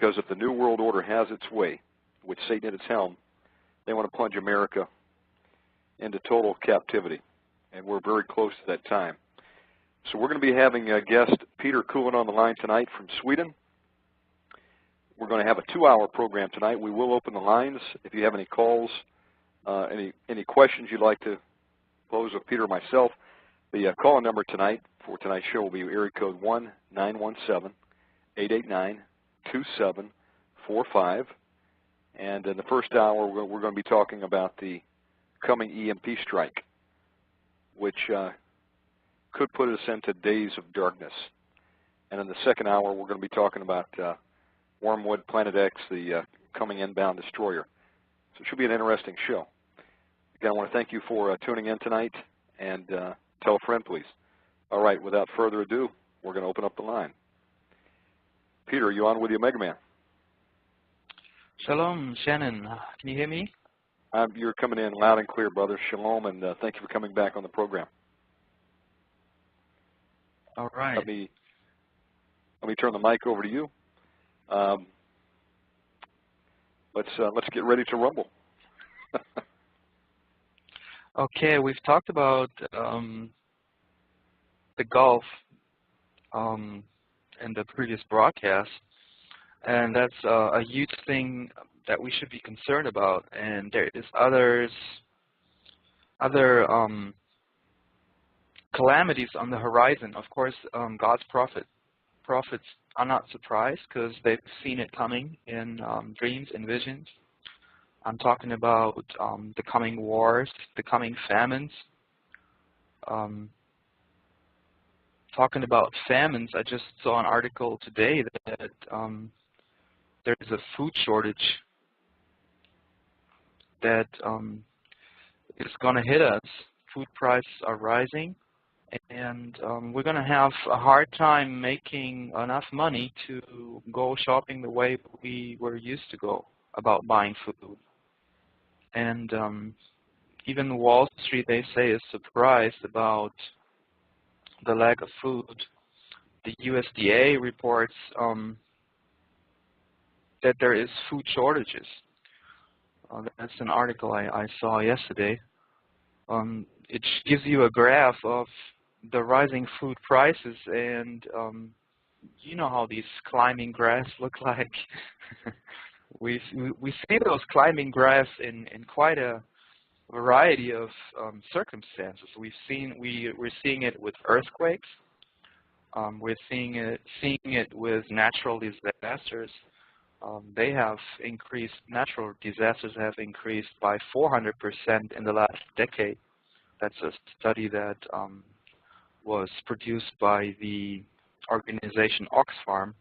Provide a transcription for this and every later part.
Because if the New World Order has its way, with Satan at its helm, they want to plunge America into total captivity. And we're very close to that time. So we're going to be having a guest, Peter Kulin, on the line tonight from Sweden. We're going to have a 2-hour program tonight. We will open the lines. If you have any calls, any questions you'd like to pose with Peter or myself, the call-in number tonight for tonight's show will be area code 1-917-889-2745. And in the first hour, we're going to be talking about the coming EMP strike, which could put us into days of darkness. And in the second hour, we're going to be talking about Wormwood, Planet X, the coming inbound destroyer. So it should be an interesting show. Again, I want to thank you for tuning in tonight, and tell a friend, please. All right, without further ado, we're going to open up the line. Peter, are you on with the Omega Man? Shalom, Shannon. Can you hear me? You're coming in loud and clear, brother. Shalom, and thank you for coming back on the program. All right. Let me turn the mic over to you. Let's get ready to rumble. Okay, we've talked about the Gulf in the previous broadcast, and that's a huge thing that we should be concerned about. And there is other calamities on the horizon. Of course, God's prophets are not surprised because they've seen it coming in dreams and visions. I'm talking about the coming wars, the coming famines. Talking about famines, I just saw an article today that there's a food shortage that is going to hit us. Food prices are rising, and we're going to have a hard time making enough money to go shopping the way we were used to go about buying food. And even Wall Street, they say, is surprised about the lack of food. The USDA reports that there is food shortages. That's an article I saw yesterday. It gives you a graph of the rising food prices, and you know how these climbing graphs look like. we see those climbing graphs in quite a variety of circumstances. We're seeing it with earthquakes. We're seeing it with natural disasters. They have increased. Natural disasters have increased by 400% in the last decade. That's a study that was produced by the organization Oxfam.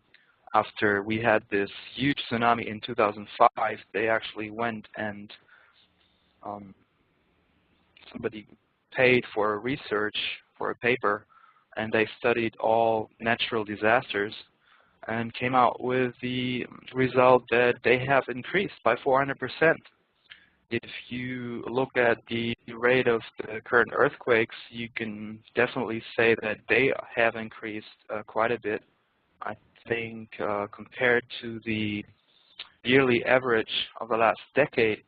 After we had this huge tsunami in 2005, they actually went and somebody paid for research for a paper, and they studied all natural disasters and came out with the result that they have increased by 400%. If you look at the rate of the current earthquakes, you can definitely say that they have increased quite a bit. I think compared to the yearly average of the last decade,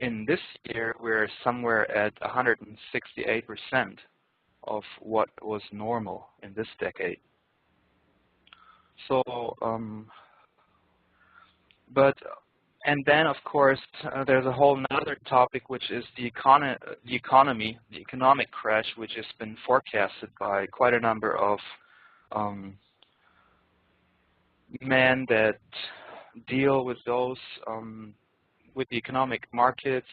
in this year we're somewhere at 168% of what was normal in this decade. So, and then of course there's a whole other topic, which is the economic crash, which has been forecasted by quite a number of men that deal with those with the economic markets.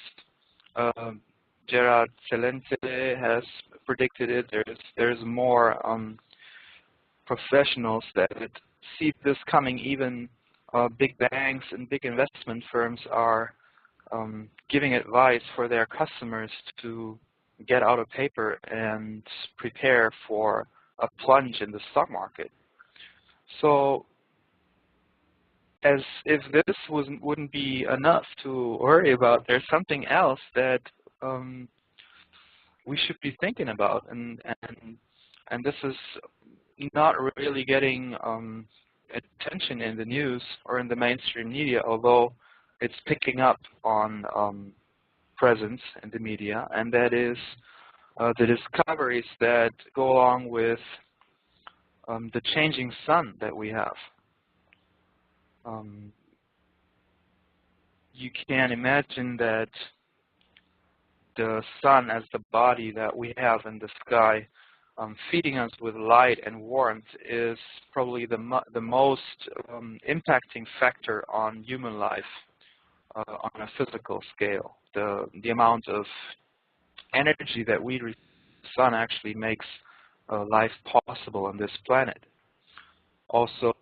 Gerard Celente has predicted it. There's more professionals that see this coming. Even big banks and big investment firms are giving advice for their customers to get out of paper and prepare for a plunge in the stock market. So, as if this wouldn't be enough to worry about, there's something else that we should be thinking about, and this is not really getting attention in the news or in the mainstream media, although it's picking up on presence in the media, and that is the discoveries that go along with the changing sun that we have. You can imagine that the sun as the body that we have in the sky feeding us with light and warmth is probably the most impacting factor on human life on a physical scale. The amount of energy that we receive from the sun actually makes life possible on this planet. Also,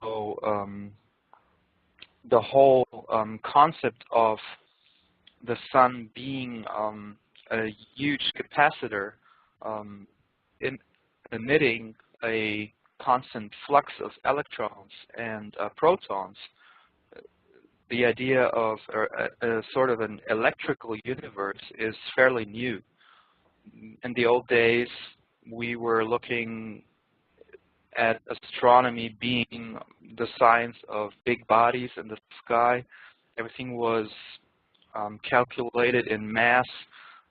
the whole concept of the sun being a huge capacitor emitting a constant flux of electrons and protons, the idea of a sort of an electrical universe is fairly new. In the old days, we were looking at astronomy being the science of big bodies in the sky. Everything was calculated in mass,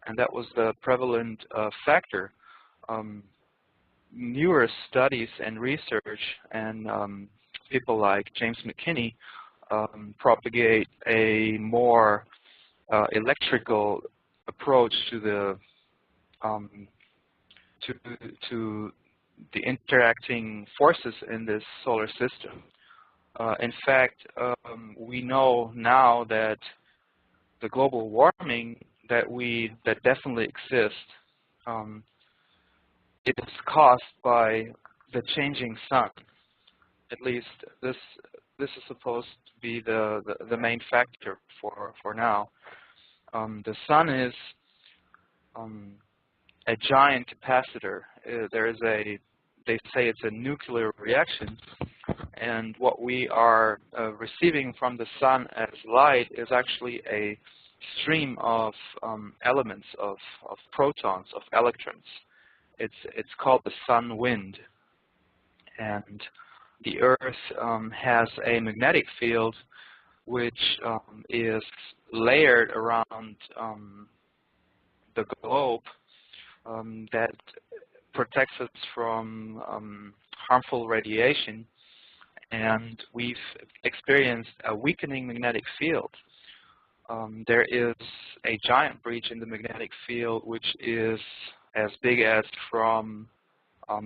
and that was the prevalent factor. Newer studies and research and people like James McKinney propagate a more electrical approach to the interacting forces in this solar system. In fact, we know now that the global warming that definitely exists is caused by the changing sun. At least this is supposed to be the main factor for now. The sun is a giant capacitor. They say it's a nuclear reaction, and what we are receiving from the sun as light is actually a stream of elements, of protons, of electrons. It's called the sun wind, and the Earth has a magnetic field which is layered around the globe that protects us from harmful radiation, and we've experienced a weakening magnetic field. There is a giant breach in the magnetic field which is as big as from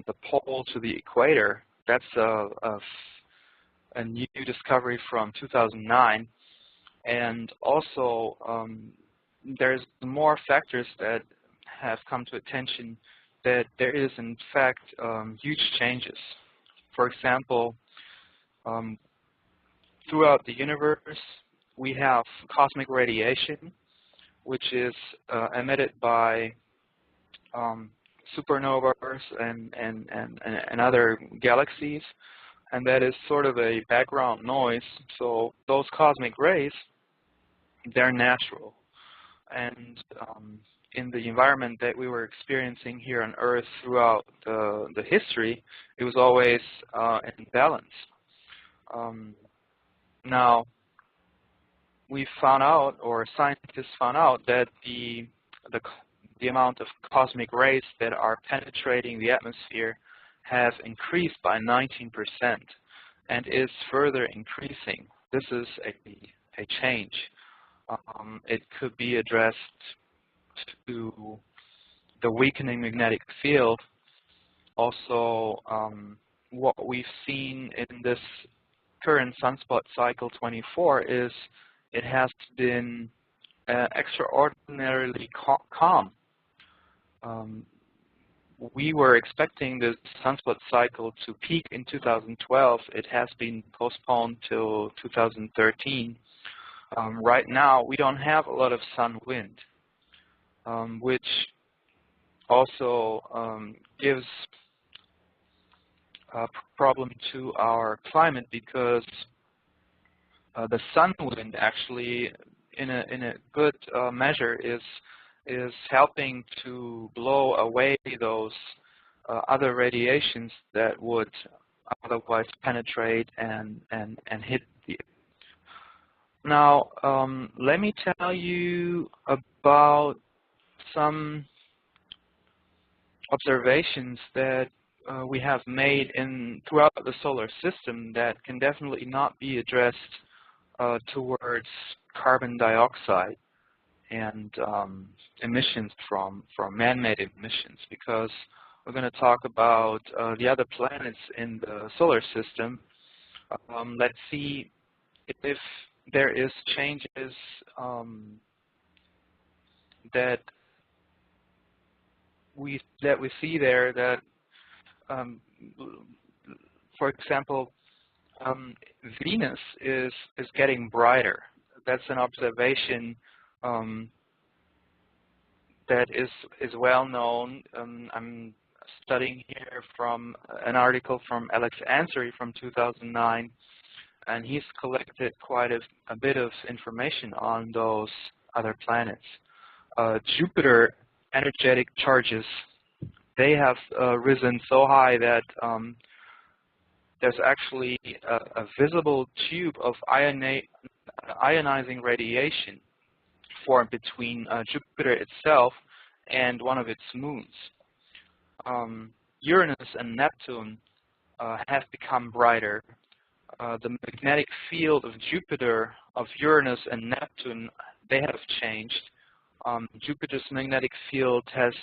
the pole to the equator. That's a new discovery from 2009. And also, there's more factors that have come to attention that there is, in fact, huge changes. For example, throughout the universe, we have cosmic radiation, which is emitted by supernovas and other galaxies, and that is sort of a background noise. So those cosmic rays, they're natural, and in the environment that we were experiencing here on Earth throughout the history, it was always in balance. Now, we found out, or scientists found out, that the amount of cosmic rays that are penetrating the atmosphere has increased by 19% and is further increasing. This is a change. It could be addressed to the weakening magnetic field. Also, what we've seen in this current sunspot cycle 24 is it has been extraordinarily calm. We were expecting the sunspot cycle to peak in 2012. It has been postponed till 2013. Right now, we don't have a lot of sun wind, which also gives a problem to our climate, because the sun wind actually, in a good measure, is helping to blow away those other radiations that would otherwise penetrate and hit the. Now, let me tell you about some observations that we have made throughout the solar system that can definitely not be addressed towards carbon dioxide and emissions from man-made emissions, because we're going to talk about the other planets in the solar system. Let's see if there is changes that we see there. That, for example, Venus is getting brighter. That's an observation that is well known. I'm studying here from an article from Alex Ansary from 2009, and he's collected quite a bit of information on those other planets. Jupiter energetic charges, they have risen so high that there's actually a visible tube of ionizing radiation formed between Jupiter itself and one of its moons. Uranus and Neptune have become brighter. The magnetic field of Jupiter, of Uranus and Neptune, they have changed. Jupiter's magnetic field has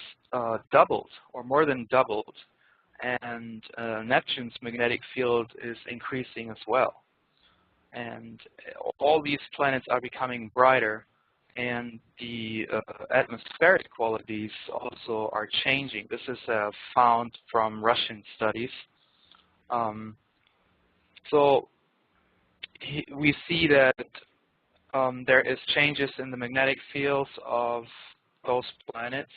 doubled, or more than doubled, and Neptune's magnetic field is increasing as well. And all these planets are becoming brighter, and the atmospheric qualities also are changing. This is found from Russian studies. So we see that there is changes in the magnetic fields of those planets.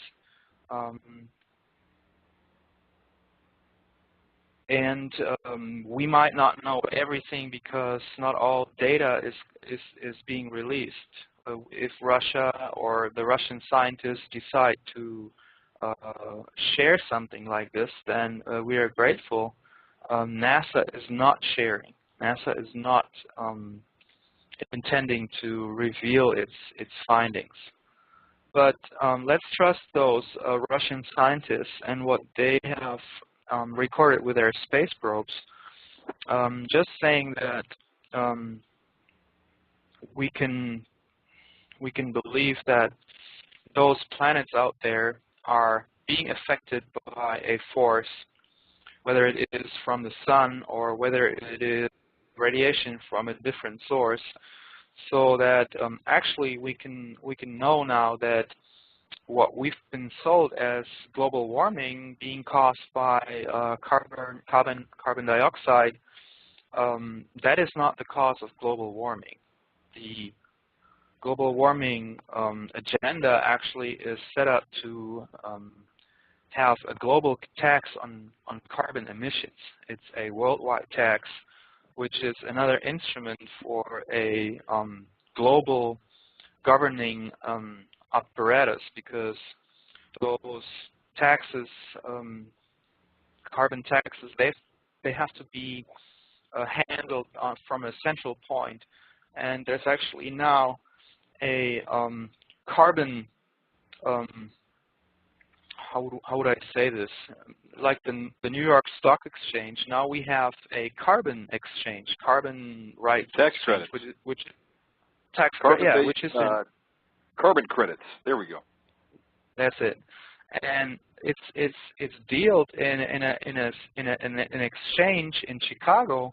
We might not know everything because not all data is being released. If Russia or the Russian scientists decide to share something like this, then we are grateful. NASA is not sharing. NASA is not intending to reveal its findings. But let's trust those Russian scientists and what they have recorded with their space probes. Just saying that we can believe that those planets out there are being affected by a force, whether it is from the sun or whether it is radiation from a different source, so that actually we can know now that what we've been sold as global warming being caused by carbon dioxide, that is not the cause of global warming. The global warming agenda actually is set up to have a global tax on carbon emissions. It's a worldwide tax, which is another instrument for a global governing apparatus, because those taxes, carbon taxes, they have to be handled from a central point. And there's actually now a carbon, how would I say this? Like the New York Stock Exchange, now we have a carbon exchange, carbon rights tax exchange, credits, which tax carbon credit, yeah, which is carbon credits. There we go. That's it, and it's dealt in an exchange in Chicago.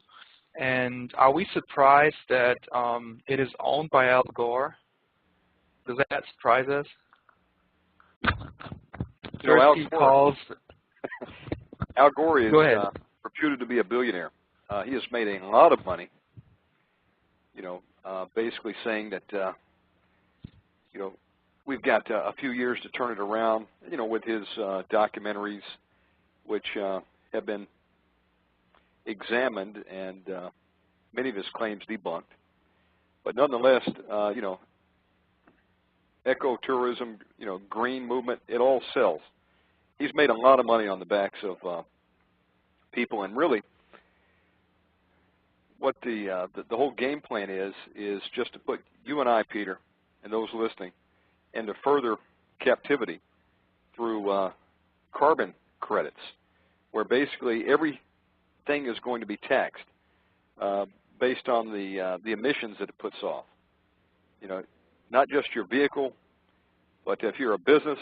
And are we surprised that it is owned by Al Gore? Does that surprise us? You know, Al Gore is reputed to be a billionaire. He has made a lot of money, you know, basically saying that, you know, we've got a few years to turn it around, you know, with his documentaries, which have been examined and many of his claims debunked. But nonetheless, you know, ecotourism, you know, green movement, it all sells. He's made a lot of money on the backs of people, and really, what the whole game plan is just to put you and I, Peter, and those listening, into further captivity through carbon credits, where basically everything is going to be taxed based on the emissions that it puts off. You know, not just your vehicle, but if you're a business,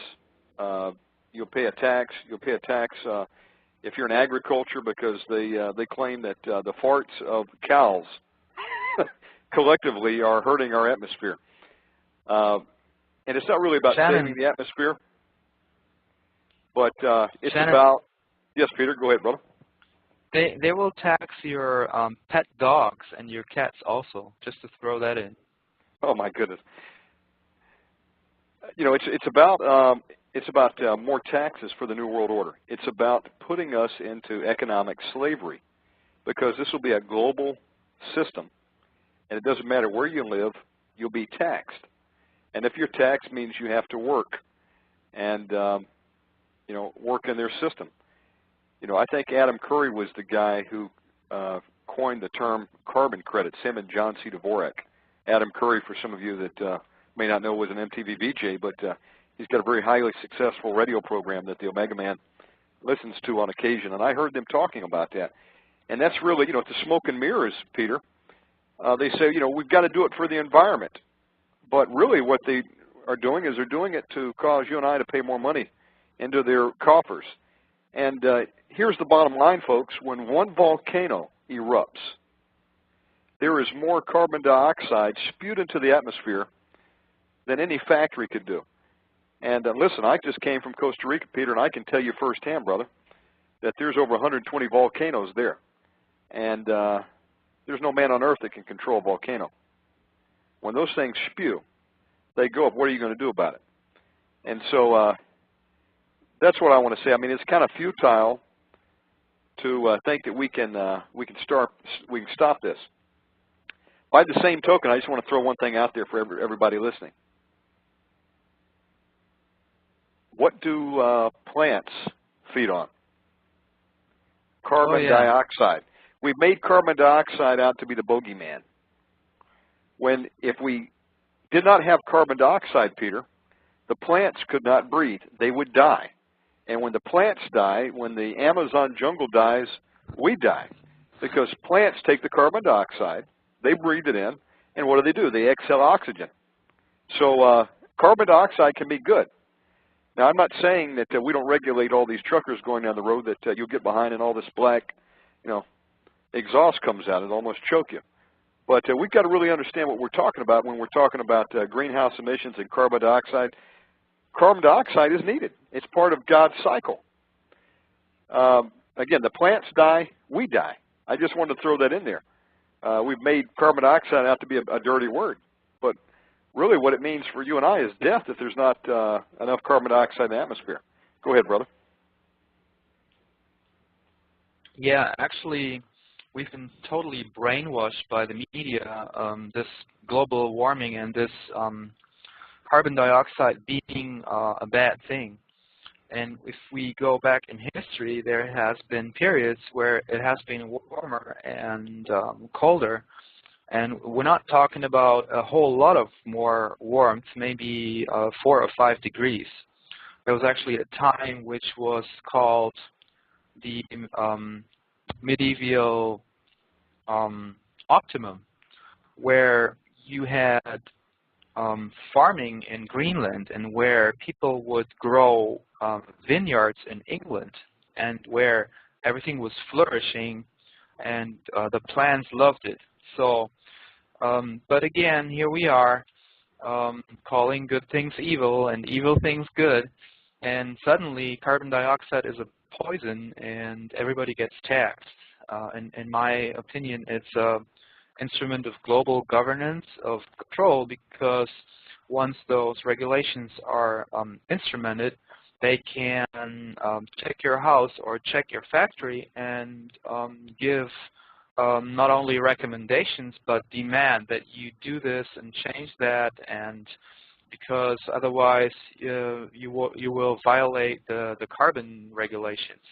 you'll pay a tax. You'll pay a tax if you're in agriculture, because they claim that the farts of cows collectively are hurting our atmosphere. And it's not really about saving the atmosphere, but it's about, yes, Peter, go ahead, brother. They will tax your pet dogs and your cats also, just to throw that in. Oh my goodness. You know, it's about more taxes for the New World Order. It's about putting us into economic slavery, because this will be a global system, and it doesn't matter where you live, you'll be taxed. And if you're taxed, means you have to work, and you know, work in their system. You know, I think Adam Curry was the guy who coined the term carbon credits, him and John C. Dvorak. Adam Curry, for some of you that may not know, was an MTV VJ, but he's got a very highly successful radio program that the Omega Man listens to on occasion, and I heard them talking about that. And that's really, you know, it's the smoke and mirrors, Peter. They say, you know, we've got to do it for the environment. But really what they are doing is they're doing it to cause you and I to pay more money into their coffers. And here's the bottom line, folks. When one volcano erupts, there is more carbon dioxide spewed into the atmosphere than any factory could do. And listen, I just came from Costa Rica, Peter, and I can tell you firsthand, brother, that there's over 120 volcanoes there. And there's no man on earth that can control a volcano. When those things spew, they go up. What are you going to do about it? And so that's what I want to say. I mean, it's kind of futile to think that we can stop this. By the same token, I just want to throw one thing out there for everybody listening. What do plants feed on? Carbon dioxide. We've made carbon dioxide out to be the bogeyman. If we did not have carbon dioxide, Peter, the plants could not breathe. They would die. And when the plants die, when the Amazon jungle dies, we die. Because plants take the carbon dioxide, they breathe it in, and what do? They exhale oxygen. So carbon dioxide can be good. Now, I'm not saying that we don't regulate all these truckers going down the road that you'll get behind and all this black, you know, exhaust comes out. It'll almost choke you. But we've got to really understand what we're talking about when we're talking about greenhouse emissions and carbon dioxide. Carbon dioxide is needed. It's part of God's cycle. Again, the plants die, we die. I just wanted to throw that in there. We've made carbon dioxide out to be a dirty word. But really what it means for you and I is death if there's not enough carbon dioxide in the atmosphere. Go ahead, brother. Yeah, actually, we've been totally brainwashed by the media, this global warming and this carbon dioxide being a bad thing. And if we go back in history, there has been periods where it has been warmer and colder. And we're not talking about a whole lot of more warmth, maybe 4 or 5 degrees. There was actually a time which was called the medieval optimum, where you had farming in Greenland and where people would grow vineyards in England and where everything was flourishing and the plants loved it. So, but again, here we are calling good things evil and evil things good, and suddenly carbon dioxide is a poison and everybody gets taxed. In my opinion, it's an instrument of global governance, of control, because once those regulations are instrumented, they can check your house or check your factory and give not only recommendations but demand that you do this and change that, and because otherwise you will violate the carbon regulations.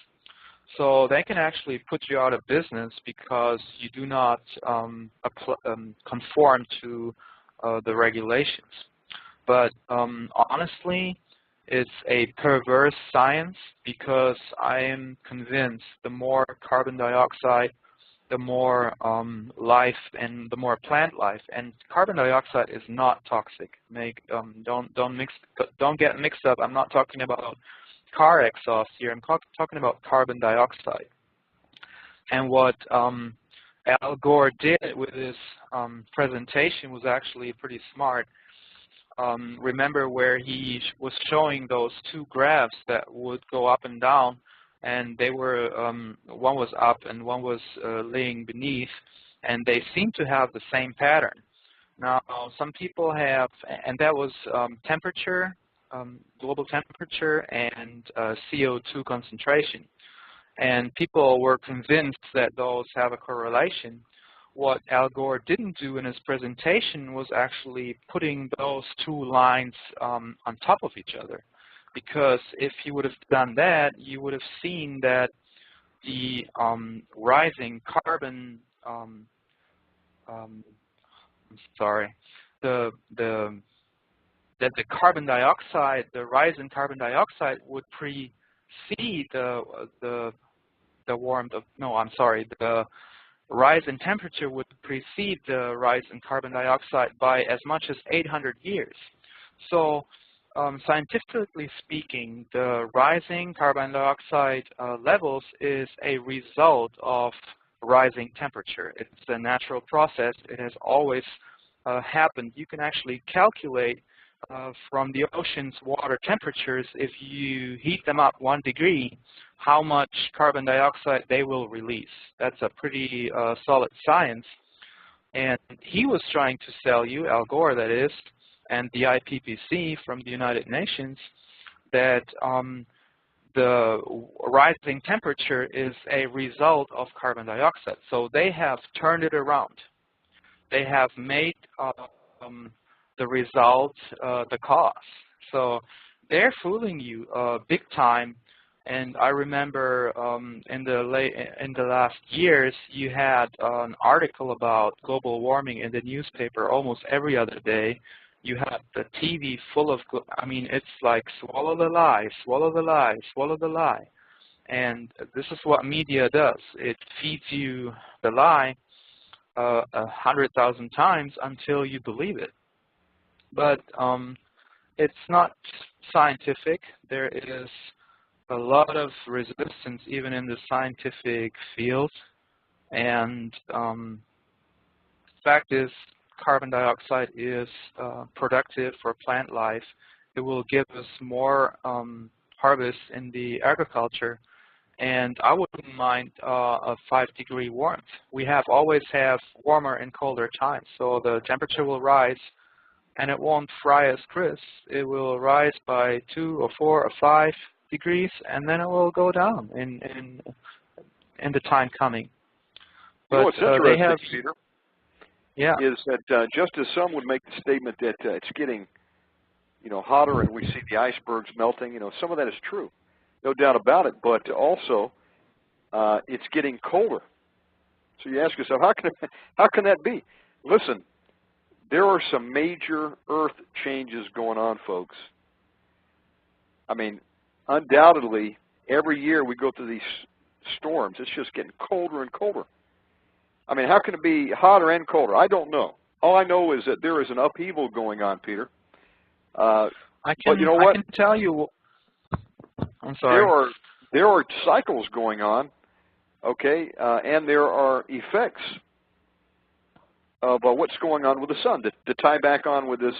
So they can actually put you out of business because you do not conform to the regulations. But honestly, it's a perverse science because I am convinced the more carbon dioxide, the more life and the more plant life. And carbon dioxide is not toxic. Don't get mixed up. I'm not talking about car exhaust here. I'm talking about carbon dioxide. And what Al Gore did with his presentation was actually pretty smart. Remember where he was showing those two graphs that would go up and down, and they were one was up and one was laying beneath, and they seem to have the same pattern. Now, some people have, and that was temperature, global temperature, and CO2 concentration. And people were convinced that those have a correlation. What Al Gore didn't do in his presentation was actually putting those two lines on top of each other. Because if he would have done that, you would have seen that the rising carbon, that the carbon dioxide, the rise in carbon dioxide would precede the rise in temperature would precede the rise in carbon dioxide by as much as 800 years. So scientifically speaking, the rising carbon dioxide levels is a result of rising temperature. It's a natural process. It has always happened. You can actually calculate from the ocean's water temperatures, if you heat them up 1 degree, how much carbon dioxide they will release. That's a pretty solid science. And he was trying to sell you, Al Gore that is, and the IPCC from the United Nations, that the rising temperature is a result of carbon dioxide. So they have turned it around. They have made the result the cause. So they're fooling you big time. And I remember in the last years, you had an article about global warming in the newspaper almost every other day. You had the TV full of, I mean, it's like swallow the lie, swallow the lie, swallow the lie. And this is what media does. It feeds you the lie 100,000 times until you believe it. But it's not scientific. There is a lot of resistance even in the scientific field. And fact is, carbon dioxide is productive for plant life. It will give us more harvest in the agriculture. And I wouldn't mind a 5-degree warmth. We have always have warmer and colder times. So the temperature will rise, and it won't fry us crisp. It will rise by 2 or 4 or 5 degrees, and then it will go down in the time coming. But you know what's interesting, they have, Peter, yeah, is that just as some would make the statement that it's getting, hotter and we see the icebergs melting, some of that is true, no doubt about it. But also, it's getting colder. So you ask yourself, how can that be? Listen, there are some major Earth changes going on, folks. I mean, undoubtedly, every year we go through these storms. It's just getting colder and colder. I mean, how can it be hotter and colder? I don't know. All I know is that there is an upheaval going on, Peter. I but you know what? I can tell you. I'm sorry. There are cycles going on, okay, and there are effects of what's going on with the sun. To tie back on with this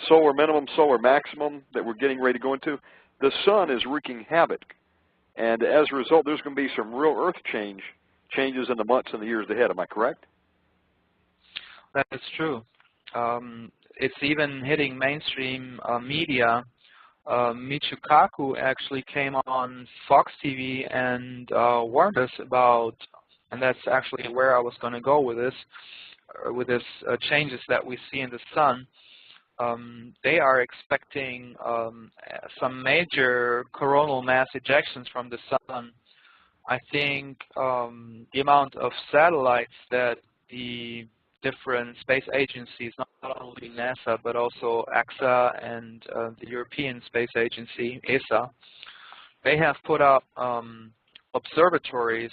solar minimum, solar maximum that we're getting ready to go into, the sun is wreaking havoc. And as a result, there's going to be some real Earth changes in the months and the years ahead. Am I correct? That is true. It's even hitting mainstream media. Michio Kaku actually came on Fox TV and warned us about, and that's actually where I was going to go with this changes that we see in the sun. They are expecting some major coronal mass ejections from the sun I think the amount of satellites that the different space agencies, not only NASA, but also AXA and the European Space Agency, ESA, they have put up observatories,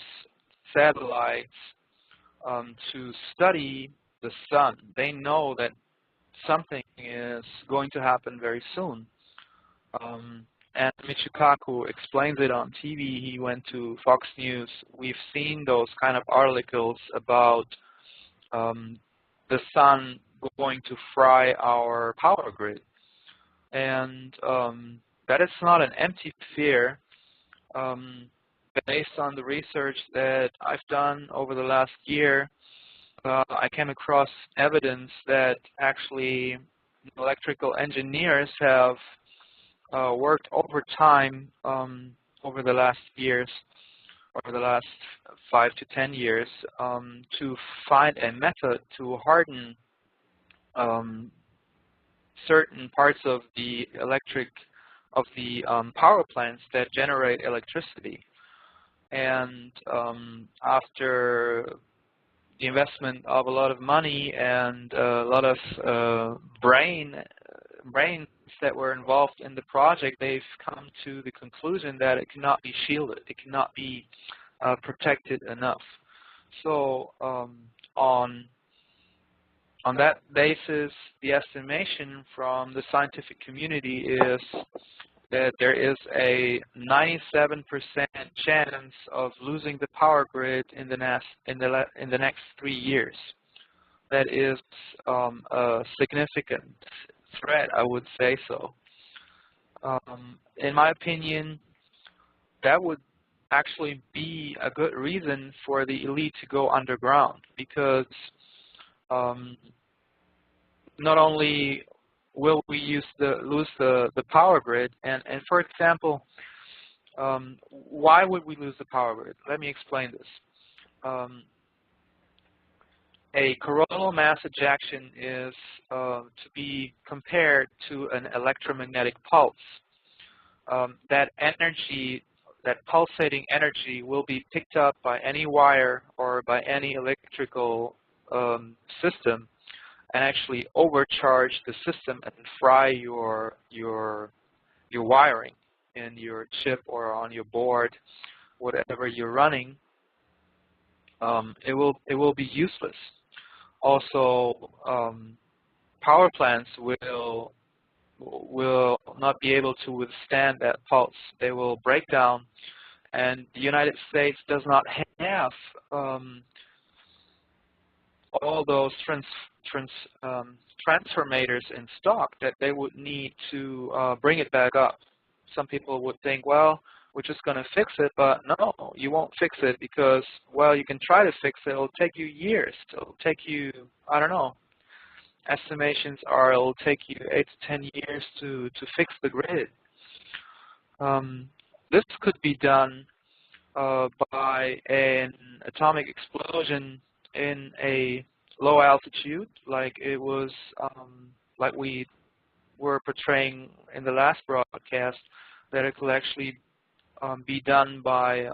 satellites, to study the sun. They know that something is going to happen very soon. And Michikaku explains it on TV. He went to Fox News. We've seen those kind of articles about the sun going to fry our power grid. And that is not an empty fear. Based on the research that I've done over the last year, I came across evidence that actually electrical engineers have worked overtime over the last years, or the last 5 to 10 years, to find a method to harden certain parts of the power plants that generate electricity. And after the investment of a lot of money and a lot of brains that were involved in the project, they've come to the conclusion that it cannot be shielded, it cannot be protected enough. So on that basis, the estimation from the scientific community is that there is a 97% chance of losing the power grid in the next 3 years. That is a significant threat, I would say so. In my opinion, that would actually be a good reason for the elite to go underground, because not only will we lose the power grid, and for example, why would we lose the power grid? Let me explain this. A coronal mass ejection is to be compared to an electromagnetic pulse. That energy, that pulsating energy, will be picked up by any wire or by any electrical system, and actually overcharge the system and fry your wiring in your chip or on your board, whatever you're running. It will be useless. Also, power plants will not be able to withstand that pulse. They will break down, and the United States does not have all those transformators in stock that they would need to bring it back up. Some people would think, well, we're just going to fix it, but no, you won't fix it, because, well, you can try to fix it. It'll take you years. It'll take you, I don't know, estimations are it'll take you 8 to 10 years to fix the grid. This could be done by an atomic explosion in a low altitude, like it was, like we were portraying in the last broadcast, that it could actually be done by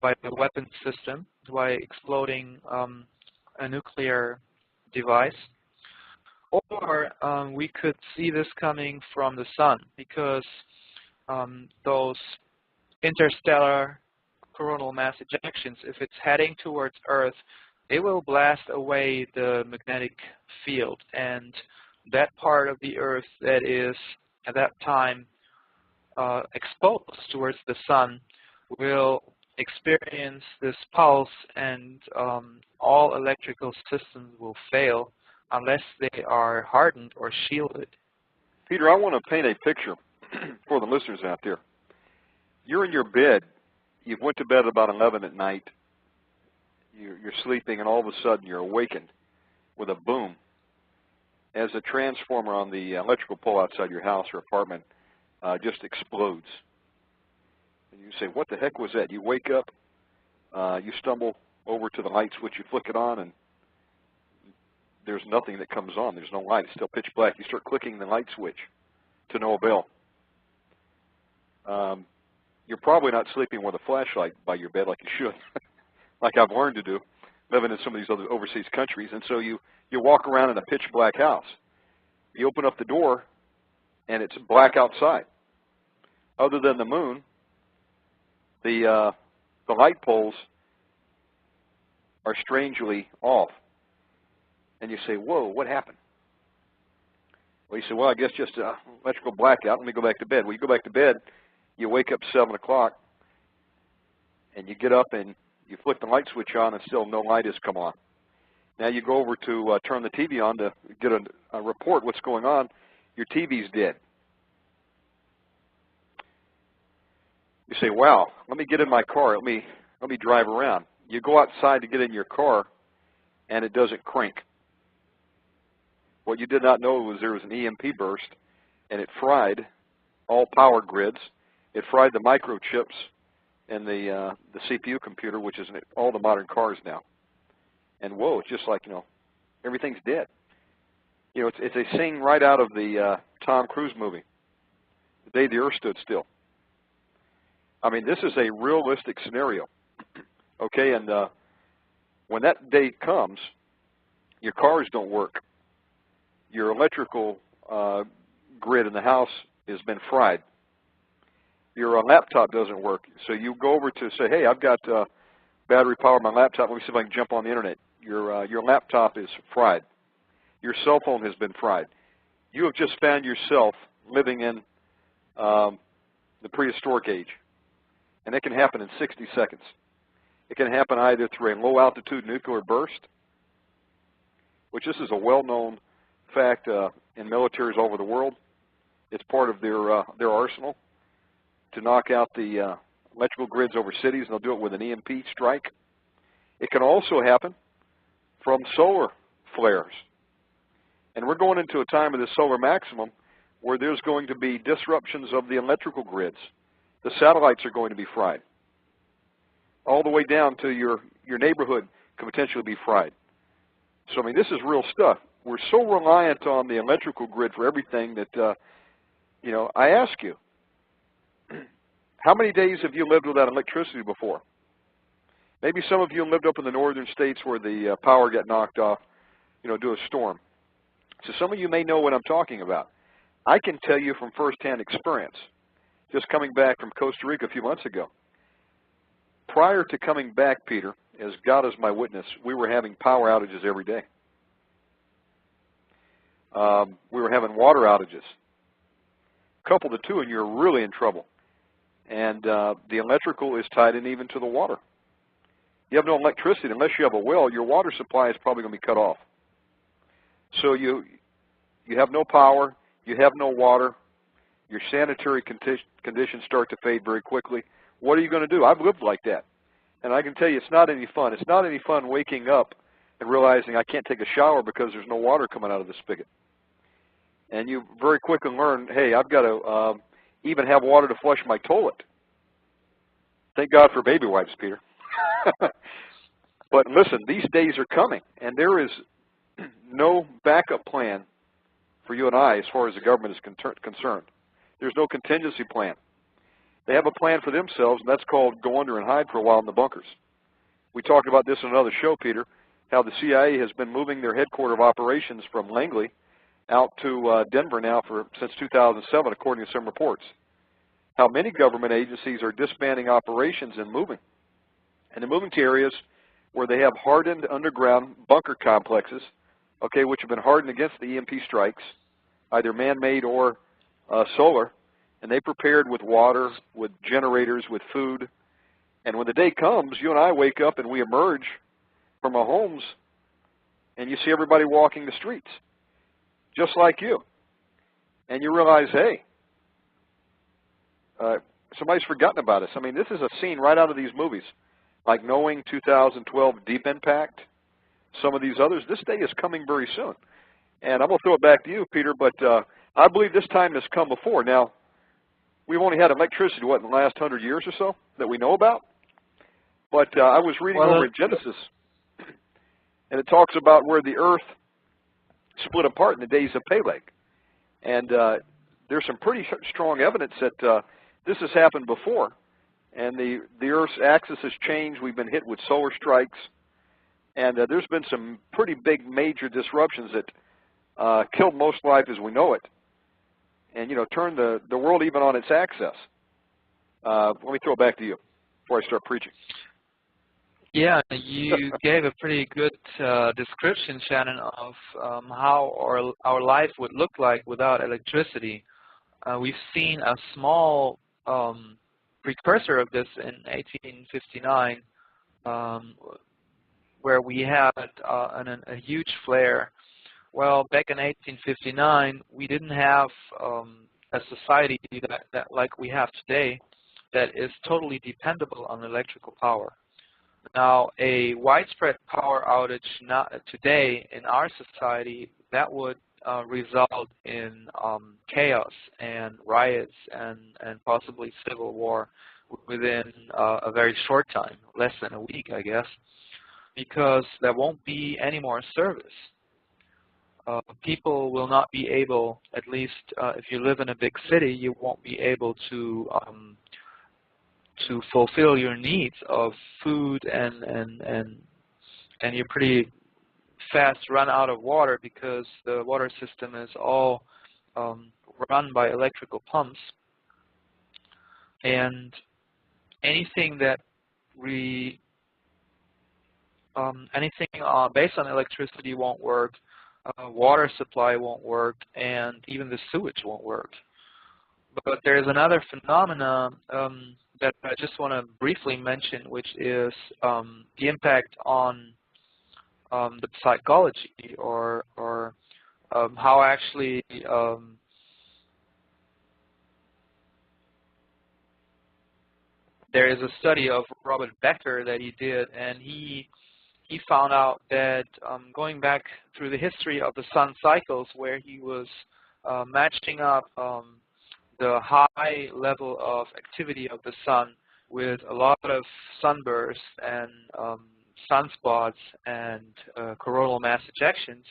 the weapon system, by exploding a nuclear device. Or we could see this coming from the sun, because those interstellar coronal mass ejections, if it's heading towards Earth, it will blast away the magnetic field, and that part of the Earth that is at that time exposed towards the sun will experience this pulse, and all electrical systems will fail unless they are hardened or shielded. Peter, I want to paint a picture for the listeners out there. You're in your bed. You've went to bed at about 11 at night. You're sleeping, and all of a sudden you're awakened with a boom as a transformer on the electrical pole outside your house or apartment just explodes. And you say, what the heck was that? You wake up, you stumble over to the light switch, you flick it on, and there's nothing that comes on. There's no light. It's still pitch black. You start clicking the light switch to no avail. you're probably not sleeping with a flashlight by your bed like you should, like I've learned to do, living in some of these other overseas countries. And so you walk around in a pitch black house. You open up the door, and it's black outside. Other than the moon, the light poles are strangely off. And you say, whoa, what happened? Well, you say, well, I guess just an electrical blackout. Let me go back to bed. Well, you go back to bed, you wake up 7 o'clock, and you get up and you flick the light switch on, and still no light has come on. Now you go over to turn the TV on to get a report what's going on. Your TV's dead. You say, wow, let me get in my car. Let me drive around. You go outside to get in your car, and it doesn't crank. What you did not know was there was an EMP burst, and it fried all power grids. It fried the microchips in the CPU computer, which is in all the modern cars now. And whoa, it's just like, everything's dead. It's a scene right out of the Tom Cruise movie, The Day the Earth Stood Still. I mean, this is a realistic scenario, okay? And when that day comes, your cars don't work. Your electrical grid in the house has been fried. Your laptop doesn't work. So you go over to say, hey, I've got battery power on my laptop. Let me see if I can jump on the internet. Your laptop is fried. Your cell phone has been fried. You have just found yourself living in the prehistoric age. And it can happen in 60 seconds. It can happen either through a low-altitude nuclear burst, which this is a well-known fact in militaries all over the world. It's part of their arsenal to knock out the electrical grids over cities, and they'll do it with an EMP strike. It can also happen from solar flares. And we're going into a time of the solar maximum where there's going to be disruptions of the electrical grids. The satellites are going to be fried. All the way down to your neighborhood could potentially be fried. So, I mean, this is real stuff. We're so reliant on the electrical grid for everything that, I ask you, how many days have you lived without electricity before? Maybe some of you lived up in the northern states where the power got knocked off, due to a storm. So some of you may know what I'm talking about. I can tell you from firsthand experience, just coming back from Costa Rica a few months ago. Prior to coming back, Peter, as God is my witness, we were having power outages every day. We were having water outages. Couple the two and you're really in trouble. And the electrical is tied in even to the water. You have no electricity unless you have a well. Your water supply is probably going to be cut off. So you have no power. You have no water. Your sanitary conditions start to fade very quickly. What are you going to do? I've lived like that. And I can tell you it's not any fun. It's not any fun waking up and realizing I can't take a shower because there's no water coming out of the spigot. And you very quickly learn, hey, I've got to even have water to flush my toilet. Thank God for baby wipes, Peter. But listen, these days are coming, and there is no backup plan for you and I as far as the government is concerned. There's no contingency plan. They have a plan for themselves, and that's called go under and hide for a while in the bunkers. We talked about this in another show, Peter, how the CIA has been moving their headquarters of operations from Langley out to Denver now since 2007, according to some reports. How many government agencies are disbanding operations and moving. And they're moving to areas where they have hardened underground bunker complexes, okay, which have been hardened against the EMP strikes, either man-made or solar, and they prepared with water, with generators, with food. And when the day comes, you and I wake up and we emerge from our homes, and you see everybody walking the streets, just like you. And you realize, hey, somebody's forgotten about us. I mean, this is a scene right out of these movies, like Knowing, 2012, Deep Impact, some of these others. This day is coming very soon. And I'm going to throw it back to you, Peter, but I believe this time has come before. Now, we've only had electricity, in the last 100 years or so that we know about? But I was reading over in Genesis, and it talks about where the earth split apart in the days of Peleg. And there's some pretty strong evidence that this has happened before. and the Earth's axis has changed. We've been hit with solar strikes, and there's been some pretty big major disruptions that killed most life as we know it, and turned the world even on its axis. Let me throw it back to you before I start preaching. Yeah, you gave a pretty good description, Shannon, of how our life would look like without electricity. We've seen a small precursor of this in 1859, where we had a huge flare. Well, back in 1859, we didn't have a society that like we have today that is totally dependable on electrical power. Now, a widespread power outage today in our society, that would result in chaos and riots and possibly civil war within a very short time, less than a week, I guess, because there won't be any more service. People will not be able, at least if you live in a big city, you won't be able to fulfill your needs of food and you pretty fast run out of water because the water system is all run by electrical pumps, and anything that anything based on electricity won't work, water supply won't work, and even the sewage won't work. But there's another phenomenon that I just want to briefly mention, which is the impact on the psychology, or how actually there is a study of Robert Becker that he did, and he found out that going back through the history of the sun cycles, where he was matching up the high level of activity of the sun with a lot of sunbursts and sunspots and coronal mass ejections,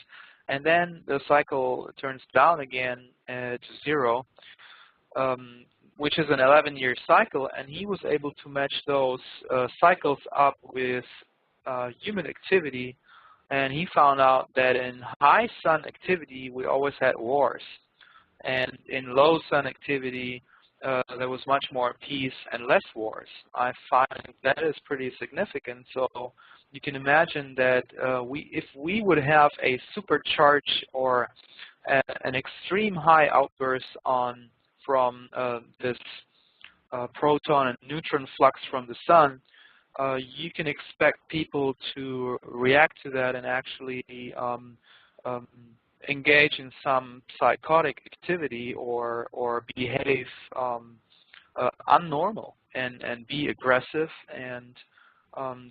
and then the cycle turns down again to zero, which is an 11-year cycle, and he was able to match those cycles up with human activity, and he found out that in high sun activity we always had wars, and in low sun activity there was much more peace and less wars. I find that is pretty significant. So you can imagine that if we would have a supercharge or an extreme high outburst from this proton and neutron flux from the sun, you can expect people to react to that and actually engage in some psychotic activity or behave unnormal and be aggressive. And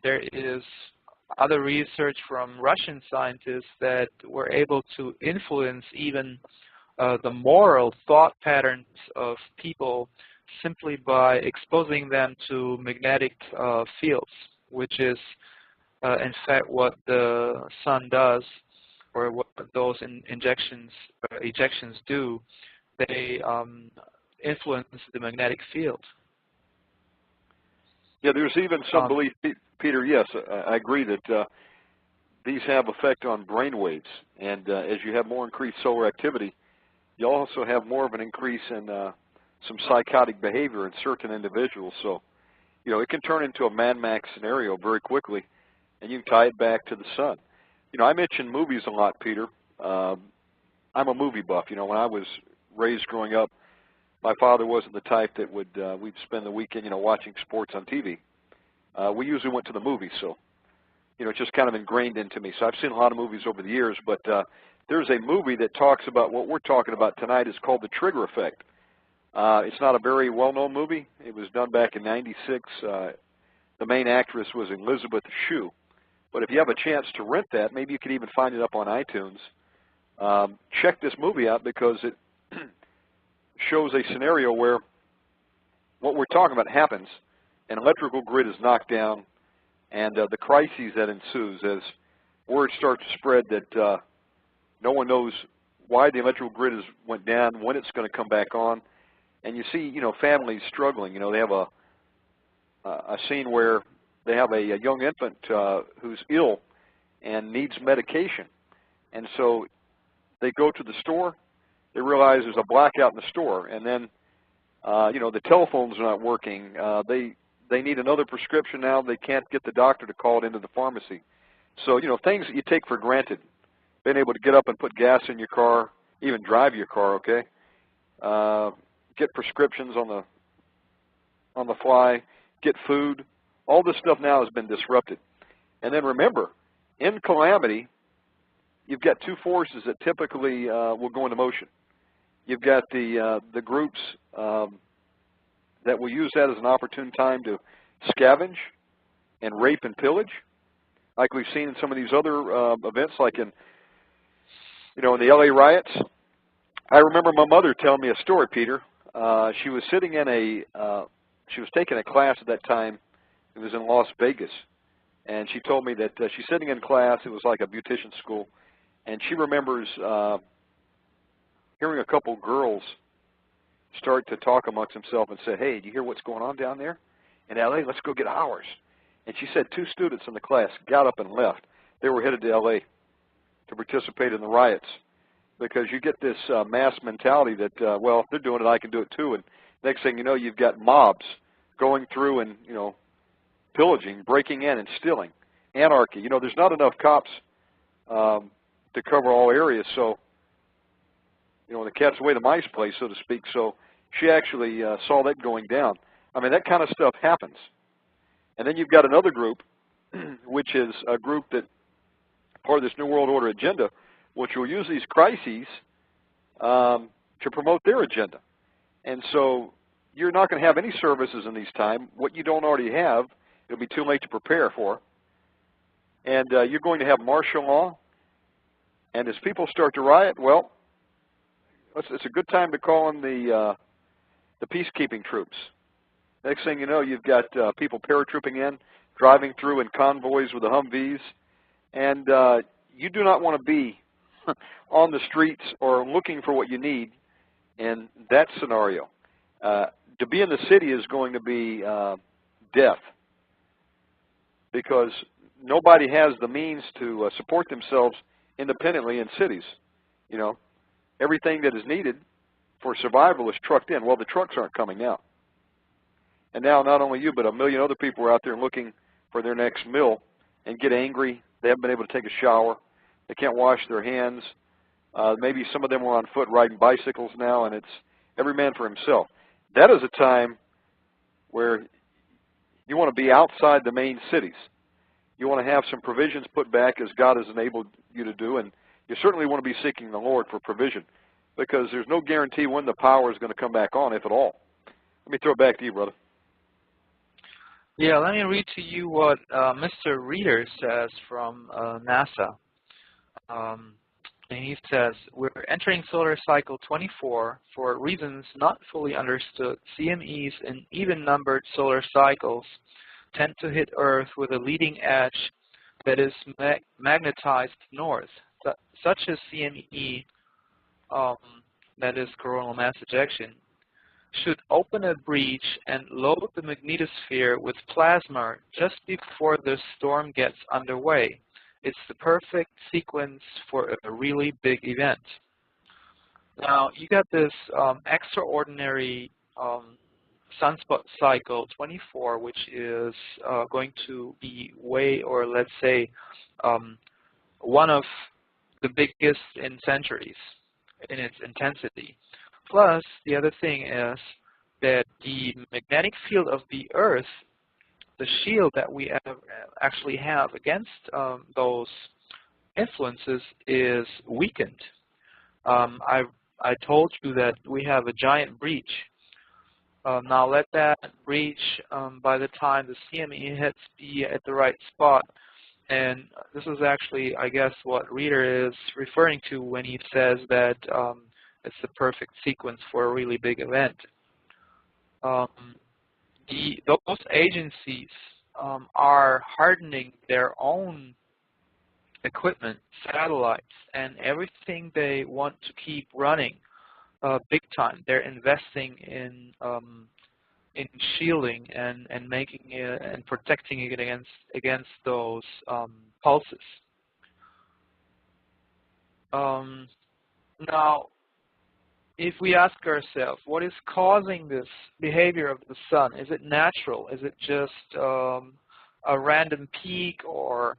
there is other research from Russian scientists that were able to influence even the moral thought patterns of people simply by exposing them to magnetic fields, which is in fact what the sun does, or what those ejections do. They influence the magnetic field. Yeah, there's even some belief, Peter, yes, I agree that these have effect on brain waves, and as you have more increased solar activity, you also have more of an increase in some psychotic behavior in certain individuals. So, it can turn into a Mad Max scenario very quickly, and you can tie it back to the sun. I mention movies a lot, Peter. I'm a movie buff. When I was raised growing up, my father wasn't the type that we'd spend the weekend, watching sports on TV. We usually went to the movies, so, it's just kind of ingrained into me. So I've seen a lot of movies over the years, but there's a movie that talks about what we're talking about tonight. Is called The Trigger Effect. It's not a very well-known movie. It was done back in '96. The main actress was Elizabeth Shue. But if you have a chance to rent that, maybe you could even find it up on iTunes. Check this movie out, because it shows a scenario where what we're talking about happens, an electrical grid is knocked down, and the crises that ensues as word starts to spread that no one knows why the electrical grid went down, when it's going to come back on. And you see, families struggling. They have a scene where they have a young infant who's ill and needs medication. And so they go to the store. They realize there's a blackout in the store. And then, you know, the telephone's not working. They need another prescription now. They can't get the doctor to call it into the pharmacy. So, you know, things that you take for granted. Being able to get up and put gas in your car, even drive your car, okay? Get prescriptions on the fly, get food. All this stuff now has been disrupted. And then remember, in calamity, you've got two forces that typically will go into motion. You've got the groups that will use that as an opportune time to scavenge and rape and pillage, like we've seen in some of these other events, like in, you know, in the LA riots. I remember my mother telling me a story, Peter. She was sitting in she was taking a class at that time. It was in Las Vegas. And she told me that she's sitting in class. It was like a beautician school. And she remembers hearing a couple girls start to talk amongst themselves and say, hey, do you hear what's going on down there in L.A.? Let's go get ours. And she said 2 students in the class got up and left. They were headed to L.A. to participate in the riots, because you get this mass mentality that, well, if they're doing it, I can do it too. And next thing you know, you've got mobs going through and, you know, pillaging, breaking in and stealing, anarchy. You know, there's not enough cops to cover all areas, so, you know, the cat's away the mice play, so to speak. So she actually saw that going down. I mean, that kind of stuff happens. And then you've got another group, which is a group that, part of this New World Order agenda, which will use these crises to promote their agenda. And so you're not going to have any services in these times. What you don't already have, it'll be too late to prepare for. And you're going to have martial law. And as people start to riot, well, it's a good time to call in the peacekeeping troops. Next thing you know, you've got people paratrooping in, driving through in convoys with the Humvees. And you do not want to be on the streets or looking for what you need in that scenario. To be in the city is going to be death, because nobody has the means to support themselves independently in cities. You know, everything that is needed for survival is trucked in. Well, the trucks aren't coming now. And now not only you, but a million other people are out there looking for their next meal and get angry. They haven't been able to take a shower. They can't wash their hands. Maybe some of them are on foot riding bicycles now, and it's every man for himself. That is a time where you want to be outside the main cities. You want to have some provisions put back as God has enabled you to do, and you certainly want to be seeking the Lord for provision, because there's no guarantee when the power is going to come back on, if at all. Let me throw it back to you, brother. Yeah, let me read to you what Mr. Reader says from NASA. And he says, we're entering solar cycle 24 for reasons not fully understood. CMEs in even-numbered solar cycles tend to hit Earth with a leading edge that is magnetized north, such as CME, that is coronal mass ejection, should open a breach and load the magnetosphere with plasma just before the storm gets underway. It's the perfect sequence for a really big event. Now, you got this extraordinary sunspot cycle 24, which is going to be way, or let's say, one of the biggest in centuries in its intensity. Plus, the other thing is that the magnetic field of the Earth, the shield that we actually have against those influences, is weakened. I told you that we have a giant breach. Now let that breach, by the time the CME hits, be at the right spot. And this is actually, I guess, what Reader is referring to when he says that it's the perfect sequence for a really big event. Those agencies are hardening their own equipment, satellites, and everything they want to keep running big time. They're investing in in shielding and making it and protecting it against those pulses. Now, if we ask ourselves, what is causing this behavior of the sun? Is it natural? Is it just a random peak, or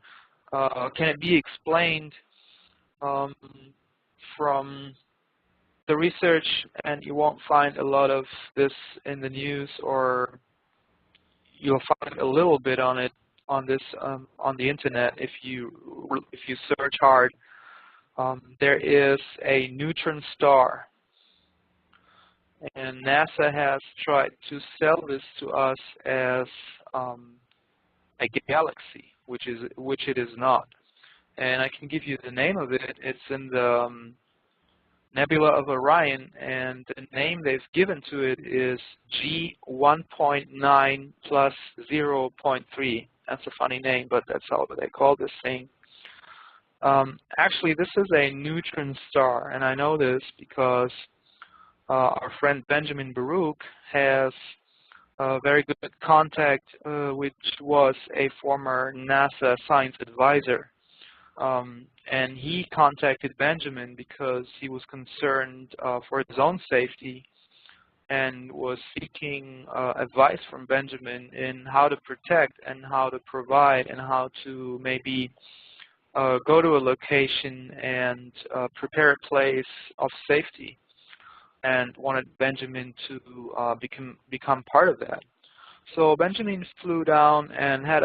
can it be explained from the research? And you won't find a lot of this in the news, or you'll find a little bit on it on the internet if you search hard. There is a neutron star, and NASA has tried to sell this to us as a galaxy, which it is not. And I can give you the name of it. It's in the Nebula of Orion, and the name they've given to it is G1.9 plus 0.3. That's a funny name, but that's how they call this thing. Actually, this is a neutron star, and I know this because our friend Benjamin Baruch has a very good contact, which was a former NASA science advisor. And he contacted Benjamin because he was concerned for his own safety and was seeking advice from Benjamin in how to protect and how to provide and how to maybe go to a location and prepare a place of safety, and wanted Benjamin to become part of that. So Benjamin flew down and had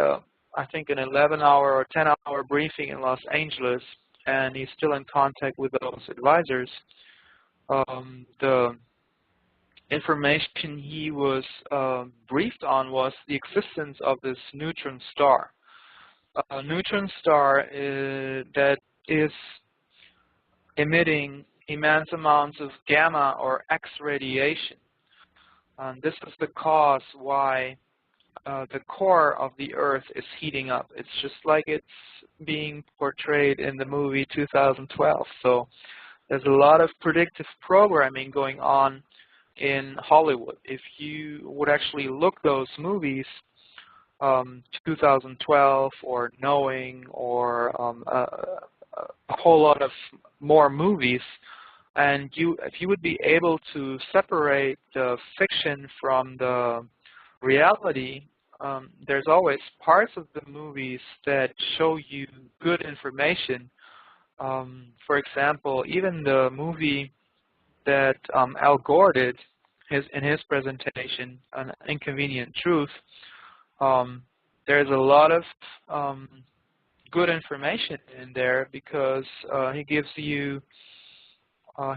I think an 11-hour or 10-hour briefing in Los Angeles, and he's still in contact with those advisors. The information he was briefed on was the existence of this neutron star. A neutron star that is emitting immense amounts of gamma or X radiation. This is the cause why the core of the Earth is heating up. It's just like it's being portrayed in the movie 2012. So there's a lot of predictive programming going on in Hollywood. If you would actually look those movies, 2012 or Knowing or a whole lot of more movies, and if you would be able to separate the fiction from the reality, there's always parts of the movies that show you good information. For example, even the movie that Al Gore did in his presentation, An Inconvenient Truth, there's a lot of good information in there because he gives you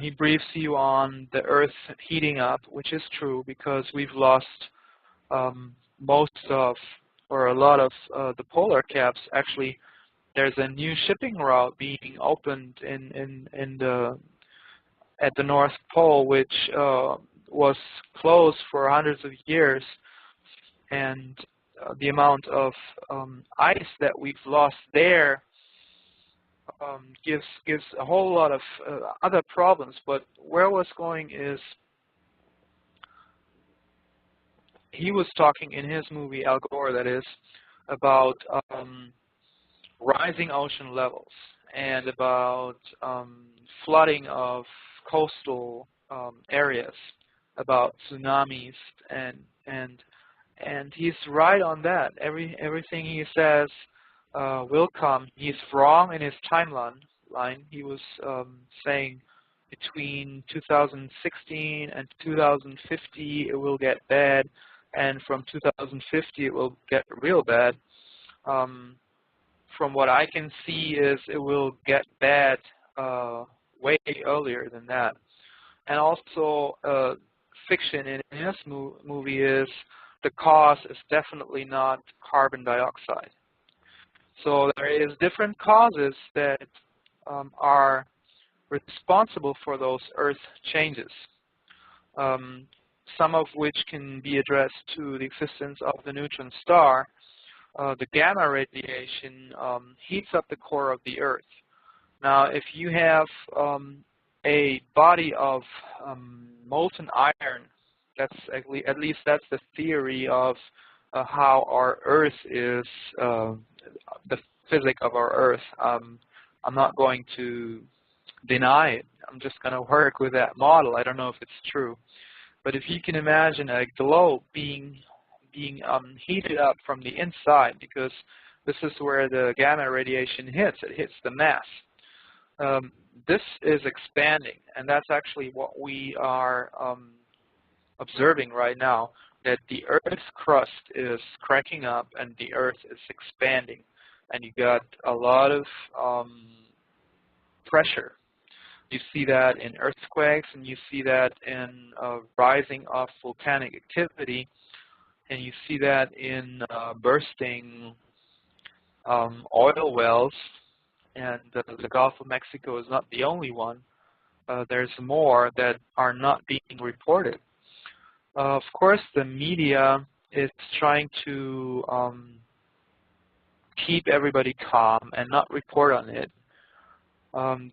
he briefs you on the Earth heating up, which is true because we've lost most of, or a lot of, the polar caps. Actually, there's a new shipping route being opened at the North Pole, which was closed for hundreds of years, and the amount of ice that we've lost there gives a whole lot of other problems. But where I was going is, he was talking in his movie, Al Gore that is, about rising ocean levels and about flooding of coastal areas, about tsunamis, and he's right on that. Everything he says will come. He's wrong in his timeline. He was saying between 2016 and 2050 it will get bad, and from 2050 it will get real bad. From what I can see is it will get bad way earlier than that. And also fiction in this movie is the cause is definitely not carbon dioxide. So there is different causes that are responsible for those Earth changes, some of which can be addressed to the existence of the neutron star. The gamma radiation heats up the core of the Earth. Now, if you have a body of molten iron That's at least that's the theory of how our Earth is, the physics of our Earth. I'm not going to deny it. I'm just going to work with that model. I don't know if it's true. But if you can imagine a globe being heated up from the inside, because this is where the gamma radiation hits. It hits the mass. This is expanding, and that's actually what we are observing right now, that the Earth's crust is cracking up and the Earth is expanding. And you got a lot of pressure. You see that in earthquakes, and you see that in rising of volcanic activity, and you see that in bursting oil wells. And the Gulf of Mexico is not the only one. There's more that are not being reported. Of course, the media is trying to keep everybody calm and not report on it.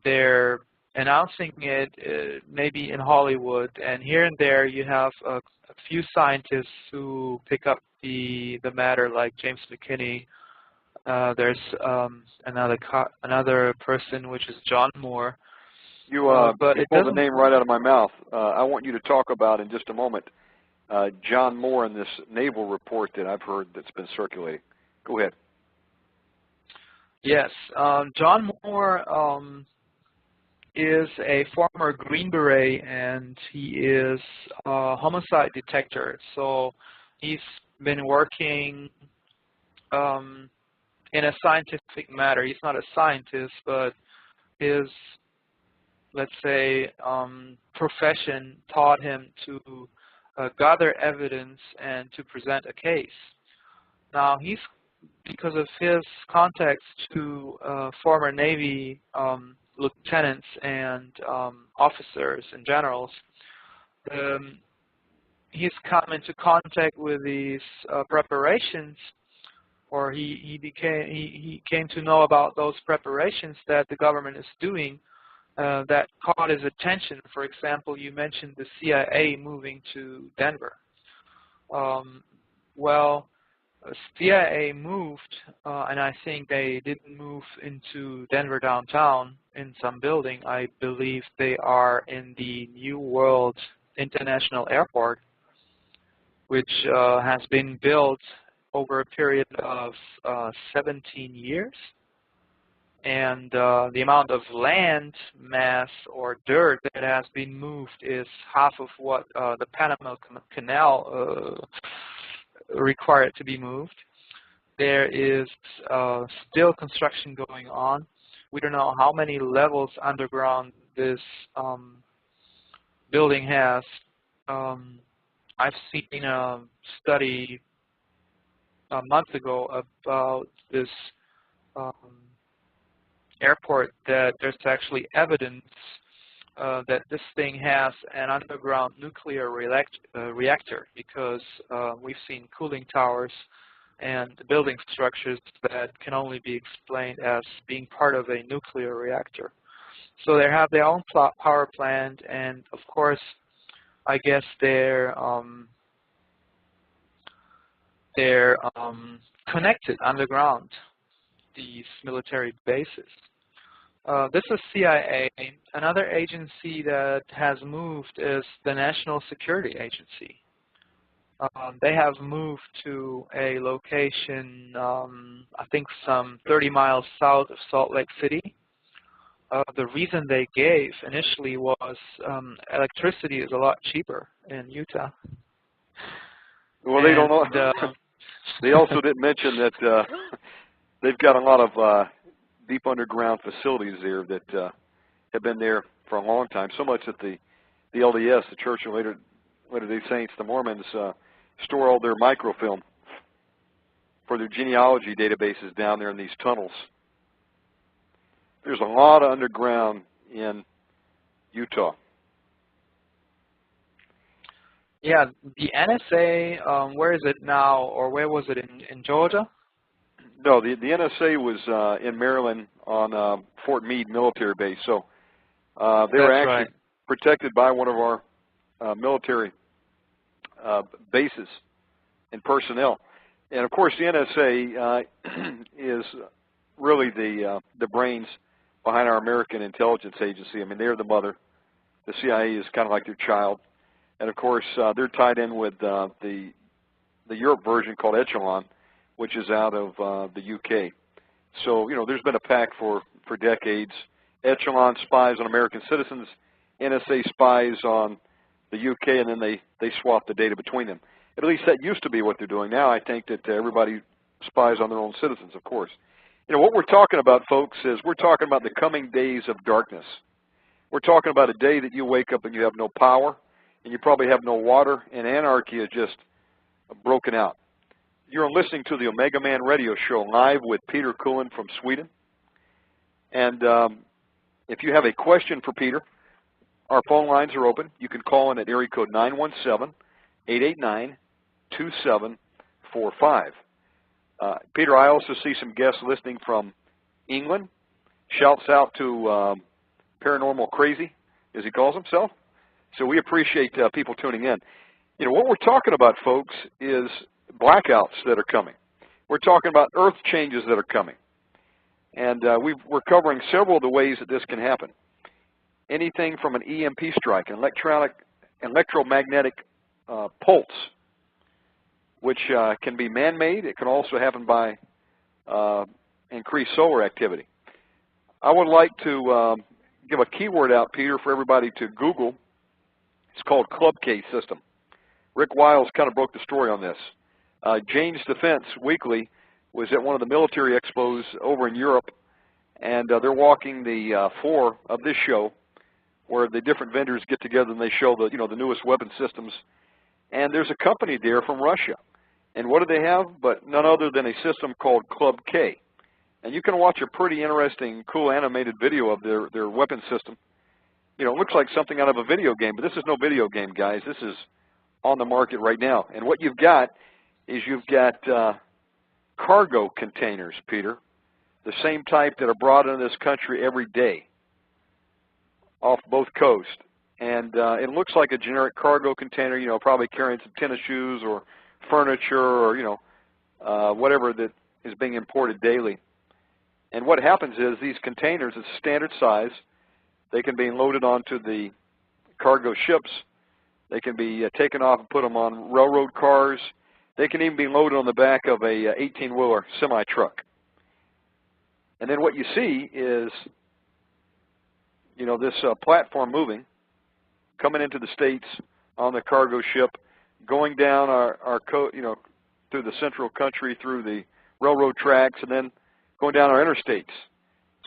They're announcing it maybe in Hollywood, and here and there you have a few scientists who pick up the matter, like James McKinney. There's another person, which is John Moore. You pulled the name right out of my mouth. I want you to talk about in just a moment John Moore and this naval report that I've heard that's been circulating. Go ahead. Yes, John Moore is a former Green Beret, and he is a homicide detector. So he's been working in a scientific matter. He's not a scientist, but his, let's say, profession taught him to gather evidence and to present a case. Now, he's, because of his contacts to former Navy lieutenants and officers and generals, he's come into contact with these preparations, or he came to know about those preparations that the government is doing that caught his attention. For example, you mentioned the CIA moving to Denver. Well, CIA moved, and I think they didn't move into Denver downtown in some building. I believe they are in the New World International Airport, which has been built over a period of 17 years. And the amount of land mass or dirt that has been moved is half of what the Panama Canal required to be moved. There is still construction going on. We don't know how many levels underground this building has. I've seen a study a month ago about this airport that there's actually evidence that this thing has an underground nuclear reactor, because we've seen cooling towers and building structures that can only be explained as being part of a nuclear reactor. So they have their own power plant, and of course, I guess they're connected underground, these military bases. This is CIA. Another agency that has moved is the National Security Agency. They have moved to a location, I think some 30 miles south of Salt Lake City. The reason they gave initially was electricity is a lot cheaper in Utah. Well, they don't know. They also didn't mention that they've got a lot of deep underground facilities there that have been there for a long time. So much that the LDS, the Church of Latter-day Saints, the Mormons, store all their microfilm for their genealogy databases down there in these tunnels. There's a lot of underground in Utah. Yeah, the NSA, where is it now, or where was it, in Georgia? No, the NSA was in Maryland on Fort Meade military base. So they were actually protected by one of our military bases and personnel. And of course, the NSA is really the brains behind our American intelligence agency. I mean, they're the mother. The CIA is kind of like their child. And of course, they're tied in with the Europe version called Echelon, which is out of the UK. So, you know, there's been a pact for decades. Echelon spies on American citizens, NSA spies on the UK, and then they swap the data between them. At least that used to be what they're doing. Now I think that everybody spies on their own citizens, of course. You know, what we're talking about, folks, is we're talking about the coming days of darkness. We're talking about a day that you wake up and you have no power, and you probably have no water, and anarchy is just broken out. You're listening to the Omega Man Radio Show live with Peter Cullen from Sweden. And if you have a question for Peter, our phone lines are open. You can call in at area code 917-889-2745. Peter, I also see some guests listening from England. Shouts out to Paranormal Crazy, as he calls himself. So we appreciate people tuning in. You know, what we're talking about, folks, is blackouts that are coming. We're talking about earth changes that are coming. And we're covering several of the ways that this can happen. Anything from an EMP strike, an electromagnetic pulse, which can be man-made. It can also happen by increased solar activity. I would like to give a keyword out, Peter, for everybody to Google. It's called Club K system. Rick Wiles kind of broke the story on this. Jane's Defense Weekly was at one of the military expos over in Europe, and they're walking the floor of this show where the different vendors get together and they show the, you know, the newest weapon systems. And there's a company there from Russia. And what do they have? But none other than a system called Club K. And you can watch a pretty interesting, cool animated video of their weapon system. You know, it looks like something out of a video game, but this is no video game, guys. This is on the market right now. And what you've got is you've got cargo containers, Peter, the same type that are brought into this country every day off both coasts. And it looks like a generic cargo container, you know, probably carrying some tennis shoes or furniture or, you know, whatever that is being imported daily. And what happens is these containers, it's standard size. They can be loaded onto the cargo ships. They can be taken off and put them on railroad cars. They can even be loaded on the back of a 18-wheeler semi-truck. And then what you see is, you know, this platform moving, coming into the States on the cargo ship, going down you know, through the central country, through the railroad tracks, and then going down our interstates.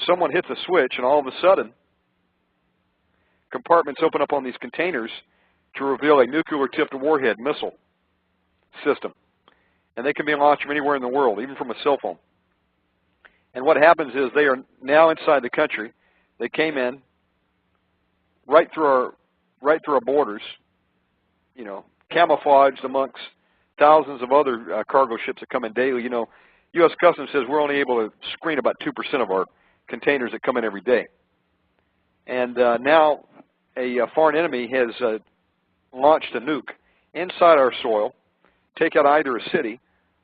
Someone hits a switch, and all of a sudden, compartments open up on these containers to reveal a nuclear-tipped warhead missile system. And they can be launched from anywhere in the world, even from a cell phone. And what happens is they are now inside the country. They came in right through our borders, you know, camouflaged amongst thousands of other cargo ships that come in daily. You know, U.S. Customs says we're only able to screen about 2% of our containers that come in every day. And now a foreign enemy has launched a nuke inside our soil, take out either a city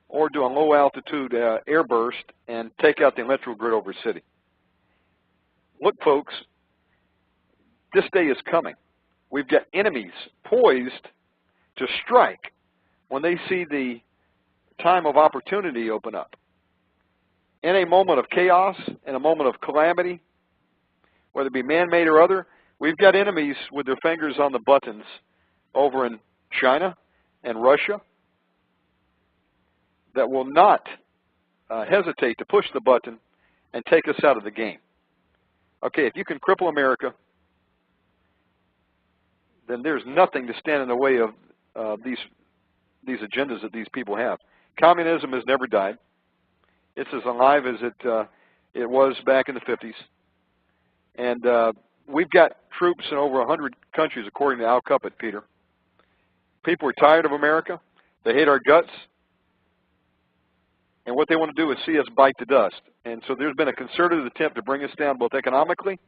or do a low-altitude airburst and take out the electrical grid over a city. Look, folks, this day is coming. We've got enemies poised to strike when they see the time of opportunity open up. In a moment of chaos, in a moment of calamity, whether it be man-made or other, we've got enemies with their fingers on the buttons over in China and Russia that will not hesitate to push the button and take us out of the game. Okay, if you can cripple America, then there's nothing to stand in the way of these agendas that these people have. Communism has never died. It's as alive as it was back in the 50s. And we've got troops in over 100 countries, according to Al Cuppet, Peter. People are tired of America. They hate our guts. And what they want to do is see us bite the dust. And so there's been a concerted attempt to bring us down both economically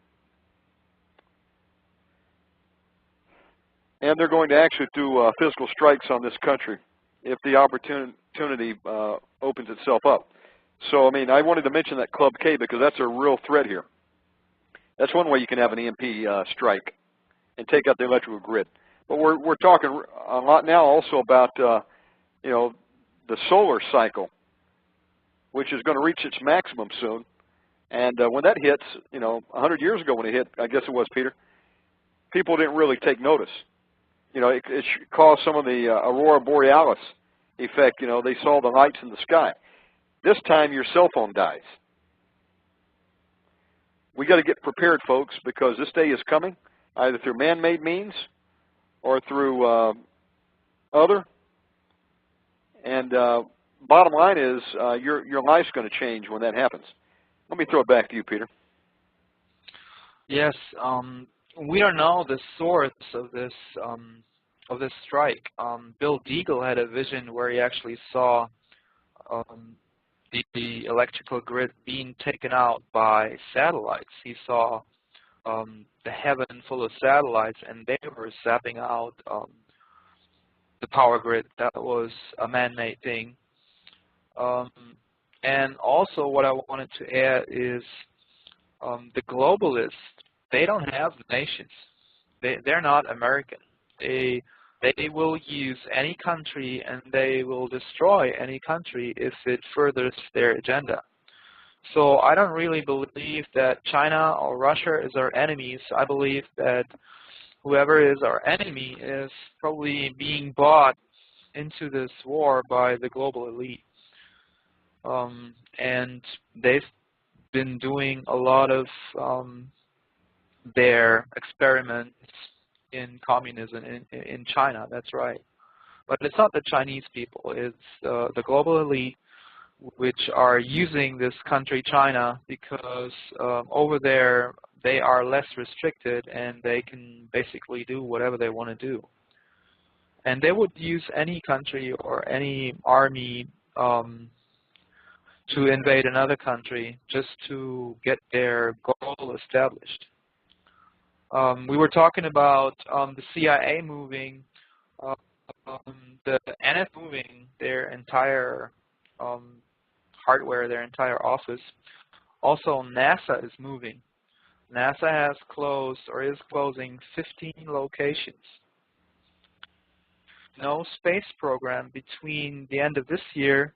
And they're going to actually do physical strikes on this country if the opportunity opens itself up. So, I mean, I wanted to mention that Club K because that's a real threat here. That's one way you can have an EMP strike and take out the electrical grid. But we're talking a lot now also about, you know, the solar cycle, which is going to reach its maximum soon. And when that hits, you know, 100 years ago when it hit, I guess it was, Peter, people didn't really take notice. You know, it caused some of the aurora borealis effect. You know, they saw the lights in the sky. This time your cell phone dies. We got to get prepared, folks, because this day is coming, either through man-made means or through other. And bottom line is your life's going to change when that happens. Let me throw it back to you, Peter. Yes, we don't know the source of this strike. Bill Deagle had a vision where he actually saw the electrical grid being taken out by satellites. He saw the heaven full of satellites, and they were zapping out the power grid. That was a man-made thing. And also what I wanted to add is the globalists, they don't have nations. They're not American. They will use any country and they will destroy any country if it furthers their agenda. So I don't really believe that China or Russia is our enemies. I believe that whoever is our enemy is probably being bought into this war by the global elite. And they've been doing a lot of their experiments in communism in China, that's right. But it's not the Chinese people, it's the global elite, which are using this country, China, because over there they are less restricted and they can basically do whatever they want to do. And they would use any country or any army to invade another country just to get their goal established. We were talking about the CIA moving, the NF moving their entire hardware, their entire office. Also, NASA is moving. NASA has closed or is closing 15 locations. No space program between the end of this year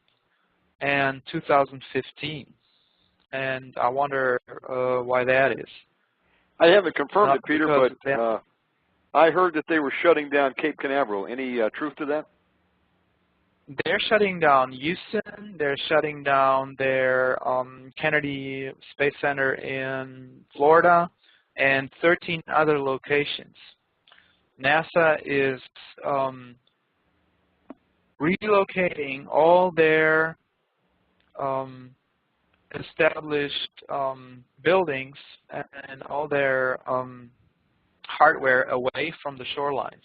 and 2015. And I wonder why that is. I haven't confirmed it, Peter, but I heard that they were shutting down Cape Canaveral. Any truth to that? They're shutting down Houston. They're shutting down their Kennedy Space Center in Florida and 13 other locations. NASA is relocating all their established buildings and all their hardware away from the shorelines.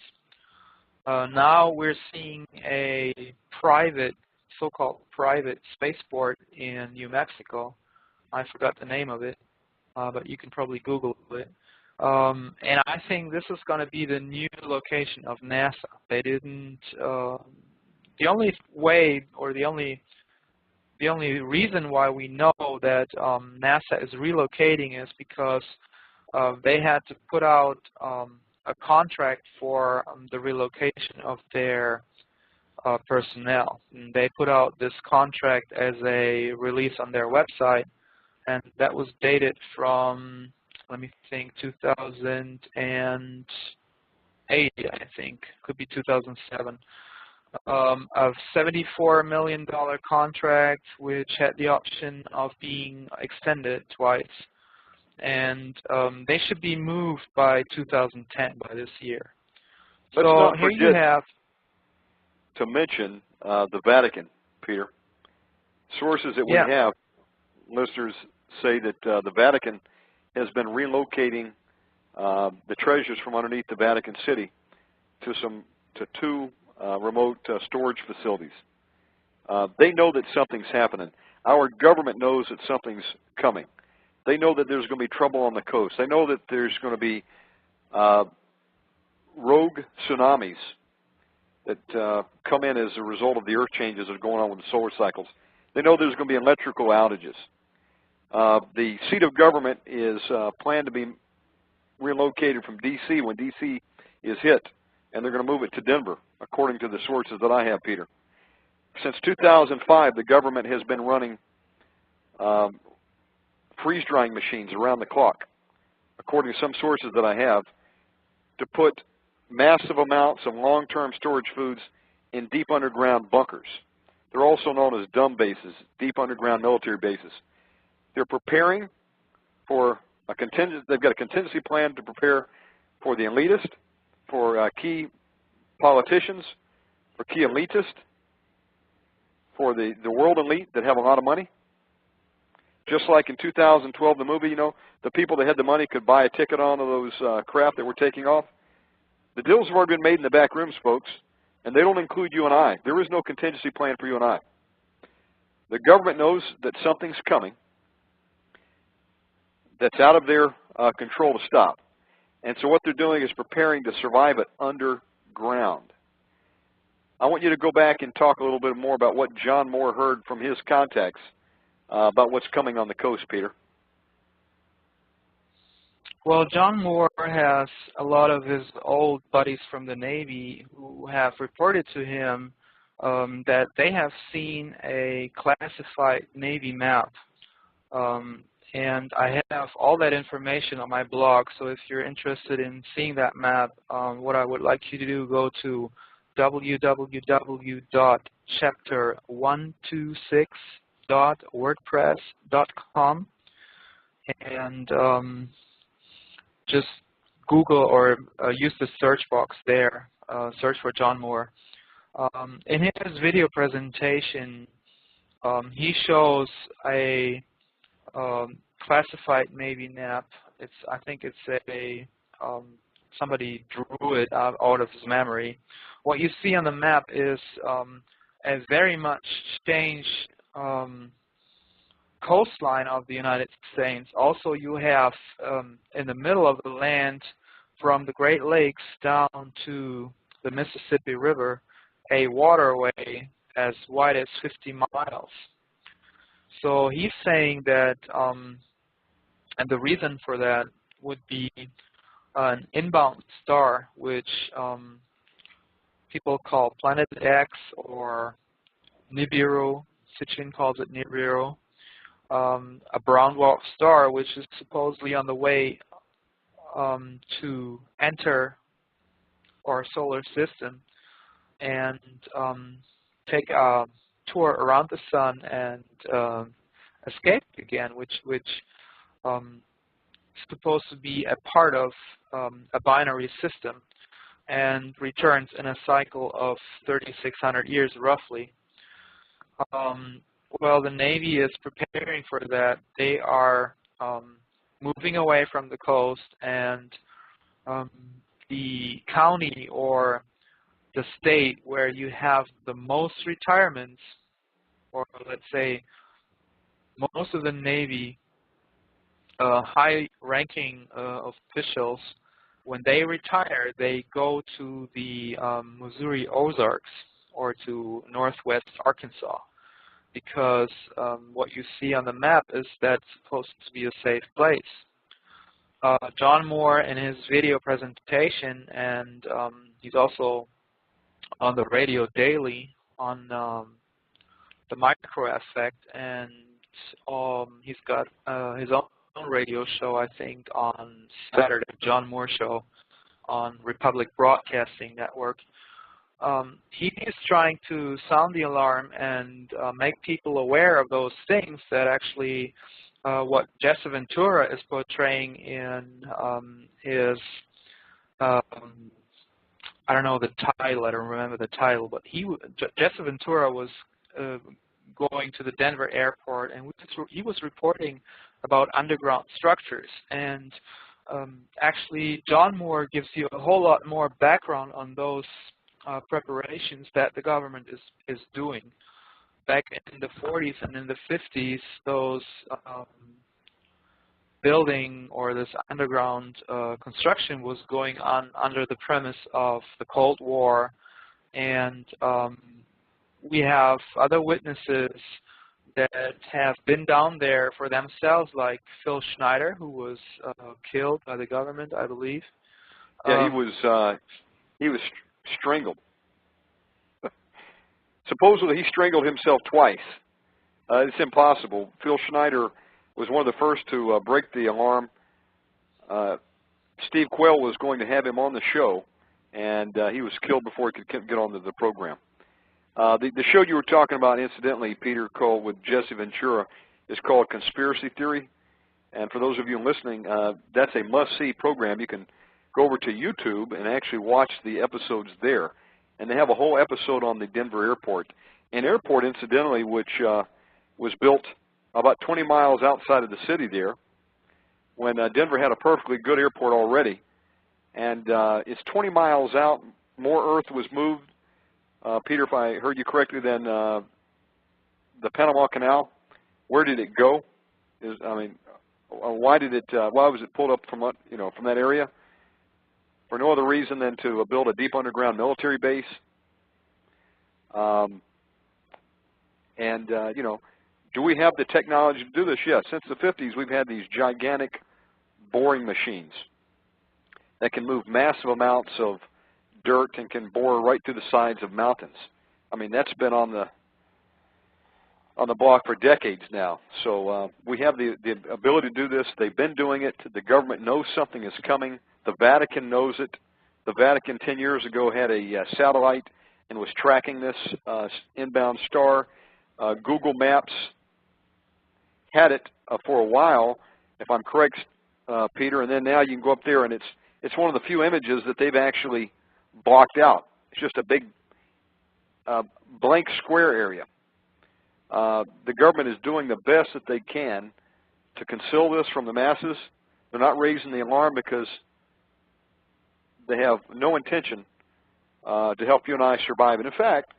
Now we're seeing a private, so-called private spaceport in New Mexico. I forgot the name of it, but you can probably Google it. And I think this is going to be the new location of NASA. They didn't. The only way, or the only reason why we know that NASA is relocating is because they had to put out a contract for the relocation of their personnel. And they put out this contract as a release on their website, and that was dated from, let me think, 2008, I think, could be 2007. A $74 million contract which had the option of being extended twice. And they should be moved by 2010, by this year. So here you have to mention the Vatican, Peter. Sources that we have, listeners say that the Vatican has been relocating the treasures from underneath the Vatican City to two remote storage facilities. They know that something's happening. Our government knows that something's coming. They know that there's going to be trouble on the coast. They know that there's going to be rogue tsunamis that come in as a result of the earth changes that are going on with the solar cycles. They know there's going to be electrical outages. The seat of government is planned to be relocated from D.C. when D.C. is hit, and they're going to move it to Denver, according to the sources that I have, Peter. Since 2005, the government has been running freeze-drying machines around the clock, according to some sources that I have, to put massive amounts of long-term storage foods in deep underground bunkers. They're also known as dumb bases, deep underground military bases. They're preparing for a they've got a contingency plan to prepare for the elitist, for key politicians, for key elitists, for the world elite that have a lot of money. Just like in 2012, the movie, you know, the people that had the money could buy a ticket onto those craft that were taking off. The deals have already been made in the back rooms, folks, and they don't include you and I. There is no contingency plan for you and I. The government knows that something's coming that's out of their control to stop. And so what they're doing is preparing to survive it underground. I want you to go back and talk a little bit more about what John Moore heard from his contacts about what's coming on the coast, Peter. Well, John Moore has a lot of his old buddies from the Navy who have reported to him that they have seen a classified Navy map. And I have all that information on my blog, so if you're interested in seeing that map, what I would like you to do, go to www.chapter126.wordpress.com and just Google or use the search box there, search for John Moore. In his video presentation, he shows a classified Navy map. I think it's a somebody drew it out of his memory. What you see on the map is a very much changed coastline of the United States. Also, you have in the middle of the land, from the Great Lakes down to the Mississippi River, a waterway as wide as 50 miles. So he's saying that, and the reason for that would be an inbound star, which people call Planet X or Nibiru. Sitchin calls it Nibiru. A brown dwarf star, which is supposedly on the way to enter our solar system and take a tour around the sun and escape again, which is supposed to be a part of a binary system and returns in a cycle of 3,600 years roughly. Well, the Navy is preparing for that. They are moving away from the coast, and the county or the state where you have the most retirements, or let's say most of the Navy high-ranking officials, when they retire, they go to the Missouri Ozarks or to northwest Arkansas, because what you see on the map is that's supposed to be a safe place. John Moore, in his video presentation, and he's also on the radio daily on the micro effect, and he's got his own radio show, I think, on Saturday, John Moore Show on Republic Broadcasting Network. He is trying to sound the alarm and make people aware of those things that actually what Jesse Ventura is portraying in his, I don't know the title, I don't remember the title, but Jesse Ventura was going to the Denver airport, and he was reporting about underground structures. And actually, John Moore gives you a whole lot more background on those preparations that the government is doing. Back in the 40s and in the 50s, those building or this underground construction was going on under the premise of the Cold War, and we have other witnesses that have been down there for themselves, like Phil Schneider, who was killed by the government, I believe. Yeah, he was strangled. Supposedly, he strangled himself twice. It's impossible. Phil Schneider was one of the first to break the alarm. Steve Quayle was going to have him on the show, and he was killed before he could get on the program. The show you were talking about, incidentally, Peter, called with Jesse Ventura, is called Conspiracy Theory. And for those of you listening, that's a must-see program. You can go over to YouTube and actually watch the episodes there. And they have a whole episode on the Denver airport. An airport, incidentally, which was built about 20 miles outside of the city there, when Denver had a perfectly good airport already. And it's 20 miles out. More earth was moved, Peter, if I heard you correctly, than the Panama Canal. Where did it go? Why was it pulled up from that area? For no other reason than to build a deep underground military base. Do we have the technology to do this? Yes. Since the 50s, we've had these gigantic boring machines that can move massive amounts of dirt and can bore right through the sides of mountains. I mean, that's been on the block for decades now. So we have the ability to do this. They've been doing it. The government knows something is coming. The Vatican knows it. The Vatican 10 years ago had a satellite and was tracking this inbound star. Google Maps had it for a while, if I'm correct, Peter, and then now you can go up there and it's one of the few images that they've actually blocked out. It's just a big blank square area. The government is doing the best that they can to conceal this from the masses. They're not raising the alarm because they have no intention to help you and I survive. And in fact,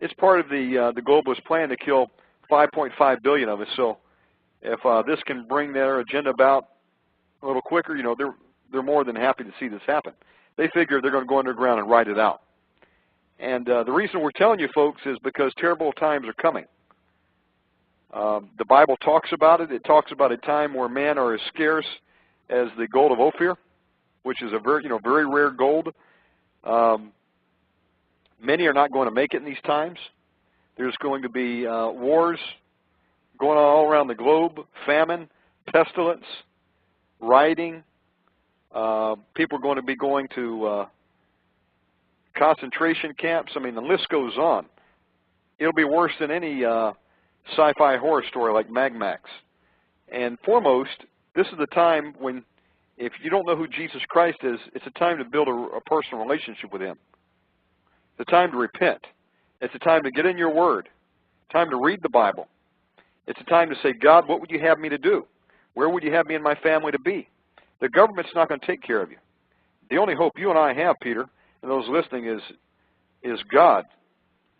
it's part of the globalist plan to kill 5.5 billion of us. So if this can bring their agenda about a little quicker, they're more than happy to see this happen. They figure they're going to go underground and ride it out. And the reason we're telling you folks is because terrible times are coming. The Bible talks about it. It talks about a time where men are as scarce as the gold of Ophir, which is a very rare gold. Many are not going to make it in these times. There's going to be wars going on all around the globe, famine, pestilence, rioting. People are going to be going to concentration camps. I mean, the list goes on. It'll be worse than any sci-fi horror story like Mad Max. And foremost, this is the time when, if you don't know who Jesus Christ is, it's a time to build a personal relationship with Him. It's a time to repent. It's a time to get in your Word. Time to read the Bible. It's a time to say, God, what would you have me to do? Where would you have me and my family to be? The government's not going to take care of you. The only hope you and I have, Peter, and those listening, is God,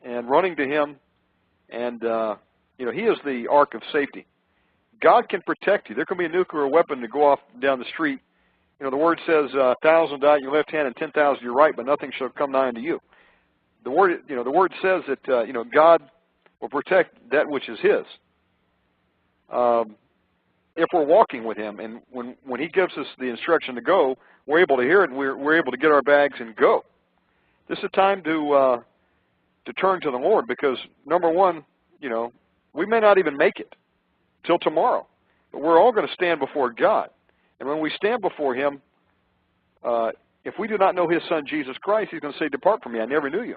and running to Him. And He is the ark of safety. God can protect you. There can be a nuclear weapon to go off down the street. The Word says, 1,000 die at your left hand and 10,000 at your right, but nothing shall come nigh unto you. The Word says that God will protect that which is His. If we're walking with Him, and when He gives us the instruction to go, we're able to hear it, and we're able to get our bags and go. This is a time to turn to the Lord, because number one, we may not even make it till tomorrow, but we're all going to stand before God. And when we stand before Him, if we do not know His Son, Jesus Christ, He's going to say, depart from me, I never knew you.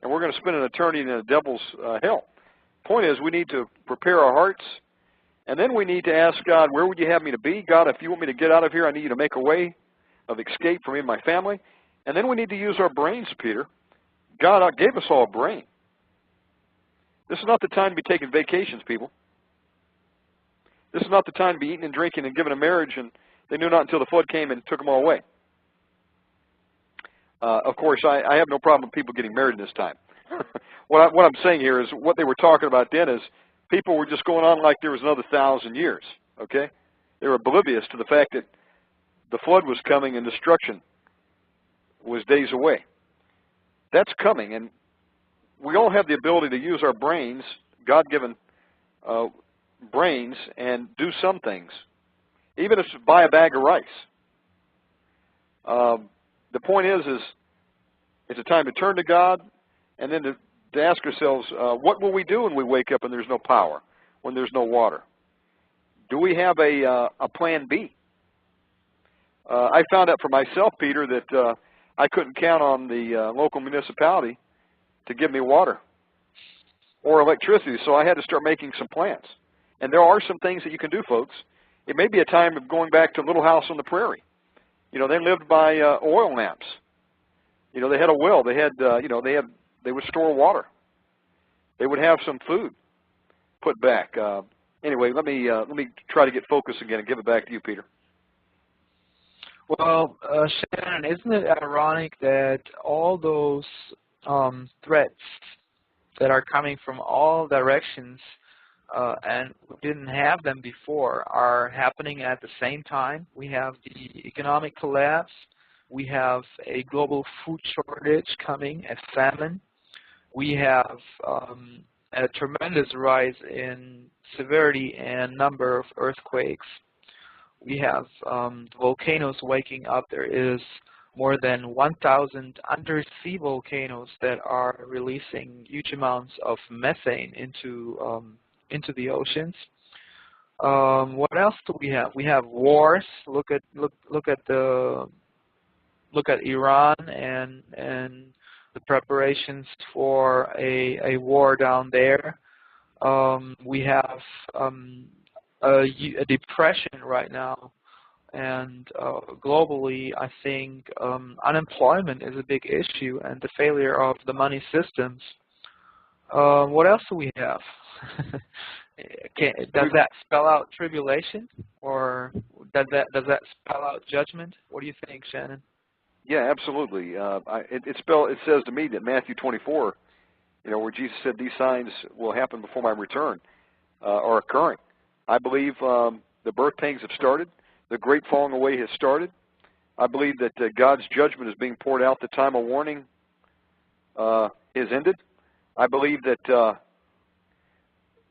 And we're going to spend an eternity in the devil's hell. Point is, we need to prepare our hearts, and then we need to ask God, where would you have me to be? God, if you want me to get out of here, I need you to make a way of escape for me and my family. And then we need to use our brains, Peter. God gave us all a brain. This is not the time to be taking vacations, people. This is not the time to be eating and drinking and giving a marriage, and they knew not until the flood came and took them all away. Of course, I have no problem with people getting married in this time. What I'm saying here is what they were talking about then is people were just going on like there was another 1,000 years, okay? They're oblivious to the fact that the flood was coming and destruction was days away. That's coming, and we all have the ability to use our brains, God-given brains, and do some things, even if it's buy a bag of rice. The point is it's a time to turn to God, and then to ask ourselves, what will we do when we wake up and there's no power, when there's no water? Do we have a plan B? I found out for myself, Peter, that I couldn't count on the local municipality to give me water or electricity, so I had to start making some plans. And there are some things that you can do, folks. It may be a time of going back to Little House on the Prairie. You know, they lived by oil lamps. You know, they had a well. They had, they would store water. They would have some food put back. Anyway, let me try to get focused again and give it back to you, Peter. Well, Shannon, isn't it ironic that all those threats that are coming from all directions and we didn't have them before are happening at the same time? We have the economic collapse. We have a global food shortage coming, a famine. We have a tremendous rise in severity and number of earthquakes. We have volcanoes waking up. There is more than 1,000 undersea volcanoes that are releasing huge amounts of methane into the oceans. What else do we have? We have wars. Look at Iran and the preparations for a war down there. We have a depression right now, and globally, I think unemployment is a big issue, and the failure of the money systems. What else do we have? Does that spell out tribulation, or does that spell out judgment? What do you think, Shannon? Yeah, absolutely. It says to me that Matthew 24, where Jesus said these signs will happen before my return, are occurring. I believe the birth pangs have started. The great falling away has started. I believe that God's judgment is being poured out. The time of warning is ended. I believe that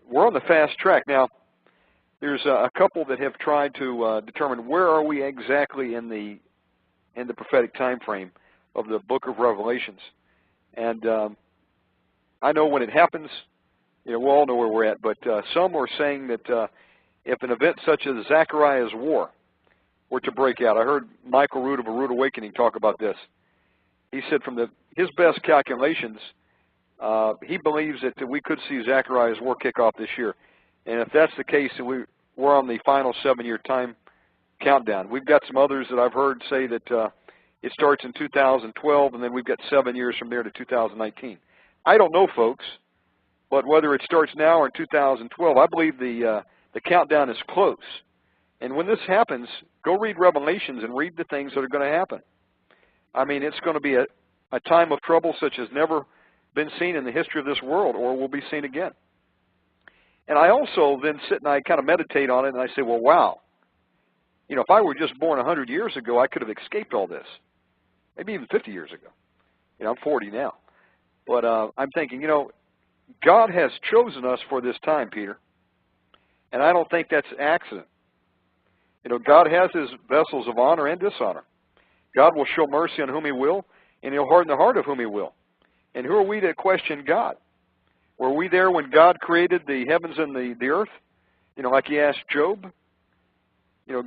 we're on the fast track. Now, there's a couple that have tried to determine where are we exactly in the prophetic time frame of the book of Revelations. And I know when it happens, we'll all know where we're at, but some are saying that if an event such as Zechariah's war were to break out, I heard Michael Root of A Root Awakening talk about this. He said from his best calculations, he believes that we could see Zechariah's war kick off this year. And if that's the case, then we're on the final 7-year time countdown. We've got some others that I've heard say that it starts in 2012, and then we've got 7 years from there to 2019. I don't know, folks, but whether it starts now or in 2012, I believe the countdown is close. And when this happens, go read Revelations and read the things that are going to happen. I mean, it's going to be a time of trouble such as never been seen in the history of this world or will be seen again. And I also then sit and I kind of meditate on it, and I say, well, wow. If I were just born 100 years ago, I could have escaped all this. Maybe even 50 years ago. I'm 40 now. But I'm thinking, God has chosen us for this time, Peter. And I don't think that's an accident. God has his vessels of honor and dishonor. God will show mercy on whom he will, and he'll harden the heart of whom he will. And who are we to question God? Were we there when God created the heavens and the earth? Like he asked Job?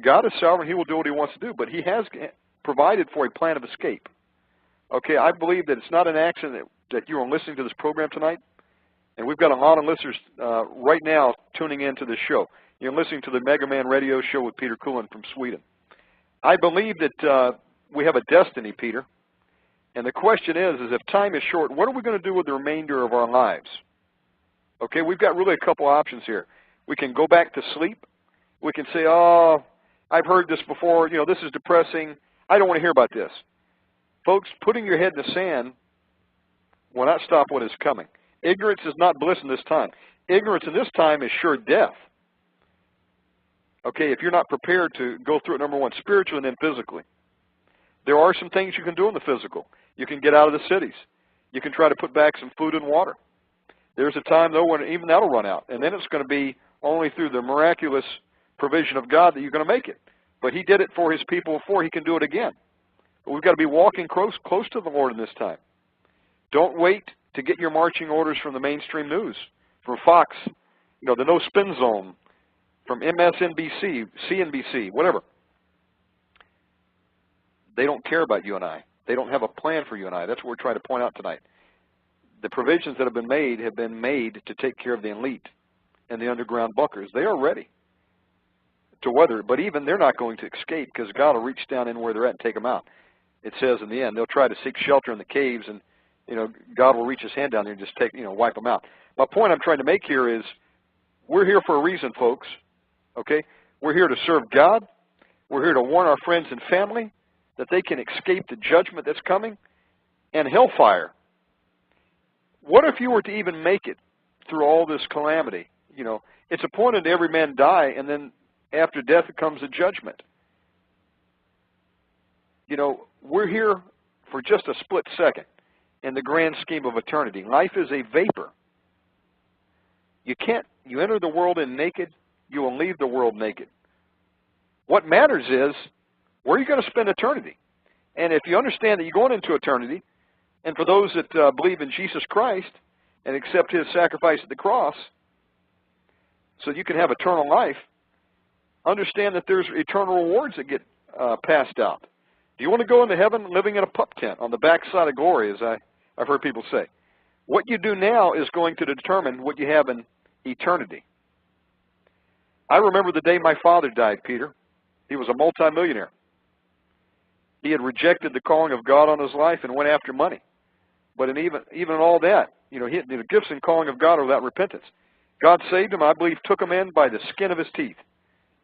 God is sovereign. He will do what he wants to do, but he has provided for a plan of escape. Okay, I believe that it's not an accident that you are listening to this program tonight, and we've got a lot of listeners right now tuning into this show. You're listening to the Mega Man Radio Show with Peter Kulin from Sweden. I believe that we have a destiny, Peter, and the question is if time is short, what are we going to do with the remainder of our lives? Okay, we've got really a couple options here. We can go back to sleep. We can say, oh, I've heard this before, this is depressing. I don't want to hear about this. Folks, putting your head in the sand will not stop what is coming. Ignorance is not bliss in this time. Ignorance in this time is sure death. Okay, if you're not prepared to go through it, number one, spiritually and then physically. There are some things you can do in the physical. You can get out of the cities. You can try to put back some food and water. There's a time, though, when even that will run out. And then it's going to be only through the miraculous provision of God that you're going to make it. But He did it for His people before. He can do it again. But we've got to be walking close to the Lord in this time. Don't wait to get your marching orders from the mainstream news, from Fox, the No Spin Zone, from MSNBC, CNBC, whatever. They don't care about you and I. They don't have a plan for you and I. That's what we're trying to point out tonight. The provisions that have been made to take care of the elite and the underground bunkers. They are ready to weather it, but even they're not going to escape because God will reach down in where they're at and take them out. It says in the end, they'll try to seek shelter in the caves, and God will reach His hand down there and just wipe them out. My point I'm trying to make here is we're here for a reason, folks. Okay? We're here to serve God. We're here to warn our friends and family that they can escape the judgment that's coming and hellfire. What if you were to even make it through all this calamity? It's appointed every man die, and then after death comes a judgment. We're here for just a split second in the grand scheme of eternity. Life is a vapor. You enter the world in naked, you will leave the world naked. What matters is, where are you going to spend eternity? And if you understand that you're going into eternity, and for those that believe in Jesus Christ and accept His sacrifice at the cross, so you can have eternal life, understand that there's eternal rewards that get passed out. Do you want to go into heaven living in a pup tent on the backside of glory, as I've heard people say? What you do now is going to determine what you have in eternity. I remember the day my father died, Peter. He was a multimillionaire. He had rejected the calling of God on his life and went after money. But even in all that, the gifts and calling of God are without repentance. God saved him, I believe, took him in by the skin of His teeth.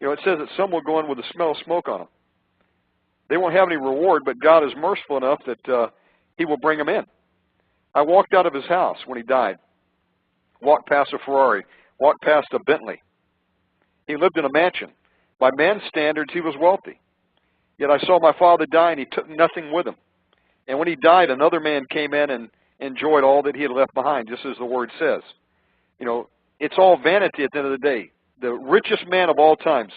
It says that some will go in with the smell of smoke on them. They won't have any reward, but God is merciful enough that He will bring them in. I walked out of his house when he died. Walked past a Ferrari. Walked past a Bentley. He lived in a mansion. By man's standards, he was wealthy. Yet I saw my father die, and he took nothing with him. And when he died, another man came in and enjoyed all that he had left behind, just as the Word says. It's all vanity at the end of the day. The richest man of all times,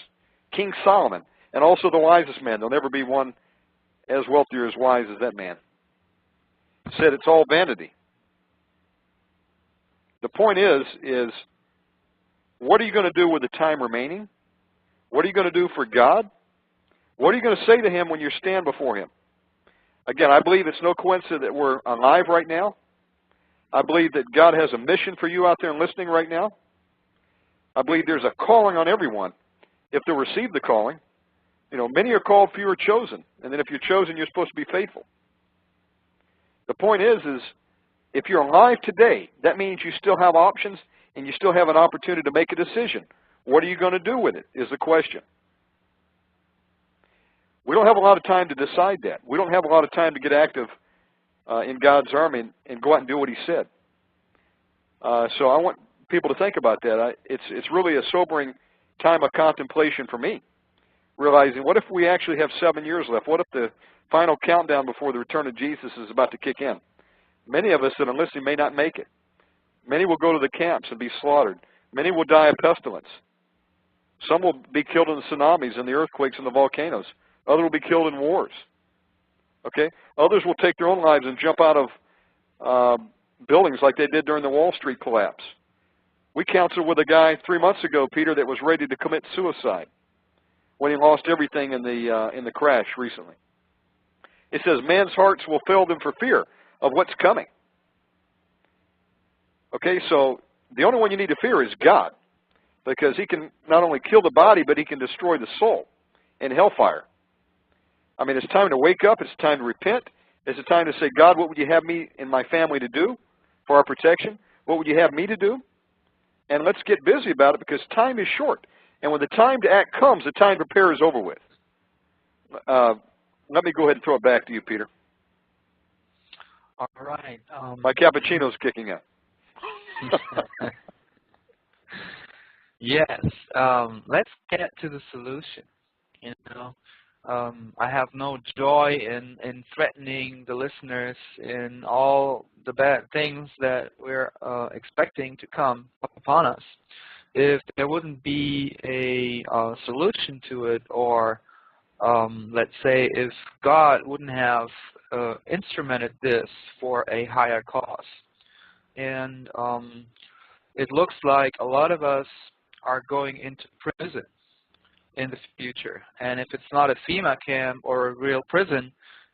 King Solomon, and also the wisest man. There'll never be one as wealthy or as wise as that man. Said it's all vanity. The point is what are you going to do with the time remaining? What are you going to do for God? What are you going to say to Him when you stand before Him? Again, I believe it's no coincidence that we're alive right now. I believe that God has a mission for you out there and listening right now. I believe there's a calling on everyone if they'll receive the calling. Many are called, few are chosen. And then if you're chosen, you're supposed to be faithful. The point is if you're alive today, that means you still have options and you still have an opportunity to make a decision. What are you going to do with it is the question. We don't have a lot of time to decide that. We don't have a lot of time to get active in God's army and go out and do what He said. So I want people to think about that. It's really a sobering time of contemplation for me, realizing what if we actually have 7 years left? What if the final countdown before the return of Jesus is about to kick in? Many of us that are listening may not make it. Many will go to the camps and be slaughtered. Many will die of pestilence. Some will be killed in the tsunamis and the earthquakes and the volcanoes. Others will be killed in wars. Okay? Others will take their own lives and jump out of buildings like they did during the Wall Street collapse. We counseled with a guy 3 months ago, Peter, that was ready to commit suicide when he lost everything in the crash recently. It says man's hearts will fail them for fear of what's coming. Okay, so the only one you need to fear is God, because He can not only kill the body, but He can destroy the soul in hellfire. I mean, it's time to wake up. It's time to repent. It's a time to say, God, what would you have me and my family to do for our protection? What would you have me to do? And let's get busy about it, because time is short. And when the time to act comes, the time to prepare is over with. Let me go ahead and throw it back to you, Peter. All right. My cappuccino's kicking up. Yes. Let's get to the solution. You know, I have no joy in threatening the listeners in all the bad things that we're expecting to come upon us. If there wouldn't be a solution to it, or let's say if God wouldn't have instrumented this for a higher cause. And it looks like a lot of us are going into prison in the future. And if it's not a FEMA camp or a real prison,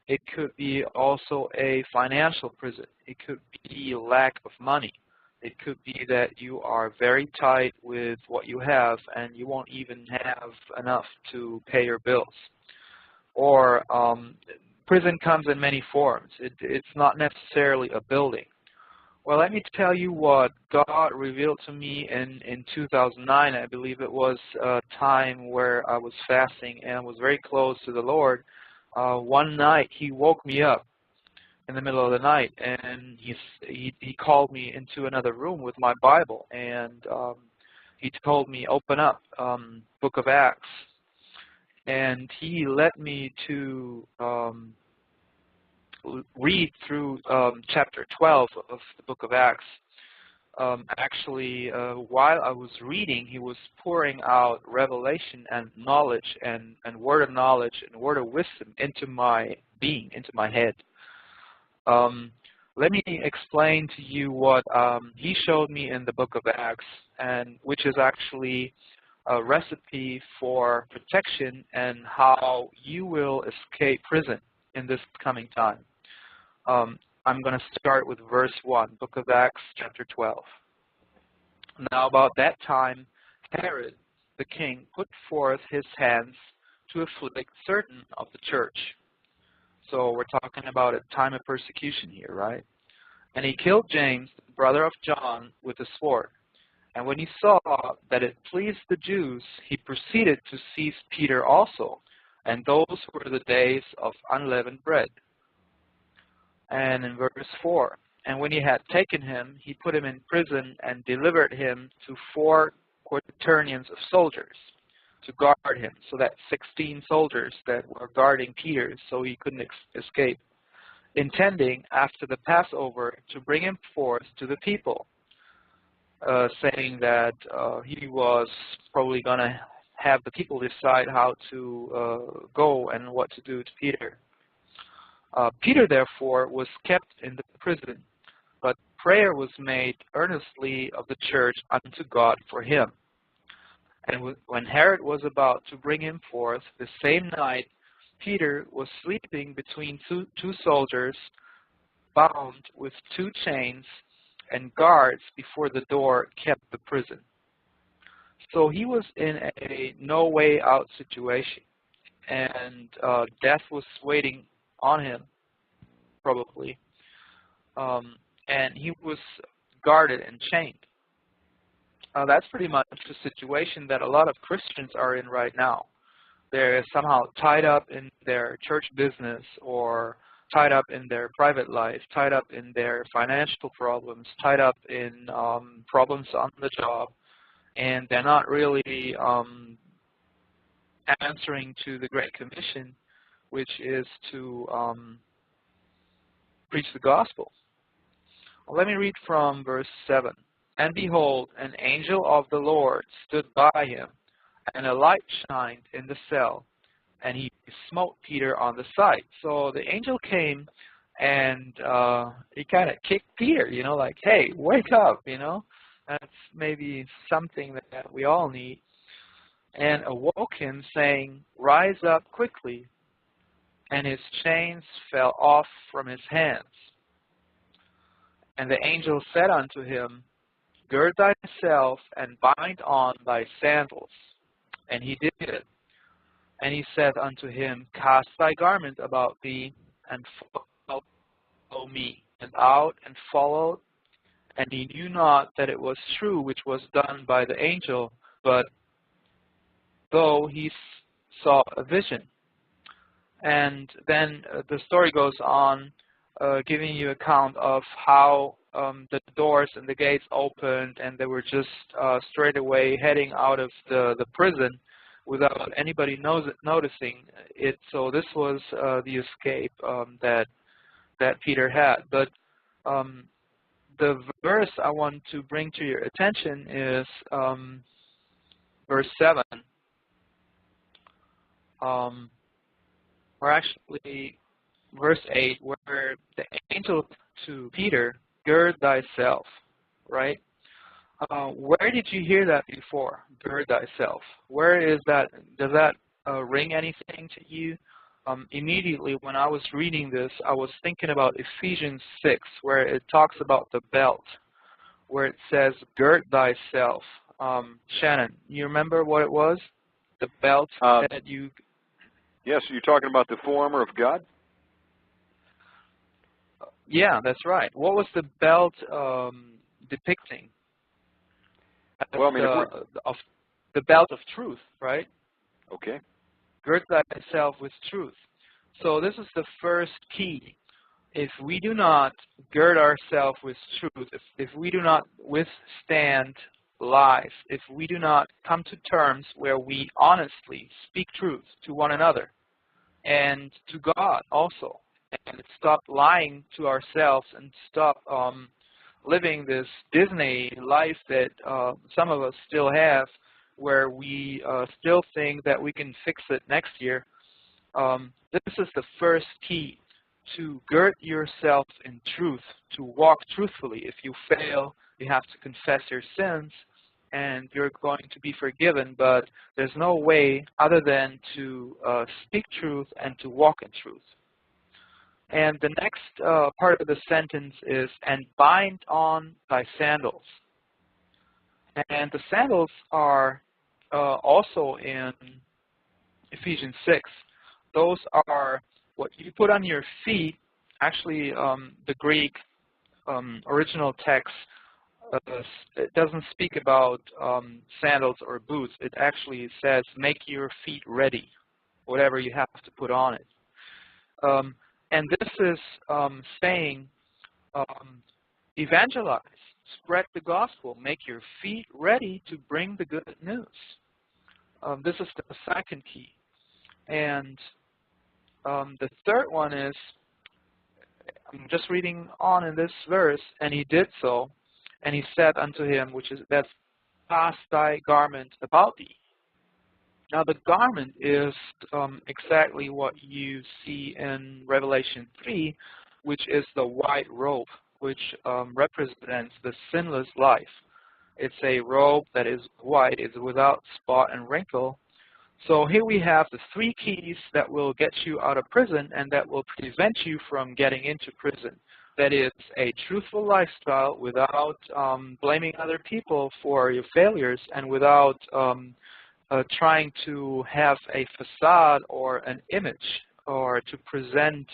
it could be also a financial prison. It could be lack of money. It could be that you are very tight with what you have and you won't even have enough to pay your bills. Or prison comes in many forms. It's not necessarily a building. Well, let me tell you what God revealed to me in 2009. I believe it was a time where I was fasting and was very close to the Lord. One night, He woke me up in the middle of the night, and he called me into another room with my Bible, and He told me, open up Book of Acts. And He led me to read through chapter 12 of the Book of Acts. Actually, while I was reading, He was pouring out revelation and knowledge and word of knowledge and word of wisdom into my being, into my head. Let me explain to you what He showed me in the Book of Acts, and which is actually a recipe for protection and how you will escape prison in this coming time. I'm going to start with verse 1, Book of Acts, chapter 12. Now about that time, Herod the king put forth his hands to afflict certain of the church. So we're talking about a time of persecution here, right? And he killed James, the brother of John, with a sword. And when he saw that it pleased the Jews, he proceeded to seize Peter also. And those were the days of unleavened bread. And in verse 4, and when he had taken him, he put him in prison and delivered him to 4 quaternions of soldiers to guard him. So that's 16 soldiers that were guarding Peter so he couldn't escape, intending after the Passover to bring him forth to the people, saying that he was probably going to have the people decide how to go and what to do to Peter. Peter, therefore, was kept in the prison, but prayer was made earnestly of the church unto God for him. And when Herod was about to bring him forth, the same night Peter was sleeping between two soldiers, bound with 2 chains, and guards before the door kept the prison. So he was in a no-way-out situation, and death was waiting on him, probably. And he was guarded and chained. That's pretty much the situation that a lot of Christians are in right now. They're somehow tied up in their church business, or tied up in their private life, tied up in their financial problems, tied up in problems on the job, and they're not really answering to the Great Commission, which is to preach the gospel. Well, let me read from verse 7. And behold, an angel of the Lord stood by him, and a light shined in the cell, and he smote Peter on the side. So the angel came, and he kind of kicked Peter, you know, like, hey, wake up, you know. That's maybe something that we all need. And awoke him, saying, rise up quickly. And his chains fell off from his hands. And the angel said unto him, gird thyself and bind on thy sandals. And he did it. And he said unto him, cast thy garment about thee, and follow me. And out and followed. And he knew not that it was true which was done by the angel, but though he saw a vision. And then the story goes on, giving you account of how the doors and the gates opened, and they were just straight away heading out of the prison without anybody noticing it. So this was the escape that Peter had. But the verse I want to bring to your attention is verse 7. Or actually verse 8, where the angel to Peter, gird thyself, right? Where did you hear that before? Gird thyself. Where is that? Does that ring anything to you? Immediately when I was reading this, I was thinking about Ephesians 6, where it talks about the belt, where it says, gird thyself. Shannon, you remember what it was? The belt that you... Yes, you're talking about the full armor of God? Yeah, that's right. What was the belt depicting? Well, I mean, the belt of truth, right? Okay. Gird thyself with truth. So this is the first key. If we do not gird ourselves with truth, if we do not withstand lies, if we do not come to terms where we honestly speak truth to one another and to God also, and stop lying to ourselves and stop living this Disney life that some of us still have, where we still think that we can fix it next year. This is the first key, to gird yourself in truth, to walk truthfully. If you fail, you have to confess your sins, and you're going to be forgiven, but there's no way other than to speak truth and to walk in truth. And the next part of the sentence is, and bind on thy sandals. And the sandals are also in Ephesians 6. Those are what you put on your feet. Actually, the Greek original text, it doesn't speak about sandals or boots. It actually says, make your feet ready, whatever you have to put on it. And this is saying, evangelize, spread the gospel, make your feet ready to bring the good news. This is the second key. And the third one is, I'm just reading on in this verse, and he did so, and he said unto him, which is, that's, cast thy garment about thee. Now the garment is exactly what you see in Revelation 3, which is the white robe, which represents the sinless life. It's a robe that is white, is without spot and wrinkle. So here we have the three keys that will get you out of prison and that will prevent you from getting into prison. That is a truthful lifestyle without blaming other people for your failures, and without trying to have a facade or an image, or to present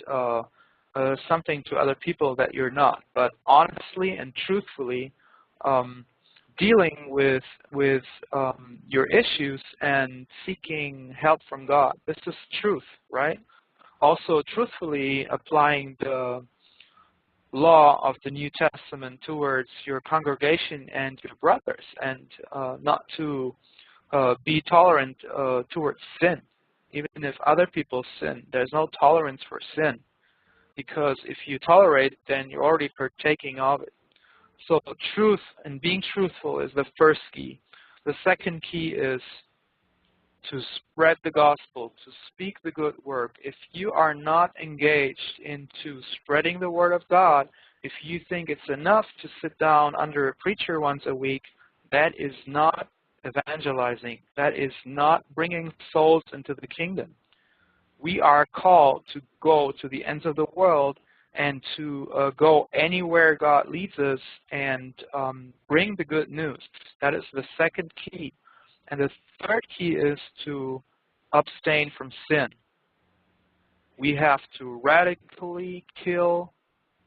something to other people that you're not, but honestly and truthfully dealing with your issues and seeking help from God. This is truth, right? Also truthfully applying the law of the New Testament towards your congregation and your brothers, and not to be tolerant towards sin. Even if other people sin, there's no tolerance for sin, because if you tolerate it, then you're already partaking of it. So truth and being truthful is the first key. The second key is to spread the gospel, to speak the good work. If you are not engaged into spreading the word of God, if you think it's enough to sit down under a preacher once a week, that is not evangelizing. That is not bringing souls into the kingdom. We are called to go to the ends of the world and to go anywhere God leads us and bring the good news. That is the second key. And the third key is to abstain from sin. We have to radically kill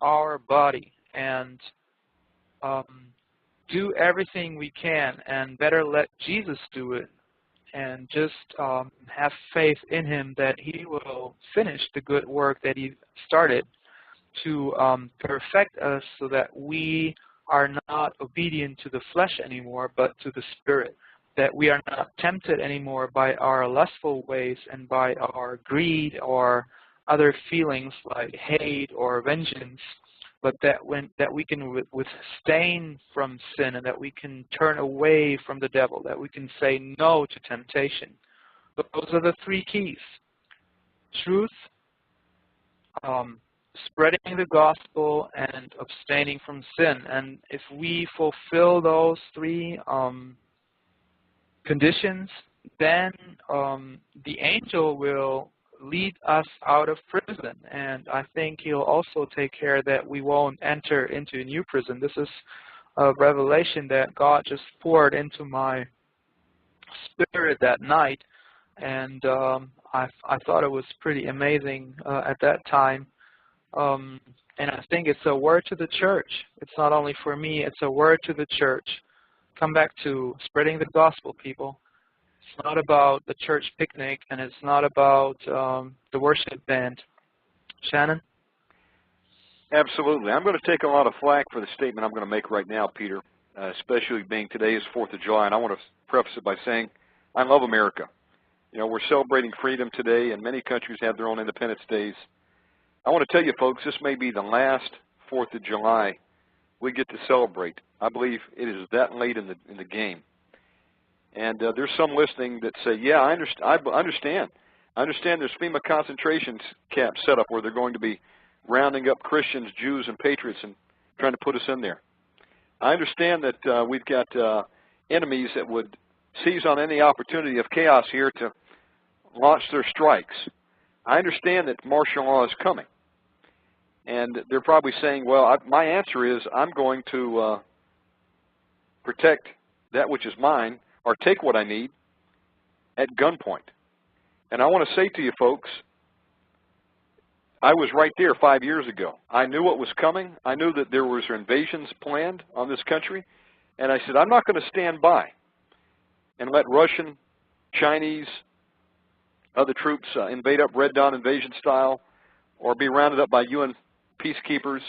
our body and do everything we can, and better let Jesus do it, and just have faith in him that he will finish the good work that he started. to perfect us so that we are not obedient to the flesh anymore, but to the Spirit. That we are not tempted anymore by our lustful ways and by our greed or other feelings like hate or vengeance, but that we can withstand from sin, and that we can turn away from the devil, that we can say no to temptation. Those are the three keys: truth, spreading the gospel, and abstaining from sin. And if we fulfill those three conditions, then the angel will lead us out of prison, and I think he'll also take care that we won't enter into a new prison. This is a revelation that God just poured into my spirit that night, and I thought it was pretty amazing at that time. And I think it's a word to the church. It's not only for me, it's a word to the church. Come back to spreading the gospel, people. It's not about the church picnic, and it's not about the worship band. Shannon? Absolutely. I'm going to take a lot of flack for the statement I'm going to make right now, Peter, especially being today is 4th of July, and I want to preface it by saying I love America. You know, we're celebrating freedom today, and many countries have their own Independence Days. I want to tell you, folks, this may be the last 4th of July we get to celebrate. I believe it is that late in the game. And there's some listening that say, yeah, I understand. I understand there's FEMA concentration camps set up where they're going to be rounding up Christians, Jews, and patriots and trying to put us in there. I understand that we've got enemies that would seize on any opportunity of chaos here to launch their strikes. I understand that martial law is coming. And they're probably saying, well, my answer is I'm going to protect that which is mine, or take what I need at gunpoint. And I want to say to you folks, I was right there 5 years ago. I knew what was coming. I knew that there was invasions planned on this country. And I said, I'm not going to stand by and let Russian, Chinese, other troops invade up Red Dawn invasion style, or be rounded up by UN peacekeepers,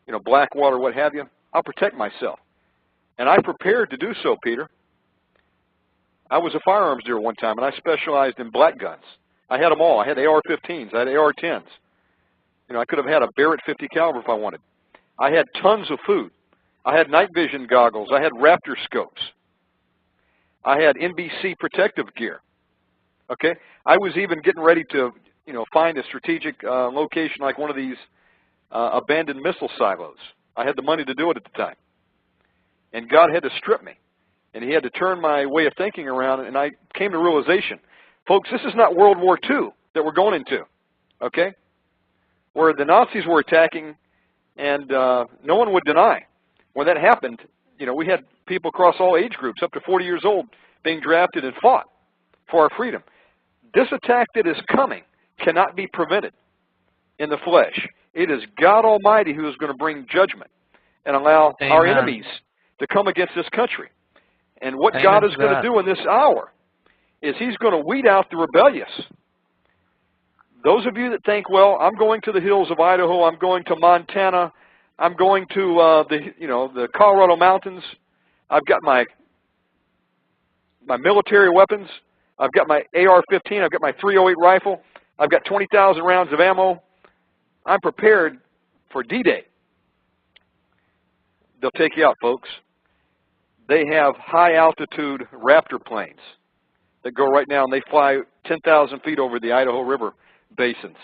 you know, Blackwater, what have you. I'll protect myself. And I prepared to do so, Peter. I was a firearms dealer one time, and I specialized in black guns. I had them all. I had AR-15s. I had AR-10s. You know, I could have had a Barrett 50 caliber if I wanted. I had tons of food. I had night vision goggles. I had Raptor scopes. I had NBC protective gear. Okay? I was even getting ready to, you know, find a strategic location like one of these abandoned missile silos. I had the money to do it at the time. And God had to strip me. And he had to turn my way of thinking around, and I came to realization, folks, this is not World War II that we're going into, okay? Where the Nazis were attacking, and no one would deny. When that happened, you know, we had people across all age groups, up to 40 years old, being drafted and fought for our freedom. This attack that is coming cannot be prevented in the flesh. It is God Almighty who is going to bring judgment and allow Amen. our enemies to come against this country. And what Amen God is to going to that. do in this hour is he's going to weed out the rebellious. Those of you that think, well, I'm going to the hills of Idaho, I'm going to Montana, I'm going to the Colorado mountains, I've got my military weapons, I've got my AR-15, I've got my .308 rifle, I've got 20,000 rounds of ammo, I'm prepared for D-Day. They'll take you out, folks. They have high-altitude Raptor planes that go right now, and they fly 10,000 feet over the Idaho River basins.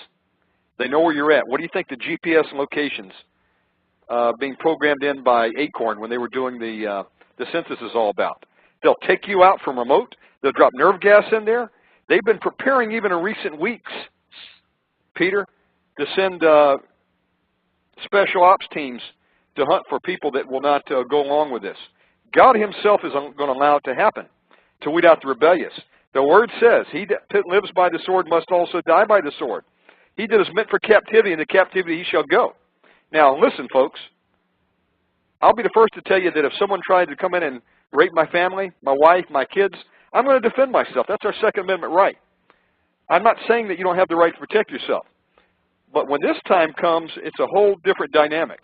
They know where you're at. What do you think the GPS locations being programmed in by Acorn when they were doing the census is all about? They'll take you out from remote. They'll drop nerve gas in there. They've been preparing even in recent weeks, Peter, to send special ops teams to hunt for people that will not go along with this. God himself is going to allow it to happen, to weed out the rebellious. The word says, he that lives by the sword must also die by the sword. He that is meant for captivity, into captivity he shall go. Now, listen, folks. I'll be the first to tell you that if someone tried to come in and rape my family, my wife, my kids, I'm going to defend myself. That's our Second Amendment right. I'm not saying that you don't have the right to protect yourself. But when this time comes, it's a whole different dynamic,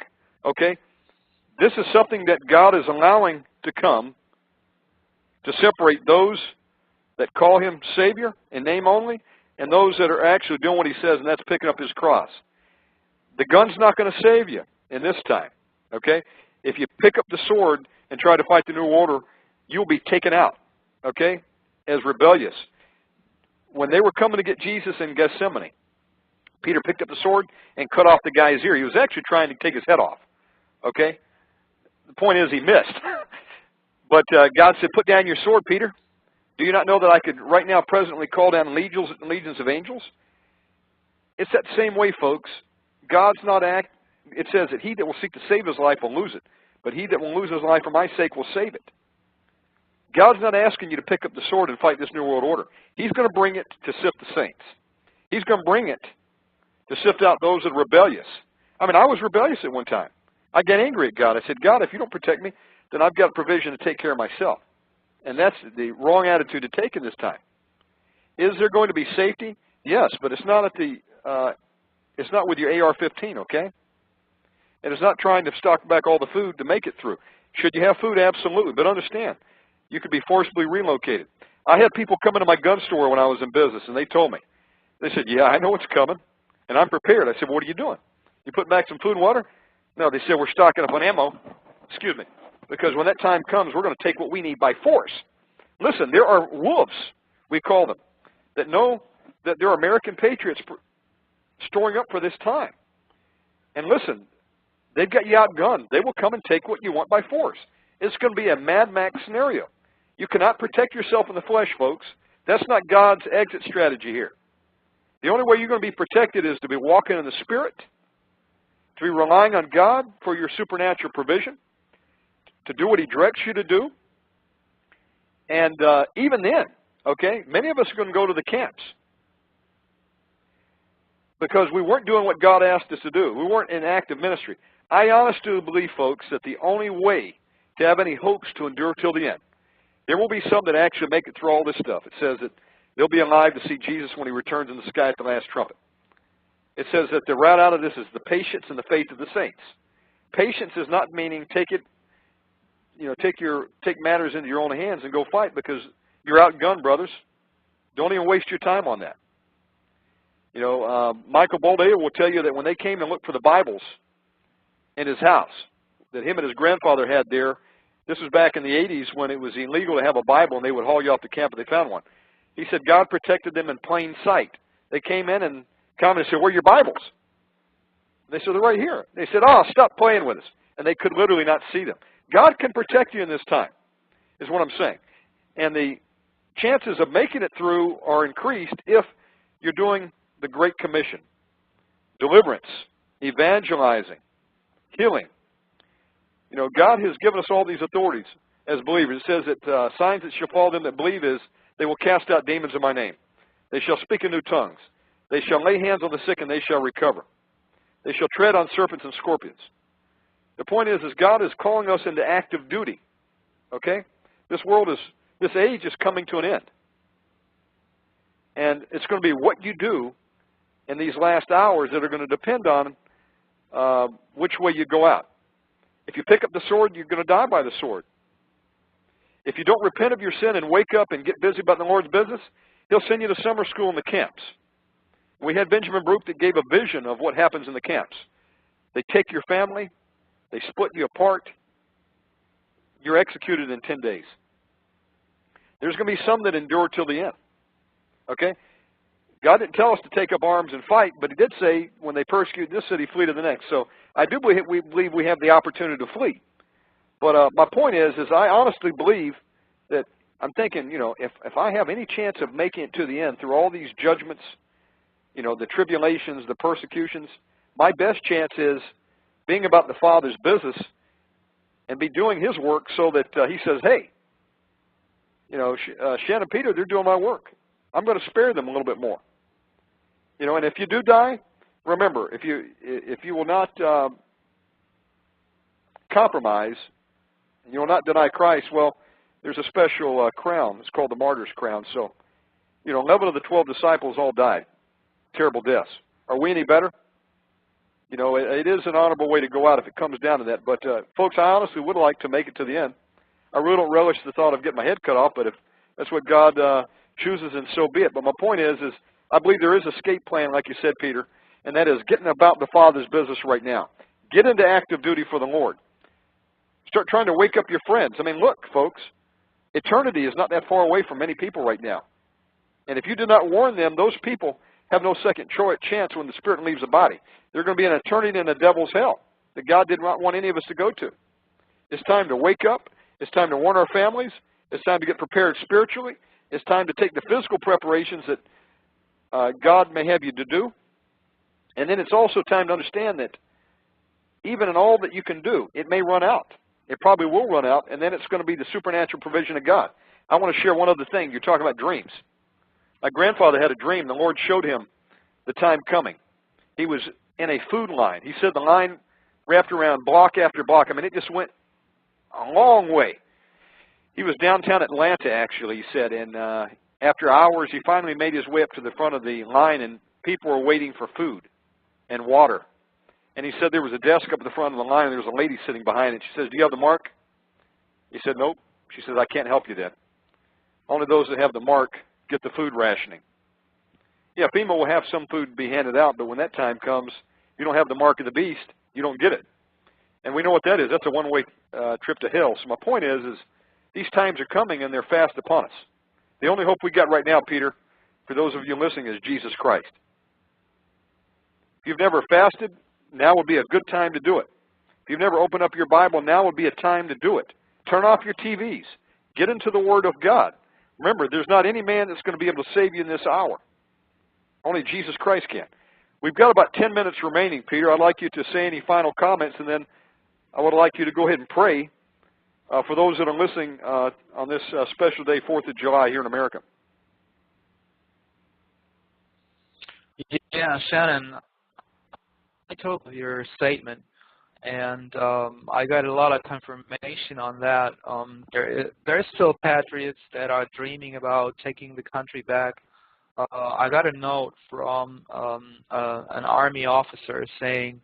okay? This is something that God is allowing to come to separate those that call him Savior in name only and those that are actually doing what he says, and that's picking up his cross. The gun's not going to save you in this time, okay? If you pick up the sword and try to fight the New Order, you'll be taken out, okay, as rebellious. When they were coming to get Jesus in Gethsemane, Peter picked up the sword and cut off the guy's ear. He was actually trying to take his head off, okay? The point is he missed. But God said, put down your sword, Peter. Do you not know that I could right now presently call down legions of angels? It's that same way, folks. God's not it says that he that will seek to save his life will lose it, but he that will lose his life for my sake will save it. God's not asking you to pick up the sword and fight this New World Order. He's going to bring it to sift the saints. He's going to bring it to sift out those that are rebellious. I mean, I was rebellious at one time. I got angry at God. I said, God, if you don't protect me, then I've got provision to take care of myself. And that's the wrong attitude to take in this time. Is there going to be safety? Yes, but it's not it's not with your AR-15, okay? And it's not trying to stock back all the food to make it through. Should you have food? Absolutely. But understand, you could be forcibly relocated. I had people come into my gun store when I was in business, and they told me. They said, yeah, I know what's coming, and I'm prepared. I said, what are you doing? You putting back some food and water? No, they said, we're stocking up on ammo. Excuse me. Because when that time comes, we're going to take what we need by force. Listen, there are wolves, we call them, that know that there are American patriots storing up for this time. And listen, they've got you outgunned. They will come and take what you want by force. It's going to be a Mad Max scenario. You cannot protect yourself in the flesh, folks. That's not God's exit strategy here. The only way you're going to be protected is to be walking in the Spirit, to be relying on God for your supernatural provision, to do what he directs you to do. And even then, okay, many of us are going to go to the camps because we weren't doing what God asked us to do. We weren't in active ministry. I honestly believe, folks, that the only way to have any hopes to endure till the end, there will be some that actually make it through all this stuff. It says that they'll be alive to see Jesus when he returns in the sky at the last trumpet. It says that the route out of this is the patience and the faith of the saints. Patience is not meaning take matters into your own hands and go fight because you're outgunned, brothers. Don't even waste your time on that. You know, Michael Boldea will tell you that when they came and looked for the Bibles in his house that him and his grandfather had there, this was back in the 80s when it was illegal to have a Bible and they would haul you off the camp if they found one. He said God protected them in plain sight. They came in and commented and said, where are your Bibles? And they said, they're right here. They said, oh, stop playing with us. And they could literally not see them. God can protect you in this time, is what I'm saying. And the chances of making it through are increased if you're doing the Great Commission, deliverance, evangelizing, healing. You know, God has given us all these authorities as believers. It says that signs that shall follow them that believe is they will cast out demons in my name. They shall speak in new tongues. They shall lay hands on the sick and they shall recover. They shall tread on serpents and scorpions. The point is God is calling us into active duty. Okay? This age is coming to an end. And it's going to be what you do in these last hours that are going to depend on which way you go out. If you pick up the sword, you're going to die by the sword. If you don't repent of your sin and wake up and get busy about the Lord's business, he'll send you to summer school in the camps. We had Benjamin Brook that gave a vision of what happens in the camps. They take your family, they split you apart, you're executed in 10 days. There's going to be some that endure till the end. Okay? God didn't tell us to take up arms and fight, but he did say when they persecute this city, flee to the next. So I do believe we have the opportunity to flee. But my point is I honestly believe that I'm thinking, you know, if I have any chance of making it to the end through all these judgments, you know, the tribulations, the persecutions, my best chance is being about the Father's business and be doing his work so that he says, hey, you know, Shan and Peter, they're doing my work. I'm going to spare them a little bit more. You know, and if you do die, remember, if you will not compromise, and you will not deny Christ, well, there's a special crown. It's called the martyr's crown. So, you know, 11 of the 12 disciples all died. Terrible deaths. Are we any better? You know, it is an honorable way to go out if it comes down to that. But, folks, I honestly would like to make it to the end. I really don't relish the thought of getting my head cut off, but if that's what God chooses, and so be it. But my point is I believe there is an escape plan, like you said, Peter, and that is getting about the Father's business right now. Get into active duty for the Lord. Start trying to wake up your friends. I mean, look, folks, eternity is not that far away from many people right now. And if you do not warn them, those people have no second chance when the spirit leaves the body. They're going to be an eternity in the devil's hell that God did not want any of us to go to. It's time to wake up. It's time to warn our families. It's time to get prepared spiritually. It's time to take the physical preparations that God may have you to do. And then it's also time to understand that even in all that you can do, it may run out. It probably will run out, and then it's going to be the supernatural provision of God. I want to share one other thing. You're talking about dreams. My grandfather had a dream. The Lord showed him the time coming. He was in a food line. He said the line wrapped around block after block. I mean, it just went a long way. He was downtown Atlanta, actually, he said, and after hours, he finally made his way up to the front of the line, and people were waiting for food and water. And he said there was a desk up at the front of the line, and there was a lady sitting behind it. She says, "Do you have the mark?" He said, "Nope." She says, "I can't help you then. Only those that have the mark get the food rationing." Yeah, FEMA will have some food be handed out, but when that time comes, you don't have the mark of the beast, you don't get it. And we know what that is. That's a one-way trip to hell. So my point is these times are coming, and they're fast upon us. The only hope we got right now, Peter, for those of you listening, is Jesus Christ. If you've never fasted, now would be a good time to do it. If you've never opened up your Bible, now would be a time to do it. Turn off your TVs. Get into the Word of God. Remember, there's not any man that's going to be able to save you in this hour. Only Jesus Christ can. We've got about 10 minutes remaining, Peter. I'd like you to say any final comments, and then I would like you to go ahead and pray for those that are listening on this special day, 4th of July, here in America. Yeah, Shannon, I totally your statement, and I got a lot of confirmation on that. There's still patriots that are dreaming about taking the country back. I got a note from an Army officer saying,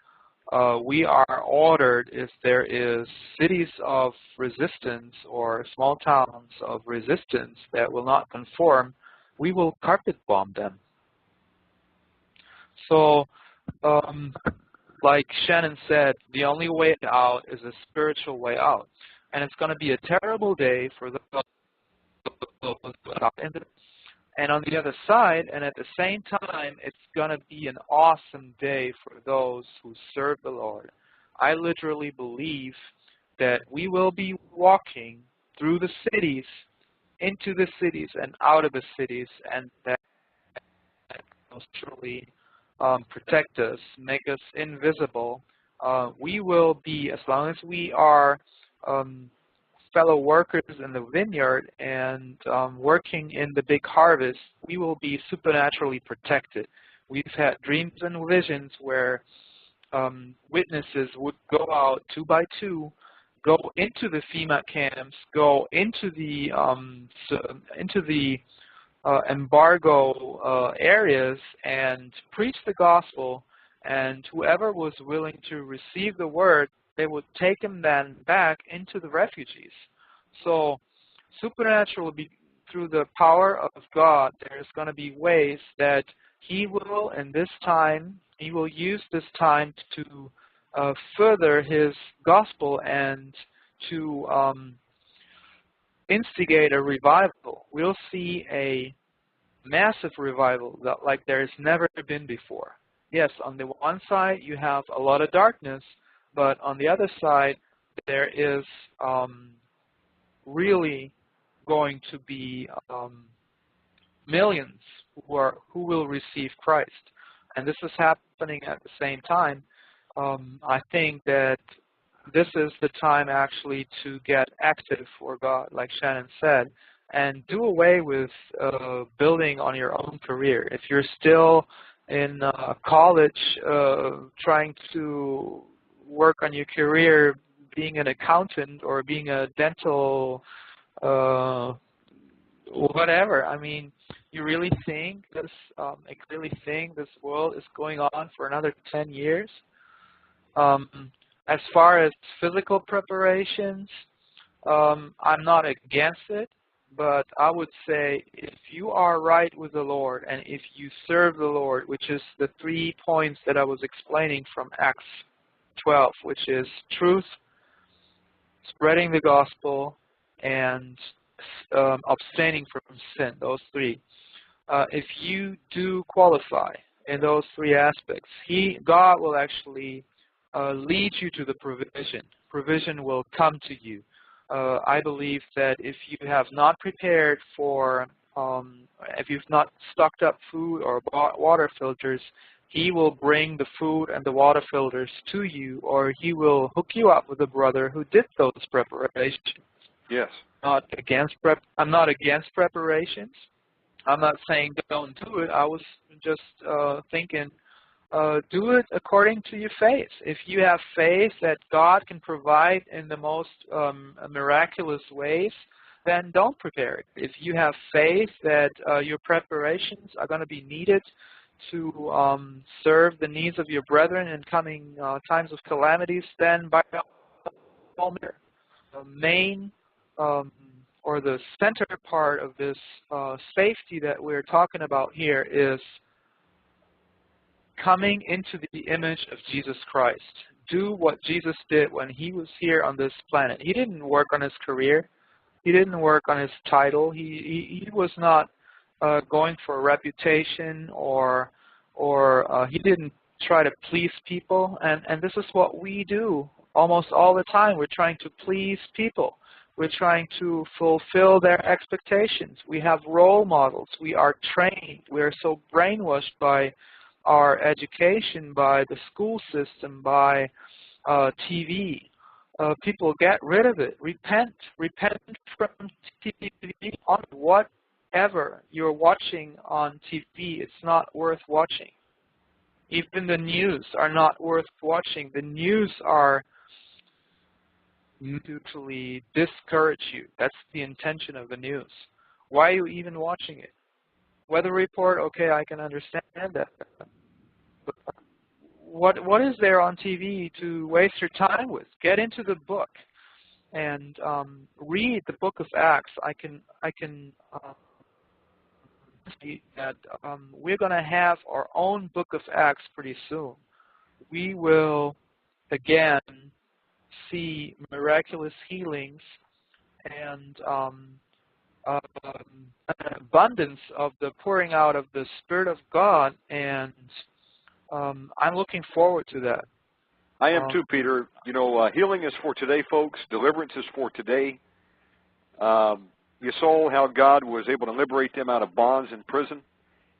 we are ordered, if there is cities of resistance or small towns of resistance that will not conform, we will carpet bomb them. So, like Shannon said, the only way out is a spiritual way out. And it's going to be a terrible day for those. And on the other side, and at the same time, it's going to be an awesome day for those who serve the Lord. I literally believe that we will be walking through the cities, into the cities, and out of the cities, and that will truly protect us, make us invisible. We will be, as long as we are fellow workers in the vineyard and working in the big harvest, we will be supernaturally protected. We've had dreams and visions where witnesses would go out 2 by 2, go into the FEMA camps, go into the embargo areas and preach the gospel, and whoever was willing to receive the word, they would take them then back into the refugees. So supernatural will be through the power of God. There's going to be ways that He will, in this time, He will use this time to further His gospel and to instigate a revival. We'll see a massive revival like there's never been before. Yes, on the one side you have a lot of darkness, but on the other side there is really going to be millions who will receive Christ. And this is happening at the same time. I think that this is the time actually to get active for God, like Shannon said, and do away with building on your own career. If you're still in college trying to work on your career, being an accountant or being a dental whatever, I mean, you really think this world is going on for another 10 years? As far as physical preparations, I'm not against it, but I would say if you are right with the Lord and if you serve the Lord, which is the 3 points that I was explaining from Acts 12, which is truth, spreading the gospel, and abstaining from sin, those 3. If you do qualify in those 3 aspects, God will actually lead you to the provision. Provision will come to you. I believe that if you have not prepared for, if you've not stocked up food or bought water filters, He will bring the food and the water filters to you, or He will hook you up with a brother who did those preparations. Yes. I'm not against preparations. I'm not saying don't do it. I was just thinking, do it according to your faith. If you have faith that God can provide in the most miraculous ways, then don't prepare it. If you have faith that your preparations are going to be needed to serve the needs of your brethren in coming times of calamities, then by all means, the main or the center part of this safety that we're talking about here is coming into the image of Jesus Christ. Do what Jesus did when He was here on this planet. He didn't work on His career. He didn't work on His title. He was not going for a reputation or He didn't try to please people. And this is what we do almost all the time. We're trying to please people. We're trying to fulfill their expectations. We have role models. We are trained. We are so brainwashed by our education, by the school system, by TV. People, get rid of it. Repent. Repent from TV. On whatever you're watching on TV, it's not worth watching. Even the news are not worth watching. The news are mutually discourage you. That's the intention of the news. Why are you even watching it? Weather report, okay, I can understand that. But what is there on TV to waste your time with? Get into the book and read the book of Acts. I can see that we're going to have our own book of Acts pretty soon. We will again see miraculous healings and an abundance of the pouring out of the Spirit of God, and I'm looking forward to that. I am too, Peter. You know, healing is for today, folks. Deliverance is for today. You saw how God was able to liberate them out of bonds in prison.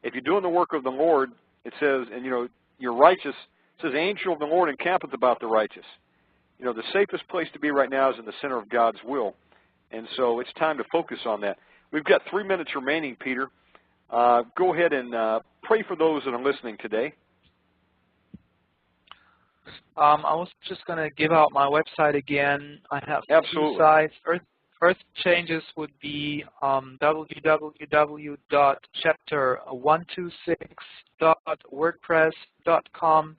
If you're doing the work of the Lord, it says, and you know, you're righteous. It says, angel of the Lord encampeth about the righteous. You know, the safest place to be right now is in the center of God's will. And so it's time to focus on that. We've got 3 minutes remaining, Peter. Go ahead and pray for those that are listening today. I was just going to give out my website again. I have Absolutely. 2 sites. Earth Changes would be www.chapter126.wordpress.com,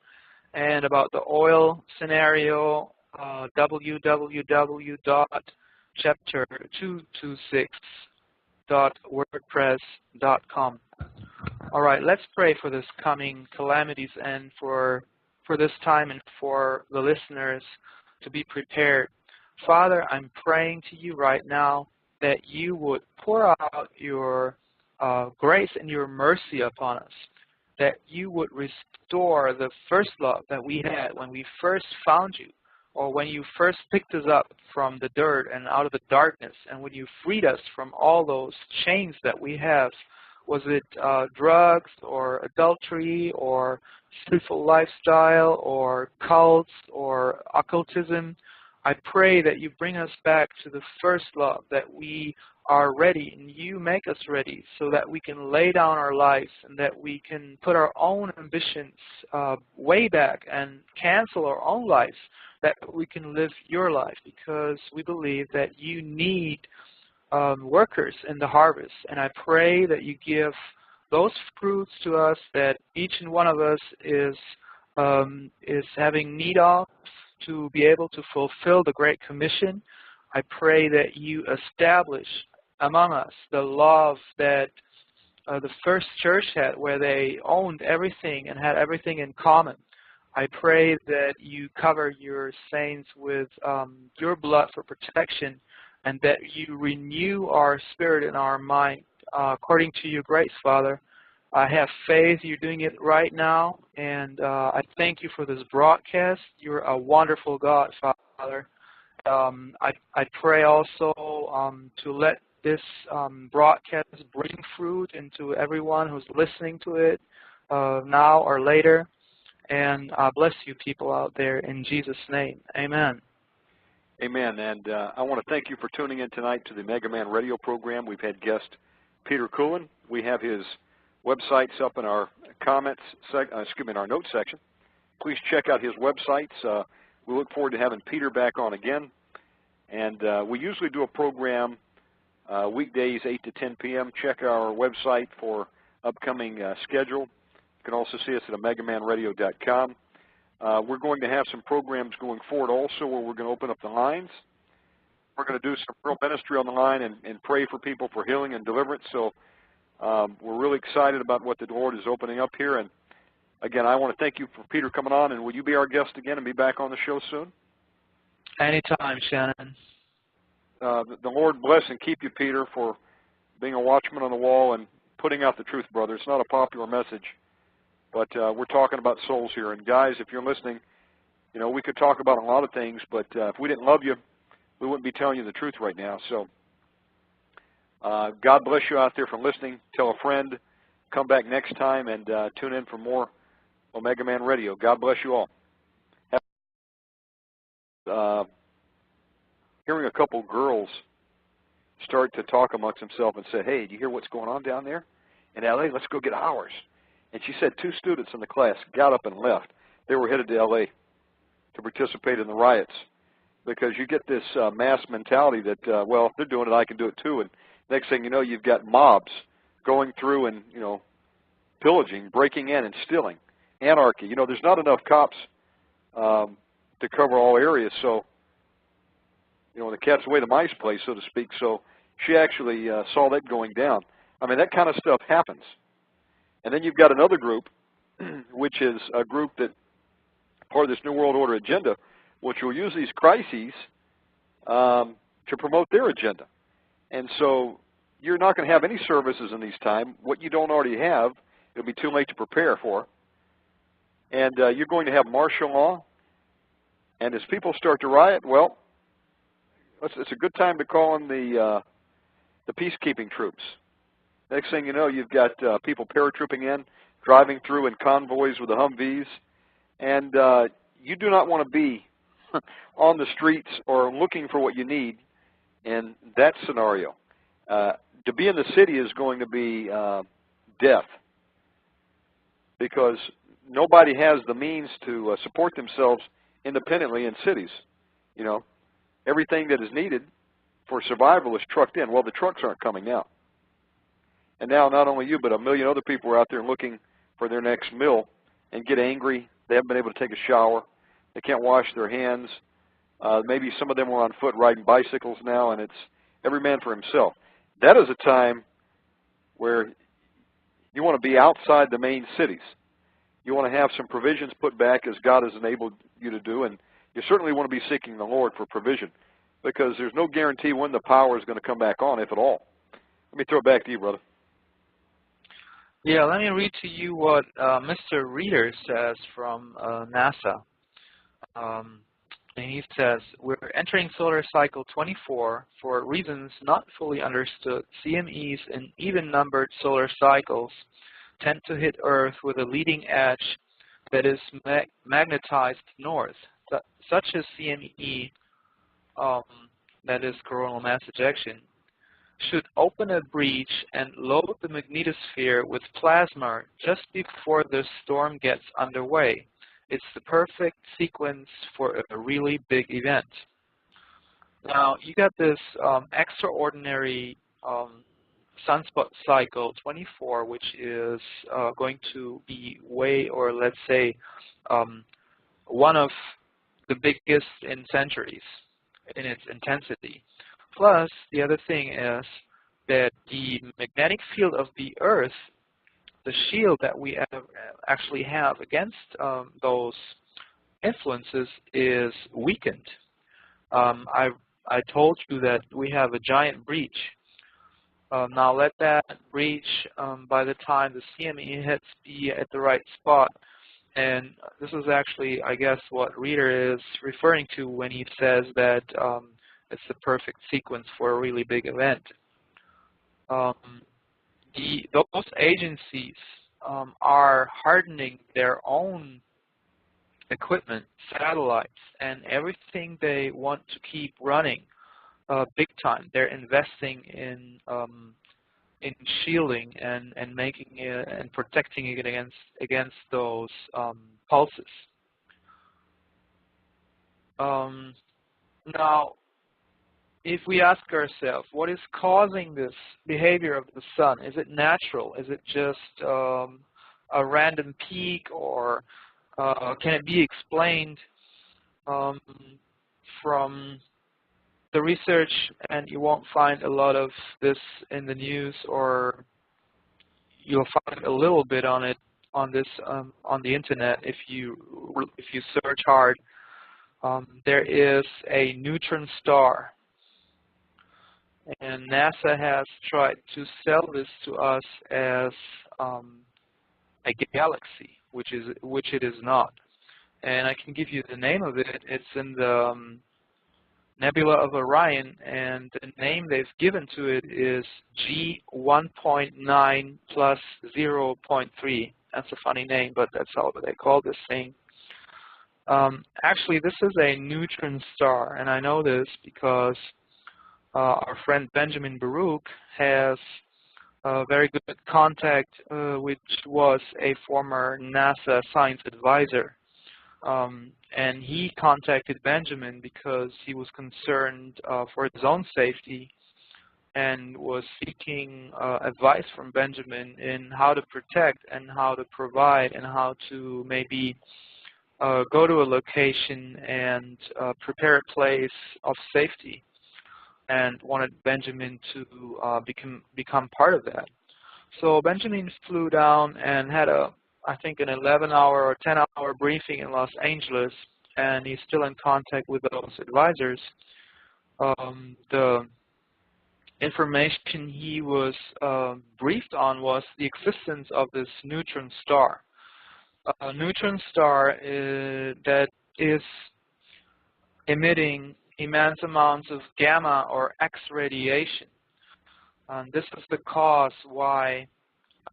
and about the oil scenario, www.chapter226.wordpress.com. All right, let's pray for this coming calamities and for this time and for the listeners to be prepared. Father, I'm praying to you right now that you would pour out your grace and your mercy upon us, that you would restore the first love that we had when we first found you, or when you first picked us up from the dirt and out of the darkness, and when you freed us from all those chains that we have. Was it drugs or adultery or sinful lifestyle or cults or occultism? I pray that you bring us back to the first love, that we are ready and you make us ready so that we can lay down our lives and that we can put our own ambitions way back and cancel our own lives, that we can live your life, because we believe that you need workers in the harvest. And I pray that you give those fruits to us, that each and one of us is is having need of to be able to fulfill the Great Commission. I pray that you establish among us the love that the first church had, where they owned everything and had everything in common. I pray that you cover your saints with your blood for protection, and that you renew our spirit and our mind according to your grace, Father. I have faith you're doing it right now, and I thank you for this broadcast. You're a wonderful God, Father. I pray also to let this broadcast bring fruit into everyone who's listening to it now or later. And bless you people out there in Jesus' name. Amen. Amen. And I want to thank you for tuning in tonight to the Mega Man radio program. We've had guest Peter Coolin. We have his websites up in our in our notes section. Please check out his websites. We look forward to having Peter back on again. And we usually do a program weekdays 8 to 10 p.m. Check our website for upcoming schedule. You can also see us at omegamanradio.com. We're going to have some programs going forward also where we're going to open up the lines. We're going to do some real ministry on the line and pray for people for healing and deliverance. So we're really excited about what the Lord is opening up here. And again, I want to thank you for Peter coming on. And will you be our guest again and be back on the show soon? Anytime, Shannon. The Lord bless and keep you, Peter, for being a watchman on the wall and putting out the truth, brother. It's not a popular message, but we're talking about souls here. And guys, if you're listening, you know, we could talk about a lot of things, but if we didn't love you, we wouldn't be telling you the truth right now. So God bless you out there for listening. Tell a friend. Come back next time and tune in for more Omega Man Radio. God bless you all. Hearing a couple girls start to talk amongst themselves and say, hey, do you hear what's going on down there in L.A.? Let's go get ours. And she said 2 students in the class got up and left. They were headed to L.A. to participate in the riots, because you get this mass mentality that, well, if they're doing it, I can do it too. And next thing you know, you've got mobs going through and, you know, pillaging, breaking in and stealing, anarchy. You know, there's not enough cops to cover all areas, so, you know, the cat's away the mice play, so to speak. So she actually saw that going down. I mean, that kind of stuff happens. And then you've got another group, which is a group that, part of this New World Order agenda, which will use these crises to promote their agenda. And so you're not going to have any services in these times. What you don't already have, it'll be too late to prepare for. And you're going to have martial law. And as people start to riot, well, it's a good time to call in the peacekeeping troops. Next thing you know, you've got people paratrooping in, driving through in convoys with the Humvees, and you do not want to be on the streets or looking for what you need in that scenario. To be in the city is going to be death, because nobody has the means to support themselves independently in cities. You know, everything that is needed for survival is trucked in. Well, the trucks aren't coming now. And now not only you, but a million other people are out there looking for their next meal and get angry. They haven't been able to take a shower. They can't wash their hands. Maybe some of them are on foot riding bicycles now, and it's every man for himself. That is a time where you want to be outside the main cities. You want to have some provisions put back as God has enabled you to do, and you certainly want to be seeking the Lord for provision, because there's no guarantee when the power is going to come back on, if at all. Let me throw it back to you, brother. Yeah, let me read to you what Mr. Reader says from NASA. And he says, we're entering solar cycle 24 for reasons not fully understood. CMEs in even-numbered solar cycles tend to hit Earth with a leading edge that is magnetized north, such as CME, that is coronal mass ejection, should open a breach and load the magnetosphere with plasma just before the storm gets underway. It's the perfect sequence for a really big event. Now, you got this extraordinary sunspot cycle 24, which is going to be way, or let's say, one of the biggest in centuries in its intensity. Plus, the other thing is that the magnetic field of the Earth, the shield that we actually have against those influences, is weakened. I told you that we have a giant breach. Now let that breach, by the time the CME hits, be at the right spot. And this is actually, I guess, what Reader is referring to when he says that it's the perfect sequence for a really big event. Those agencies are hardening their own equipment, satellites, and everything they want to keep running big time. They're investing in shielding and making it and protecting it against those pulses. Now, if we ask ourselves, what is causing this behavior of the sun? Is it natural? Is it just a random peak, or can it be explained from the research? And you won't find a lot of this in the news, or you'll find a little bit on it on the internet if you search hard. There is a neutron star, and NASA has tried to sell this to us as a galaxy, which it is not. And I can give you the name of it. It's in the Nebula of Orion, and the name they've given to it is G1.9 plus 0.3. That's a funny name, but that's how they call this thing. Actually, this is a neutron star, and I know this because our friend Benjamin Baruch has a very good contact, which was a former NASA science advisor. And he contacted Benjamin because he was concerned for his own safety and was seeking advice from Benjamin in how to protect and how to provide and how to maybe go to a location and prepare a place of safety, and wanted Benjamin to become part of that. So Benjamin flew down and had I think an 11-hour or 10-hour briefing in Los Angeles, and he's still in contact with those advisors. The information he was briefed on was the existence of this neutron star. A neutron star that is emitting immense amounts of gamma or X radiation. This is the cause why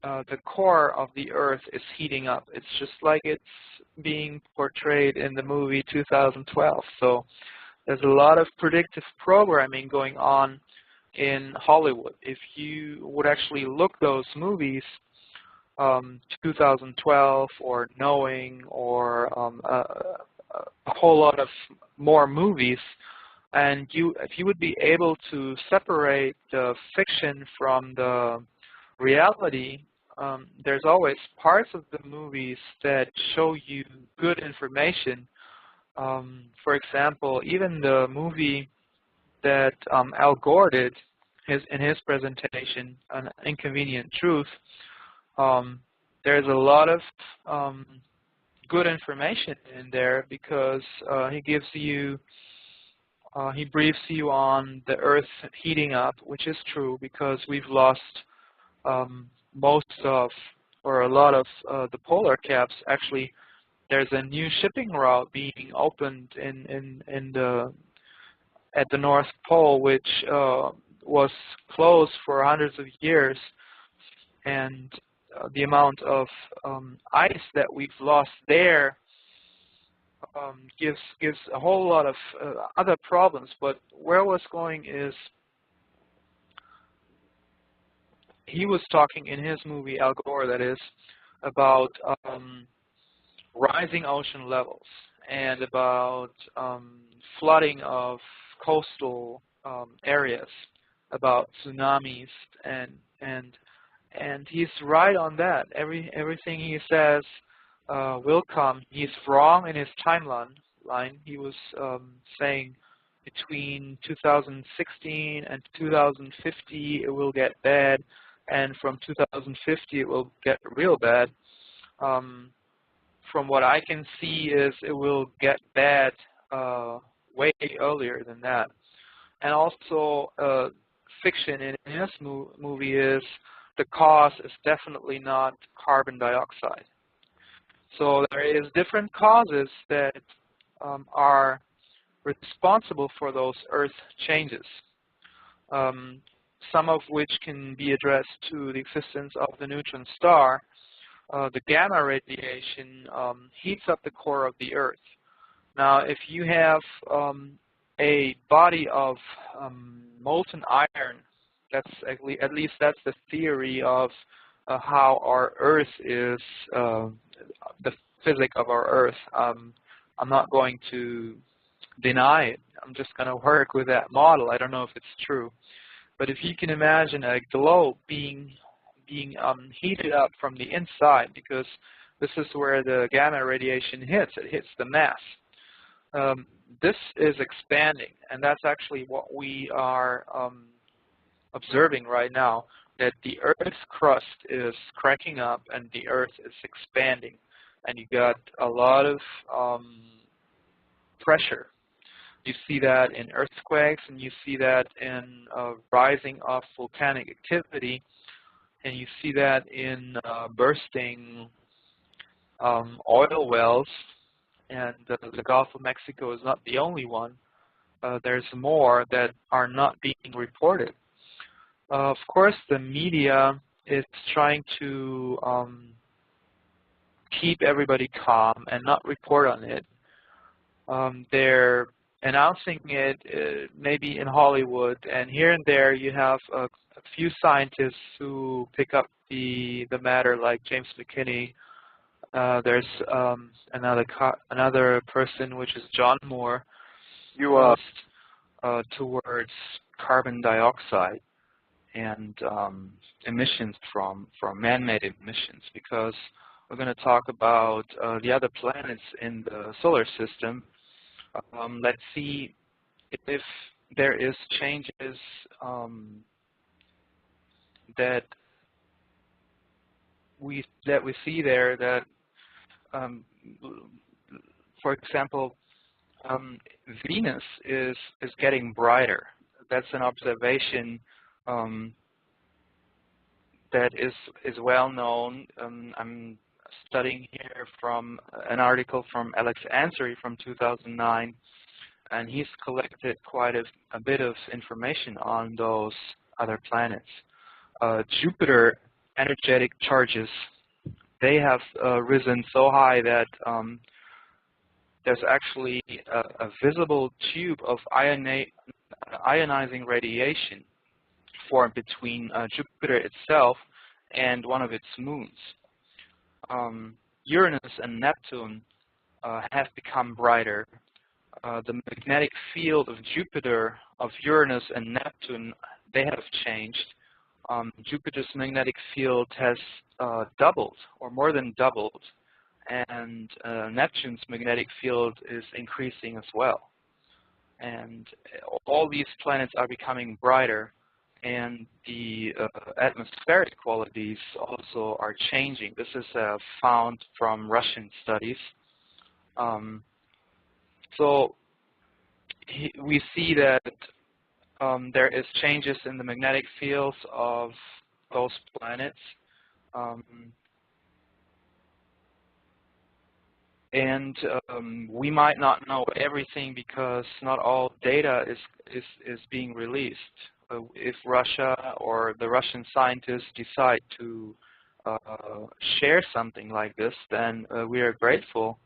the core of the Earth is heating up. It's just like it's being portrayed in the movie 2012. So there's a lot of predictive programming going on in Hollywood. If you would actually look those movies, 2012 or Knowing or a whole lot of more movies, and if you would be able to separate the fiction from the reality, there's always parts of the movies that show you good information. For example, even the movie that Al Gore did in his presentation, An Inconvenient Truth, there's a lot of good information in there because he gives you, he briefs you on the Earth heating up, which is true because we've lost most of, or a lot of the polar caps. Actually, there's a new shipping route being opened at the North Pole, which was closed for hundreds of years, and the amount of ice that we've lost there gives a whole lot of other problems. But where I was going is, he was talking in his movie, Al Gore that is, about rising ocean levels and about flooding of coastal areas, about tsunamis, and he's right on that. Everything he says will come. He's wrong in his timeline. He was saying between 2016 and 2050 it will get bad, and from 2050 it will get real bad. From what I can see is it will get bad way earlier than that. And also fiction in this movie is the cause is definitely not carbon dioxide. So there is different causes that are responsible for those Earth changes, some of which can be addressed to the existence of the neutron star. The gamma radiation heats up the core of the Earth. Now, if you have a body of molten iron, that's at least that's the theory of how our Earth is, the physics of our Earth. I'm not going to deny it. I'm just going to work with that model. I don't know if it's true. But if you can imagine a globe being heated up from the inside, because this is where the gamma radiation hits. It hits the mass. This is expanding, and that's actually what we are observing right now, that the Earth's crust is cracking up and the Earth is expanding. And you got a lot of pressure. You see that in earthquakes, and you see that in rising of volcanic activity, and you see that in bursting oil wells. And the Gulf of Mexico is not the only one. There's more that are not being reported. Of course, the media is trying to keep everybody calm and not report on it. They're announcing it maybe in Hollywood, and here and there you have a few scientists who pick up the matter, like James McKinney. There's another person, which is John Moore, towards carbon dioxide and emissions from man-made emissions, because we're going to talk about the other planets in the solar system. Let's see if there is changes that we see there. That, for example, Venus is getting brighter. That's an observation that is well known. I'm studying here from an article from Alex Ansary from 2009, and he's collected quite a bit of information on those other planets. Jupiter energetic charges, they have risen so high that there's actually a visible tube of ionizing radiation formed between Jupiter itself and one of its moons. Uranus and Neptune have become brighter. The magnetic field of Jupiter, of Uranus and Neptune, they have changed. Jupiter's magnetic field has doubled, or more than doubled, and Neptune's magnetic field is increasing as well. And all these planets are becoming brighter, and the atmospheric qualities also are changing. This is found from Russian studies. So we see that there is changes in the magnetic fields of those planets. And we might not know everything because not all data is being released. If Russia or the Russian scientists decide to share something like this, then we are grateful.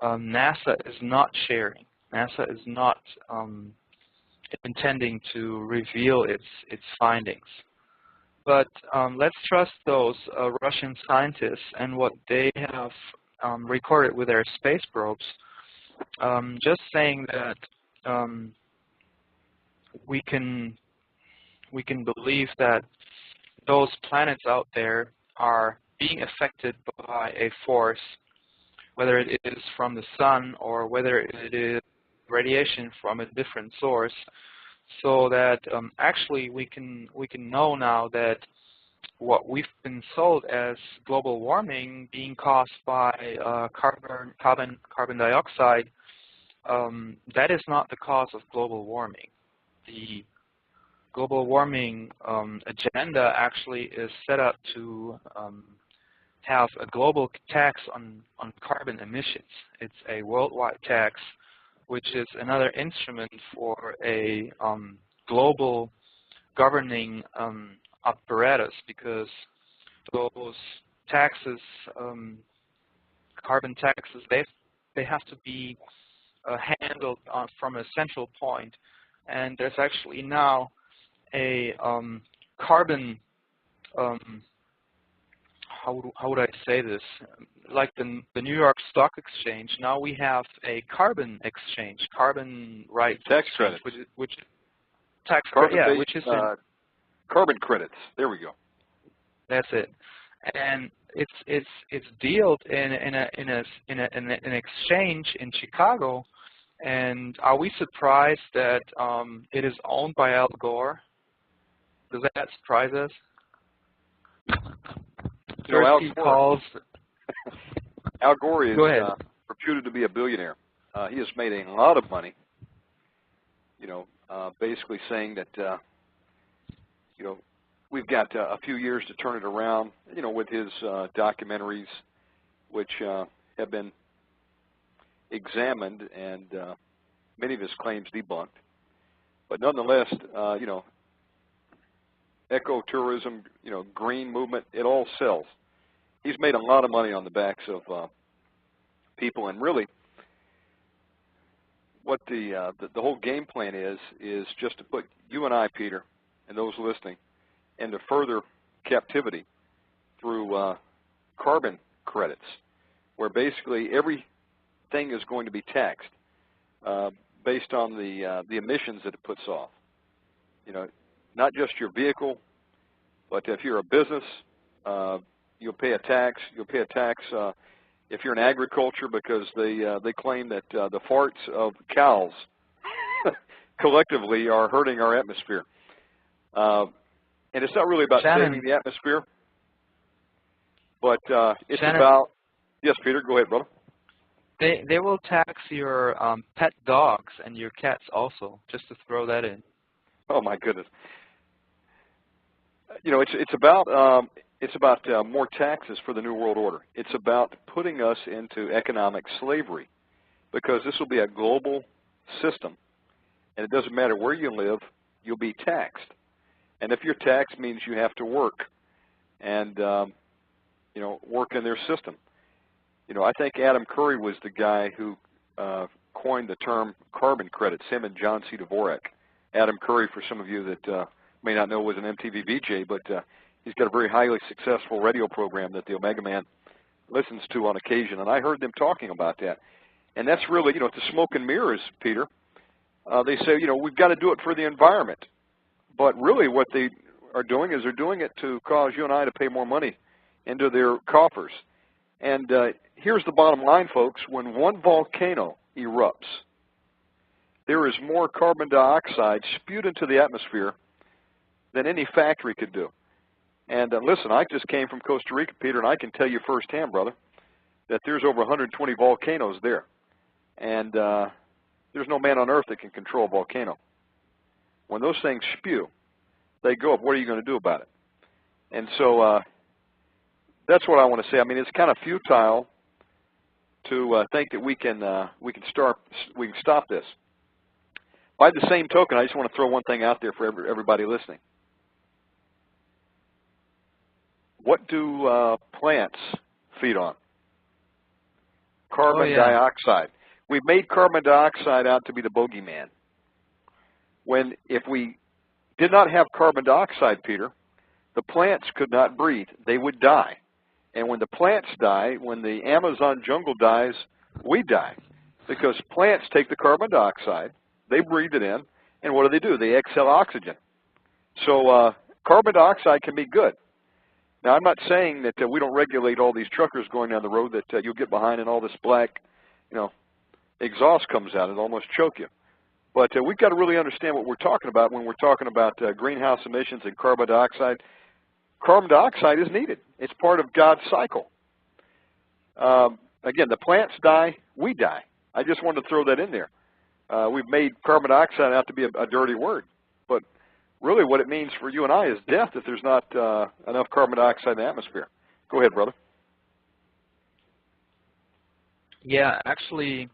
NASA is not sharing. NASA is not intending to reveal its findings. But let's trust those Russian scientists and what they have recorded with their space probes. Just saying that we can believe that those planets out there are being affected by a force whether it is from the sun or whether it is radiation from a different source, so that actually we can know now that what we've been sold as global warming being caused by carbon dioxide, that is not the cause of global warming. The global warming agenda actually is set up to have a global tax on carbon emissions. It's a worldwide tax, which is another instrument for a global governing apparatus, because those taxes, carbon taxes, they have to be handled from a central point. And there's actually now a carbon, how would I say this? Like the New York Stock Exchange, now we have a carbon exchange, carbon rights tax exchange, credits, which tax carbon yeah, which is carbon credits. There we go. That's it, and it's dealt in an exchange in Chicago. And are we surprised that it is owned by Al Gore? Does that surprise us? You know, Al Gore is reputed to be a billionaire. He has made a lot of money, you know, basically saying that, you know, we've got a few years to turn it around, you know, with his documentaries, which have been examined and many of his claims debunked. But nonetheless, you know, ecotourism, you know, green movement, it all sells. He's made a lot of money on the backs of people, and really what the whole game plan is just to put you and I, Peter, and those listening, into further captivity through carbon credits, where basically everything is going to be taxed based on the emissions that it puts off. You know, not just your vehicle, but if you're a business, you'll pay a tax. You'll pay a tax if you're in agriculture, because they claim that the farts of cows collectively are hurting our atmosphere. And it's not really about saving the atmosphere, but it's about. Yes, Peter, go ahead, brother. They will tax your pet dogs and your cats also, just to throw that in. Oh my goodness. You know, it's about more taxes for the New World Order. It's about putting us into economic slavery, because this will be a global system, and it doesn't matter where you live, you'll be taxed. And if you're taxed, means you have to work, and you know, work in their system. You know, I think Adam Curry was the guy who coined the term carbon credits, him and John C. Dvorak. Adam Curry, for some of you that may not know, was an MTV VJ, but he's got a very highly successful radio program that the Omega Man listens to on occasion, and I heard them talking about that. And that's really, you know, it's smoke and mirrors, Peter. They say, you know, we've got to do it for the environment. But really what they are doing is they're doing it to cause you and I to pay more money into their coffers. And here's the bottom line, folks. When one volcano erupts, there is more carbon dioxide spewed into the atmosphere than any factory could do. And listen, I just came from Costa Rica, Peter, and I can tell you firsthand, brother, that there's over 120 volcanoes there. And there's no man on earth that can control a volcano. When those things spew, they go up. What are you going to do about it? And so that's what I want to say. I mean, it's kind of futile to think that we can stop this. By the same token, I just want to throw one thing out there for everybody listening. What do plants feed on? Carbon dioxide. We've made carbon dioxide out to be the bogeyman. When if we did not have carbon dioxide, Peter, the plants could not breathe. They would die. And when the plants die, when the Amazon jungle dies, we die. Because plants take the carbon dioxide, they breathe it in, and what do? They exhale oxygen. So carbon dioxide can be good. Now, I'm not saying that we don't regulate all these truckers going down the road, that you'll get behind and all this black, exhaust comes out. It'll almost choke you. But we've got to really understand what we're talking about when we're talking about greenhouse emissions and carbon dioxide. Carbon dioxide is needed. It's part of God's cycle. Again, the plants die, we die. I just wanted to throw that in there. We've made carbon dioxide out to be a dirty word. But really what it means for you and I is death if there's not enough carbon dioxide in the atmosphere. Go ahead, brother. Yeah, actually,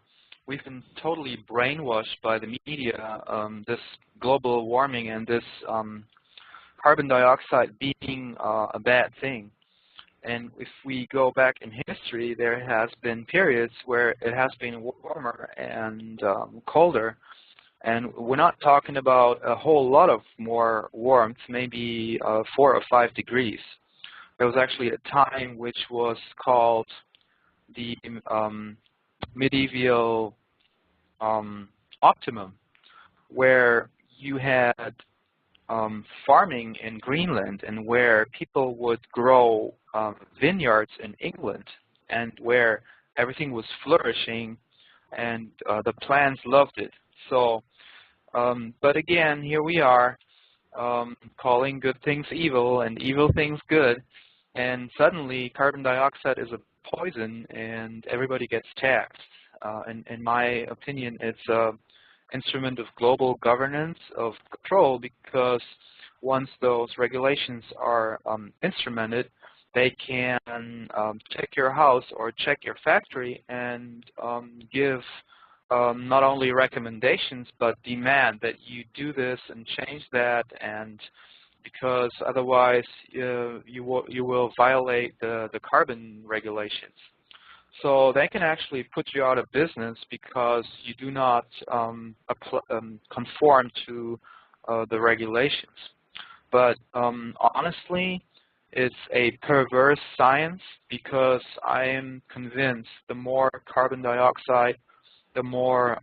we've been totally brainwashed by the media, this global warming and this carbon dioxide being a bad thing. And if we go back in history, there has been periods where it has been warmer and colder. And we're not talking about a whole lot of more warmth, maybe 4 or 5 degrees. There was actually a time which was called the medieval optimum, where you had farming in Greenland and where people would grow vineyards in England and where everything was flourishing and the plants loved it. So, but again, here we are calling good things evil and evil things good, and suddenly carbon dioxide is a poison and everybody gets taxed. In my opinion, it's an instrument of global governance, of control, because once those regulations are instrumented, they can check your house or check your factory and give not only recommendations but demand that you do this and change that, and because otherwise you will violate the carbon regulations. So they can actually put you out of business because you do not conform to the regulations. But honestly, it's a perverse science, because I am convinced the more carbon dioxide, the more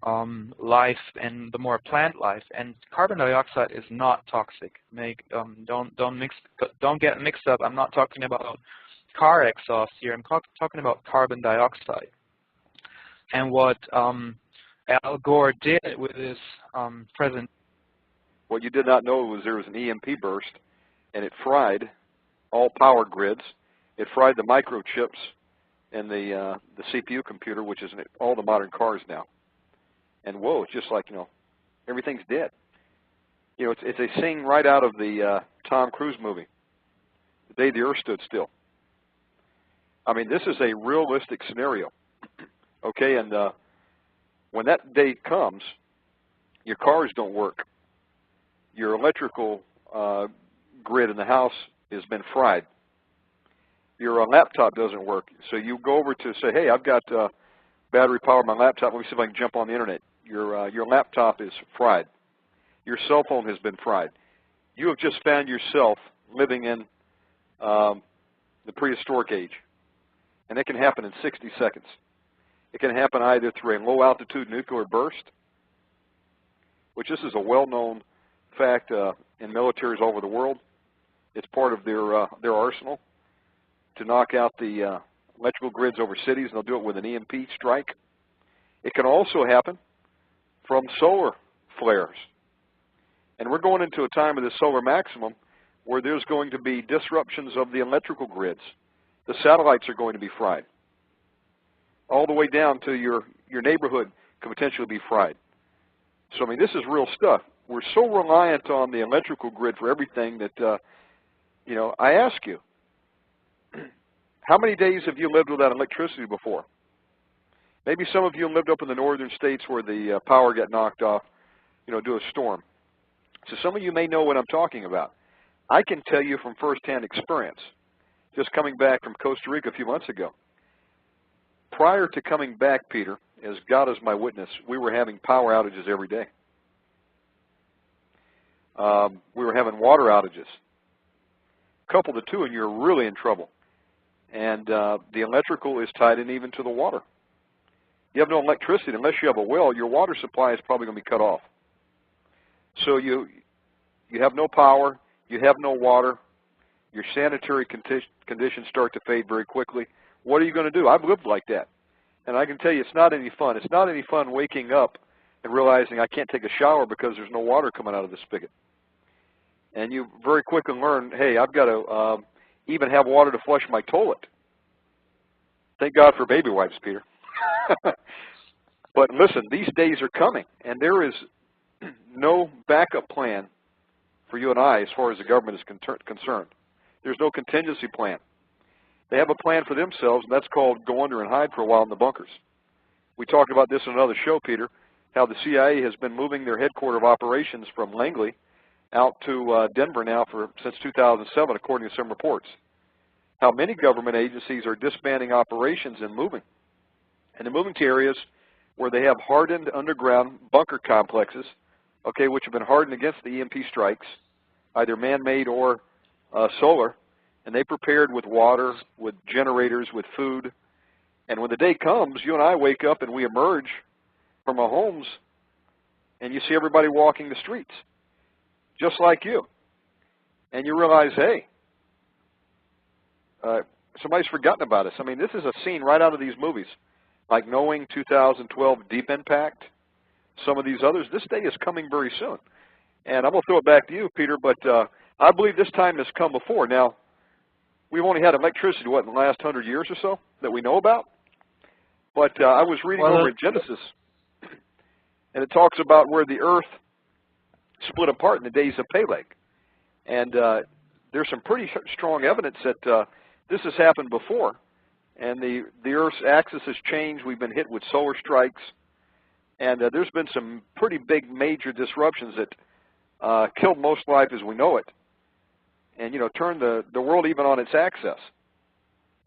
life and the more plant life. And carbon dioxide is not toxic. Don't get mixed up. I'm not talking about car exhaust here. I'm talking about carbon dioxide. And what Al Gore did with his present. What you did not know was there was an EMP burst, and it fried all power grids. It fried the microchips in the CPU computer, which is in all the modern cars now. And whoa, it's just like, everything's dead. It's a scene right out of the Tom Cruise movie, The Day the Earth Stood Still. I mean, this is a realistic scenario, okay? And when that day comes, your cars don't work. Your electrical grid in the house has been fried. Your laptop doesn't work. So you go over to say, hey, I've got battery power on my laptop. Let me see if I can jump on the internet. Your laptop is fried. Your cell phone has been fried. You have just found yourself living in the prehistoric age. And it can happen in 60 seconds. It can happen either through a low-altitude nuclear burst, which this is a well-known fact in militaries all over the world. It's part of their arsenal to knock out the electrical grids over cities, and they'll do it with an EMP strike. It can also happen from solar flares. And we're going into a time of the solar maximum where there's going to be disruptions of the electrical grids. The satellites are going to be fried. All the way down to your neighborhood can potentially be fried. So, I mean, this is real stuff. We're so reliant on the electrical grid for everything that, I ask you, how many days have you lived without electricity before? Maybe some of you lived up in the northern states where the power got knocked off, due to a storm. So some of you may know what I'm talking about. I can tell you from firsthand experience, just coming back from Costa Rica a few months ago. Prior to coming back, Peter, as God is my witness, we were having power outages every day. We were having water outages. Couple the two and you're really in trouble. And the electrical is tied in even to the water. You have no electricity unless you have a well. Your water supply is probably going to be cut off. So you have no power, you have no water, Your sanitary conditions start to fade very quickly. What are you going to do? I've lived like that. And I can tell you it's not any fun. It's not any fun waking up and realizing I can't take a shower because there's no water coming out of the spigot. And you very quickly learn, hey, I've got to even have water to flush my toilet. Thank God for baby wipes, Peter. But listen, these days are coming, and there is no backup plan for you and I as far as the government is concerned. There's no contingency plan. They have a plan for themselves, and that's called go under and hide for a while in the bunkers. We talked about this in another show, Peter, how the CIA has been moving their headquarters of operations from Langley out to Denver now since 2007, according to some reports. How many government agencies are disbanding operations and moving. And they're moving to areas where they have hardened underground bunker complexes, okay, which have been hardened against the EMP strikes, either man-made or solar, and they prepared with water, with generators, with food. And when the day comes, you and I wake up and we emerge from our homes, and you see everybody walking the streets, just like you. And you realize, hey, somebody's forgotten about us. I mean, this is a scene right out of these movies, like Knowing, 2012, Deep Impact, some of these others. This day is coming very soon. And I'm going to throw it back to you, Peter, but I believe this time has come before. Now, we've only had electricity, what, in the last 100 years or so that we know about? But I was reading over in Genesis, and it talks about where the earth split apart in the days of Peleg. And there's some pretty strong evidence that this has happened before. And the Earth's axis has changed. We've been hit with solar strikes. And there's been some pretty big major disruptions that killed most life as we know it. And, you know, turned the world even on its axis.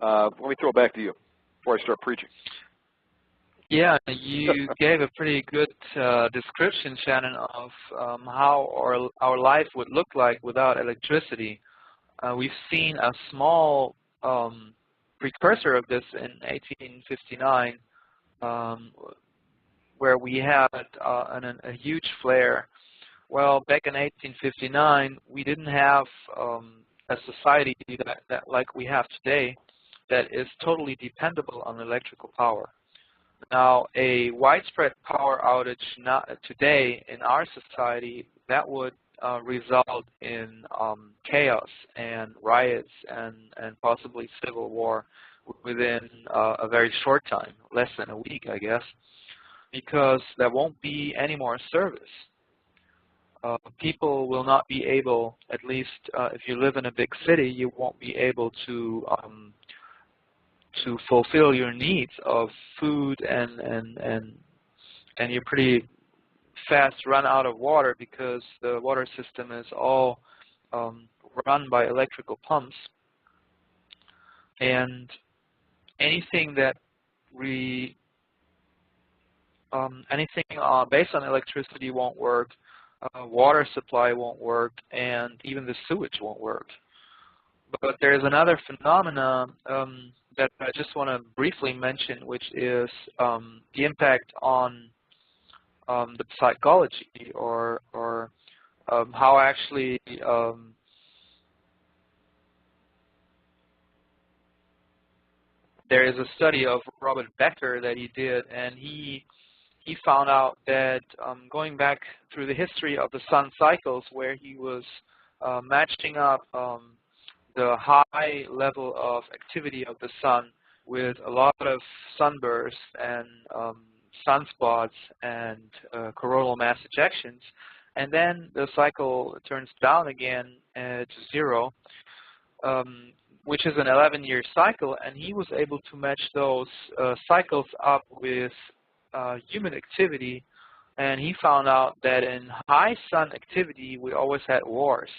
Let me throw it back to you before I start preaching. Yeah, you gave a pretty good description, Shannon, of how our life would look like without electricity. We've seen a small precursor of this in 1859, where we had a huge flare. Well, back in 1859, we didn't have a society that like we have today that is totally dependable on electrical power. Now, a widespread power outage today in our society, that would result in chaos and riots and possibly civil war within a very short time, less than a week, I guess, because there won't be any more service. People will not be able, at least if you live in a big city, you won't be able to fulfill your needs of food and you pretty fast run out of water because the water system is all run by electrical pumps. And anything that anything based on electricity won't work, water supply won't work, and even the sewage won't work. But there's another phenomena that I just want to briefly mention, which is the impact on the psychology, or how actually there is a study of Robert Becker that he did, and he found out that going back through the history of the sun cycles, where he was matching up the high level of activity of the sun with a lot of sunbursts and sunspots and coronal mass ejections, and then the cycle turns down again to zero, which is an 11-year cycle, and he was able to match those cycles up with human activity, and he found out that in high sun activity we always had wars,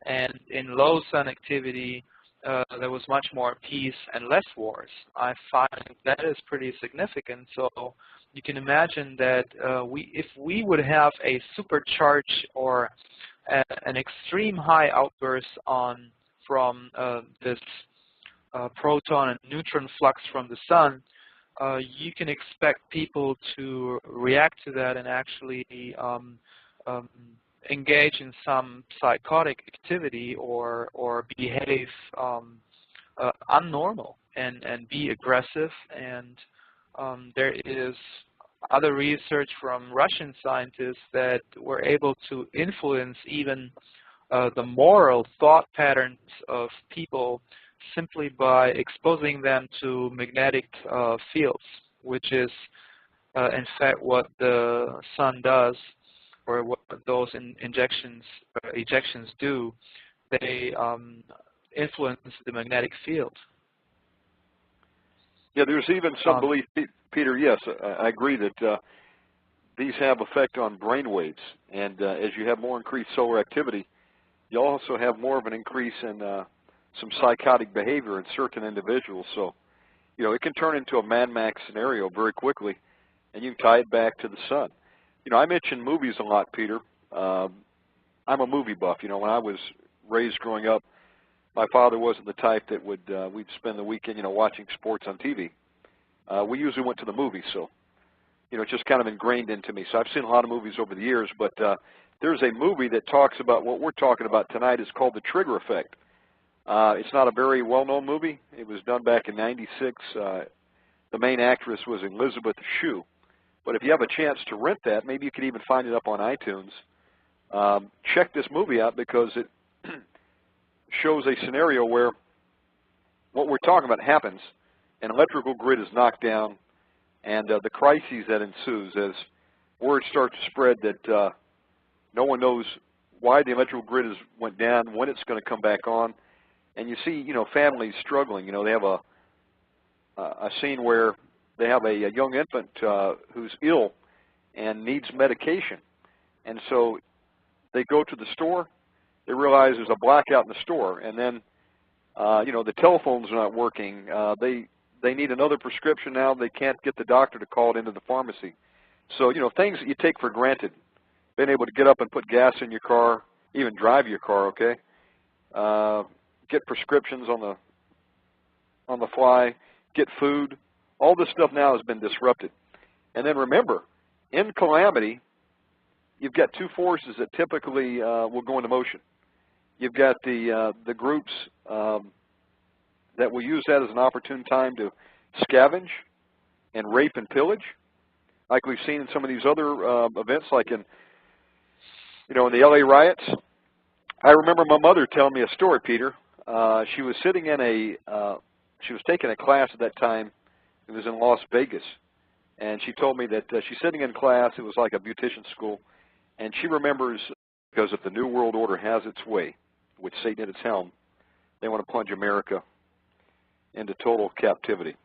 and in low sun activity there was much more peace and less wars. I find that is pretty significant. So you can imagine that if we would have a supercharge or an extreme high outburst from this proton and neutron flux from the sun, you can expect people to react to that and actually engage in some psychotic activity or behave unnormal and be aggressive. And there is other research from Russian scientists that were able to influence even the moral thought patterns of people simply by exposing them to magnetic fields, which is in fact what the sun does, or what those ejections do. They influence the magnetic field. Yeah, there's even some belief, Peter, yes, I agree that these have effect on brain waves, and as you have more increased solar activity, you also have more of an increase in some psychotic behavior in certain individuals. So, you know, it can turn into a Mad Max scenario very quickly, and you can tie it back to the sun. You know, I mention movies a lot, Peter. I'm a movie buff. You know, when I was raised growing up, my father wasn't the type that would we'd spend the weekend, you know, watching sports on TV. We usually went to the movies, so, you know, it's just kind of ingrained into me. So I've seen a lot of movies over the years, but there's a movie that talks about what we're talking about tonight. It's called The Trigger Effect. It's not a very well-known movie. It was done back in '96. The main actress was Elizabeth Shue. But if you have a chance to rent that, maybe you could even find it up on iTunes. Check this movie out because it shows a scenario where what we're talking about happens. An electrical grid is knocked down, and the crises that ensues as word starts to spread that no one knows why the electrical grid went down, when it's going to come back on. And you see, you know, families struggling. You know, they have a scene where they have a young infant who's ill and needs medication. And so they go to the store. They realize there's a blackout in the store. And then, you know, the telephones are not working. They need another prescription now. They can't get the doctor to call it into the pharmacy. So, you know, things that you take for granted, being able to get up and put gas in your car, even drive your car, okay, get prescriptions on the fly, get food. All this stuff now has been disrupted. And then remember, in calamity, you've got two forces that typically will go into motion. You've got the groups that will use that as an opportune time to scavenge and rape and pillage, like we've seen in some of these other events, like in, you know, in the LA riots. I remember my mother telling me a story, Peter. She was sitting in she was taking a class at that time. It was in Las Vegas, and she told me that she's sitting in class. It was like a beautician school, and she remembers, because if the New World Order has its way, with Satan at its helm, they want to plunge America into total captivity,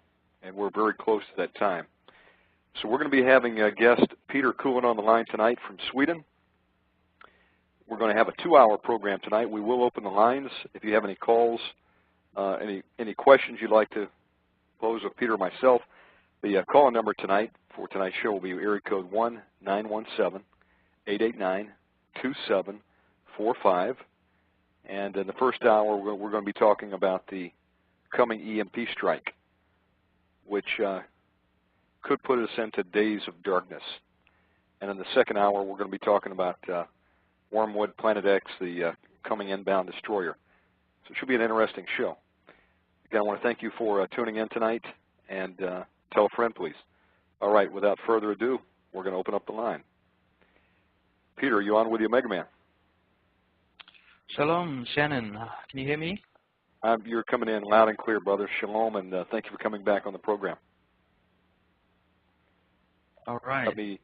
and we're very close to that time. So we're going to be having a guest, Peter Kulin, on the line tonight from Sweden. We're going to have a 2-hour program tonight. We will open the lines. If you have any calls, any questions you'd like to pose with Peter or myself, the call-in number tonight for tonight's show will be area code 1-917-889-2745. And in the first hour, we're going to be talking about the coming EMP strike, which could put us into days of darkness. And in the second hour, we're going to be talking about Wormwood, Planet X, the coming inbound destroyer. So it should be an interesting show. Again, I want to thank you for tuning in tonight, and tell a friend, please. All right, without further ado, we're going to open up the line. Peter, are you on with the Omega Man? Shalom, Shannon. Can you hear me? You're coming in loud and clear, brother. Shalom, and thank you for coming back on the program. All right. Let me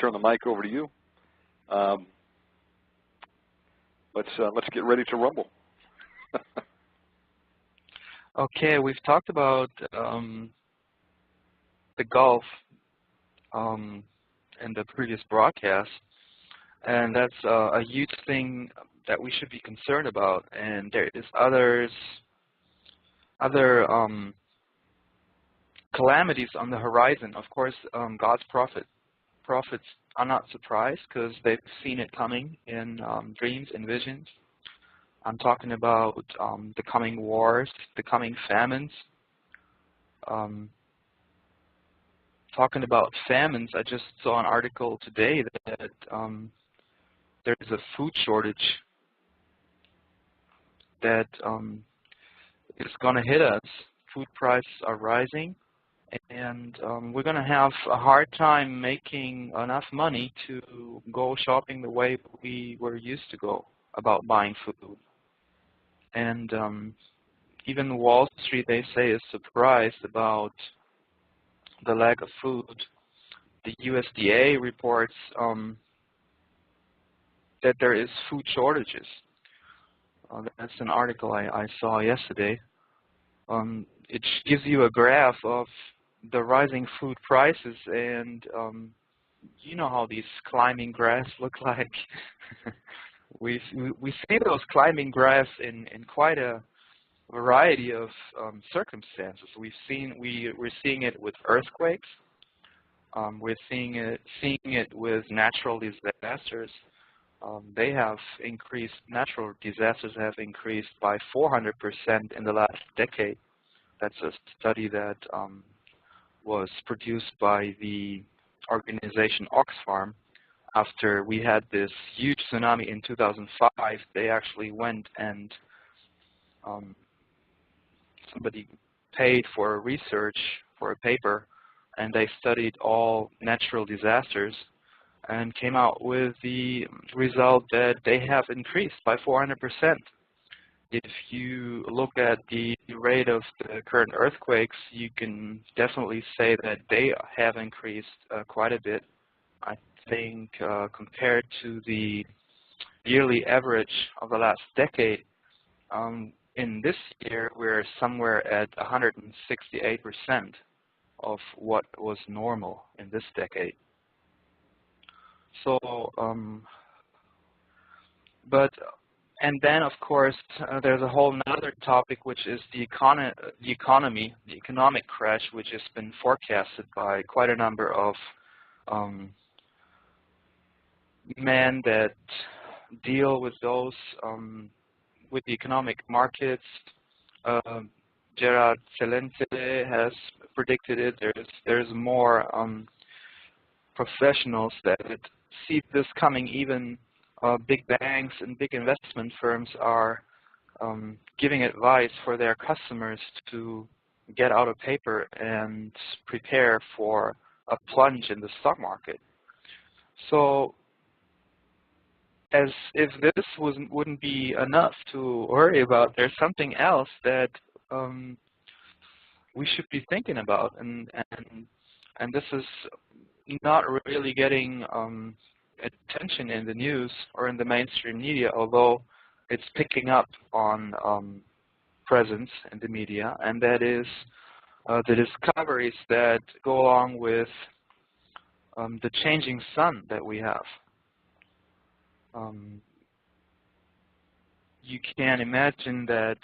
turn the mic over to you. Let's get ready to rumble. Okay, we've talked about the Gulf in the previous broadcast, and that's a huge thing that we should be concerned about. And there is other calamities on the horizon. Of course, God's prophets are not surprised because they've seen it coming in dreams and visions. I'm talking about the coming wars, the coming famines. Talking about famines, I just saw an article today that there is a food shortage that is going to hit us. Food prices are rising, and we're going to have a hard time making enough money to go shopping the way we were used to go about buying food. And even Wall Street, they say, is surprised about the lack of food. The USDA reports that there is food shortages. That's an article I saw yesterday. It gives you a graph of the rising food prices, and you know how these climbing graphs look like. we see those climbing graphs in quite a variety of circumstances. We're seeing it with earthquakes. We're seeing it with natural disasters. They have increased. Natural disasters have increased by 400% in the last decade. That's a study that was produced by the organization Oxfam. After we had this huge tsunami in 2005, they actually went and somebody paid for research for a paper, and they studied all natural disasters and came out with the result that they have increased by 400%. If you look at the rate of the current earthquakes, you can definitely say that they have increased quite a bit. I think compared to the yearly average of the last decade, in this year we're somewhere at 168% of what was normal in this decade. So, and then of course there's a whole other topic, which is the economic crash, which has been forecasted by quite a number of men that deal with those with the economic markets. Gerard Celente has predicted it. There's more professionals that see this coming. Even big banks and big investment firms are giving advice for their customers to get out of paper and prepare for a plunge in the stock market. So, as if this wouldn't be enough to worry about, there's something else that we should be thinking about, and this is not really getting attention in the news or in the mainstream media, although it's picking up on presence in the media, and that is the discoveries that go along with the changing sun that we have. You can imagine that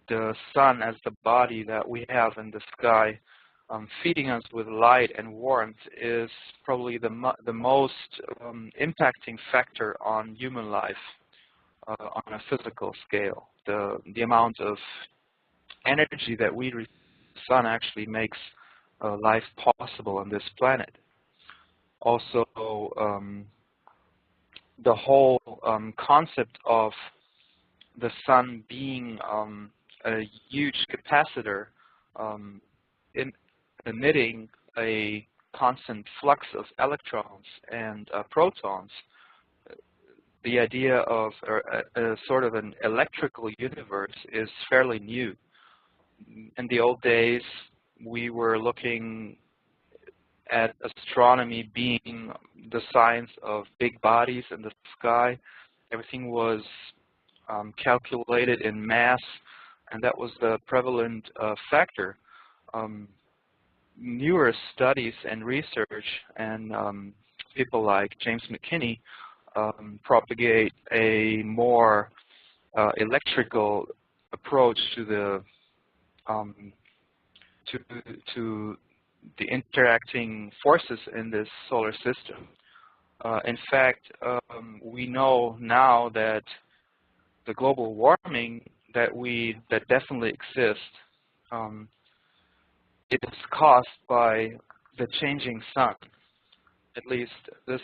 the sun as the body that we have in the sky, feeding us with light and warmth, is probably the most impacting factor on human life on a physical scale. The amount of energy that we receive from the sun actually makes life possible on this planet. Also, the whole concept of the sun being a huge capacitor emitting a constant flux of electrons and protons, the idea of a sort of an electrical universe is fairly new. In the old days, we were looking at astronomy being the science of big bodies in the sky. Everything was calculated in mass, and that was the prevalent factor. Newer studies and research and people like James McKinney propagate a more electrical approach to the interacting forces in this solar system. In fact, we know now that the global warming that definitely exists is caused by the changing sun. At least this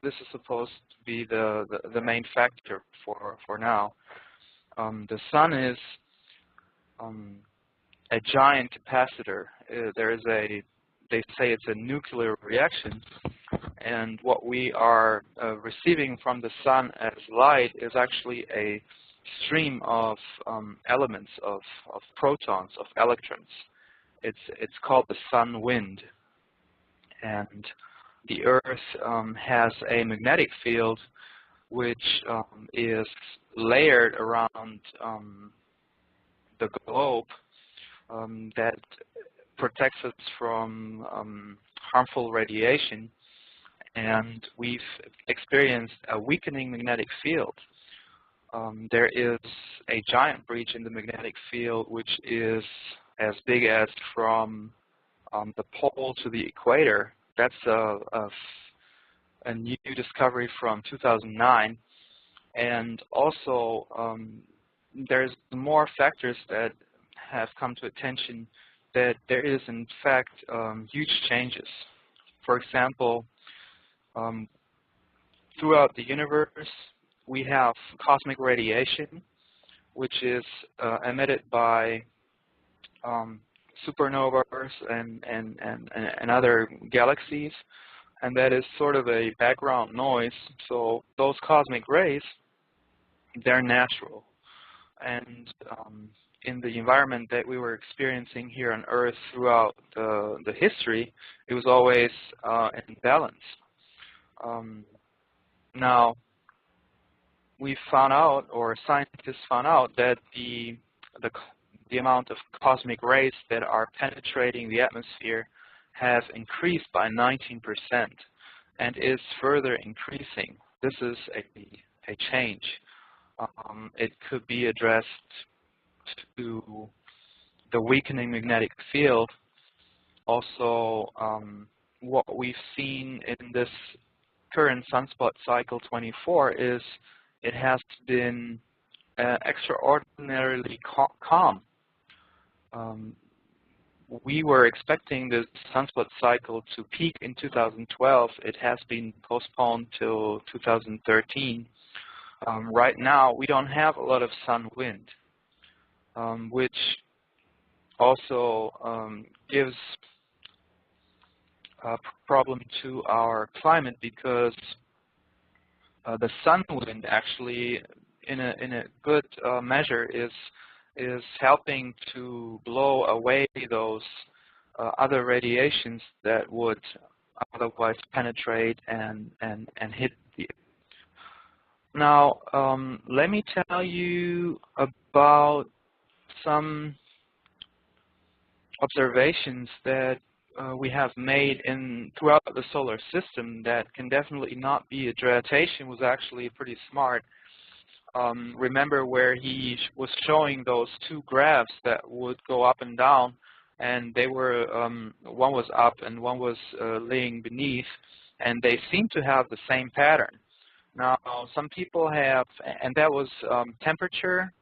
this is supposed to be the main factor for now. The sun is a giant capacitor. They say it's a nuclear reaction, and what we are receiving from the sun as light is actually a stream of elements, of protons, of electrons. It's called the sun wind, and the Earth has a magnetic field which is layered around the globe that protects us from harmful radiation, and we've experienced a weakening magnetic field. There is a giant breach in the magnetic field which is as big as from the pole to the equator. That's a new discovery from 2009. And also, there's more factors that have come to attention that there is, in fact, huge changes. For example, throughout the universe, we have cosmic radiation, which is emitted by supernovas and other galaxies, and that is sort of a background noise. So those cosmic rays, they're natural. And in the environment that we were experiencing here on Earth throughout the history, it was always in balance. Now, we found out, or scientists found out, that the amount of cosmic rays that are penetrating the atmosphere has increased by 19% and is further increasing. This is a change. It could be addressed to the weakening magnetic field. Also, what we've seen in this current sunspot cycle 24 is it has been extraordinarily calm. We were expecting the sunspot cycle to peak in 2012. It has been postponed till 2013. Right now, we don't have a lot of sun wind, which also gives a problem to our climate, because the sun wind actually, in a good measure, is helping to blow away those other radiations that would otherwise penetrate and hit the Earth. Now, let me tell you about some observations that we have made throughout the solar system that can definitely not be addressed. Vegetation was actually pretty smart. Remember where he was showing those two graphs that would go up and down, and they were one was up and one was laying beneath, and they seem to have the same pattern. Now, some people have, and that was temperature,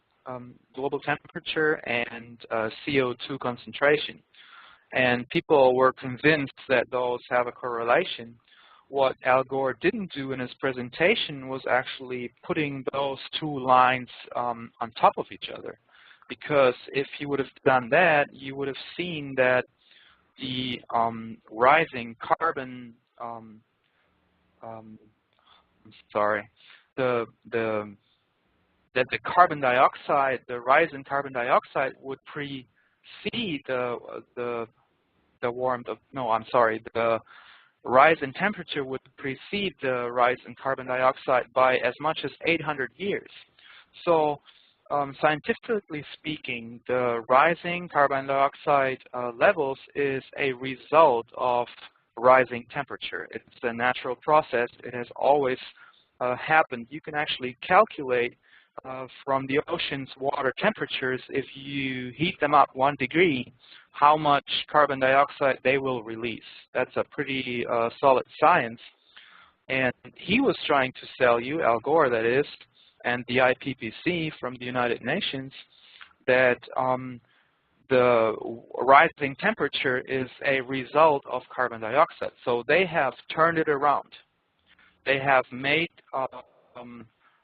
global temperature, and CO2 concentration. And people were convinced that those have a correlation. What Al Gore didn't do in his presentation was actually putting those two lines on top of each other. Because if he would have done that, you would have seen that the rising carbon, that the carbon dioxide, the rise in carbon dioxide would precede the rise in temperature would precede the rise in carbon dioxide by as much as 800 years. So scientifically speaking, the rising carbon dioxide levels is a result of rising temperature. It's a natural process. It has always happened. You can actually calculate from the ocean's water temperatures, if you heat them up 1 degree, how much carbon dioxide they will release. That's a pretty solid science. And he was trying to sell you, Al Gore that is, and the IPCC from the United Nations, that the rising temperature is a result of carbon dioxide. So they have turned it around. they have made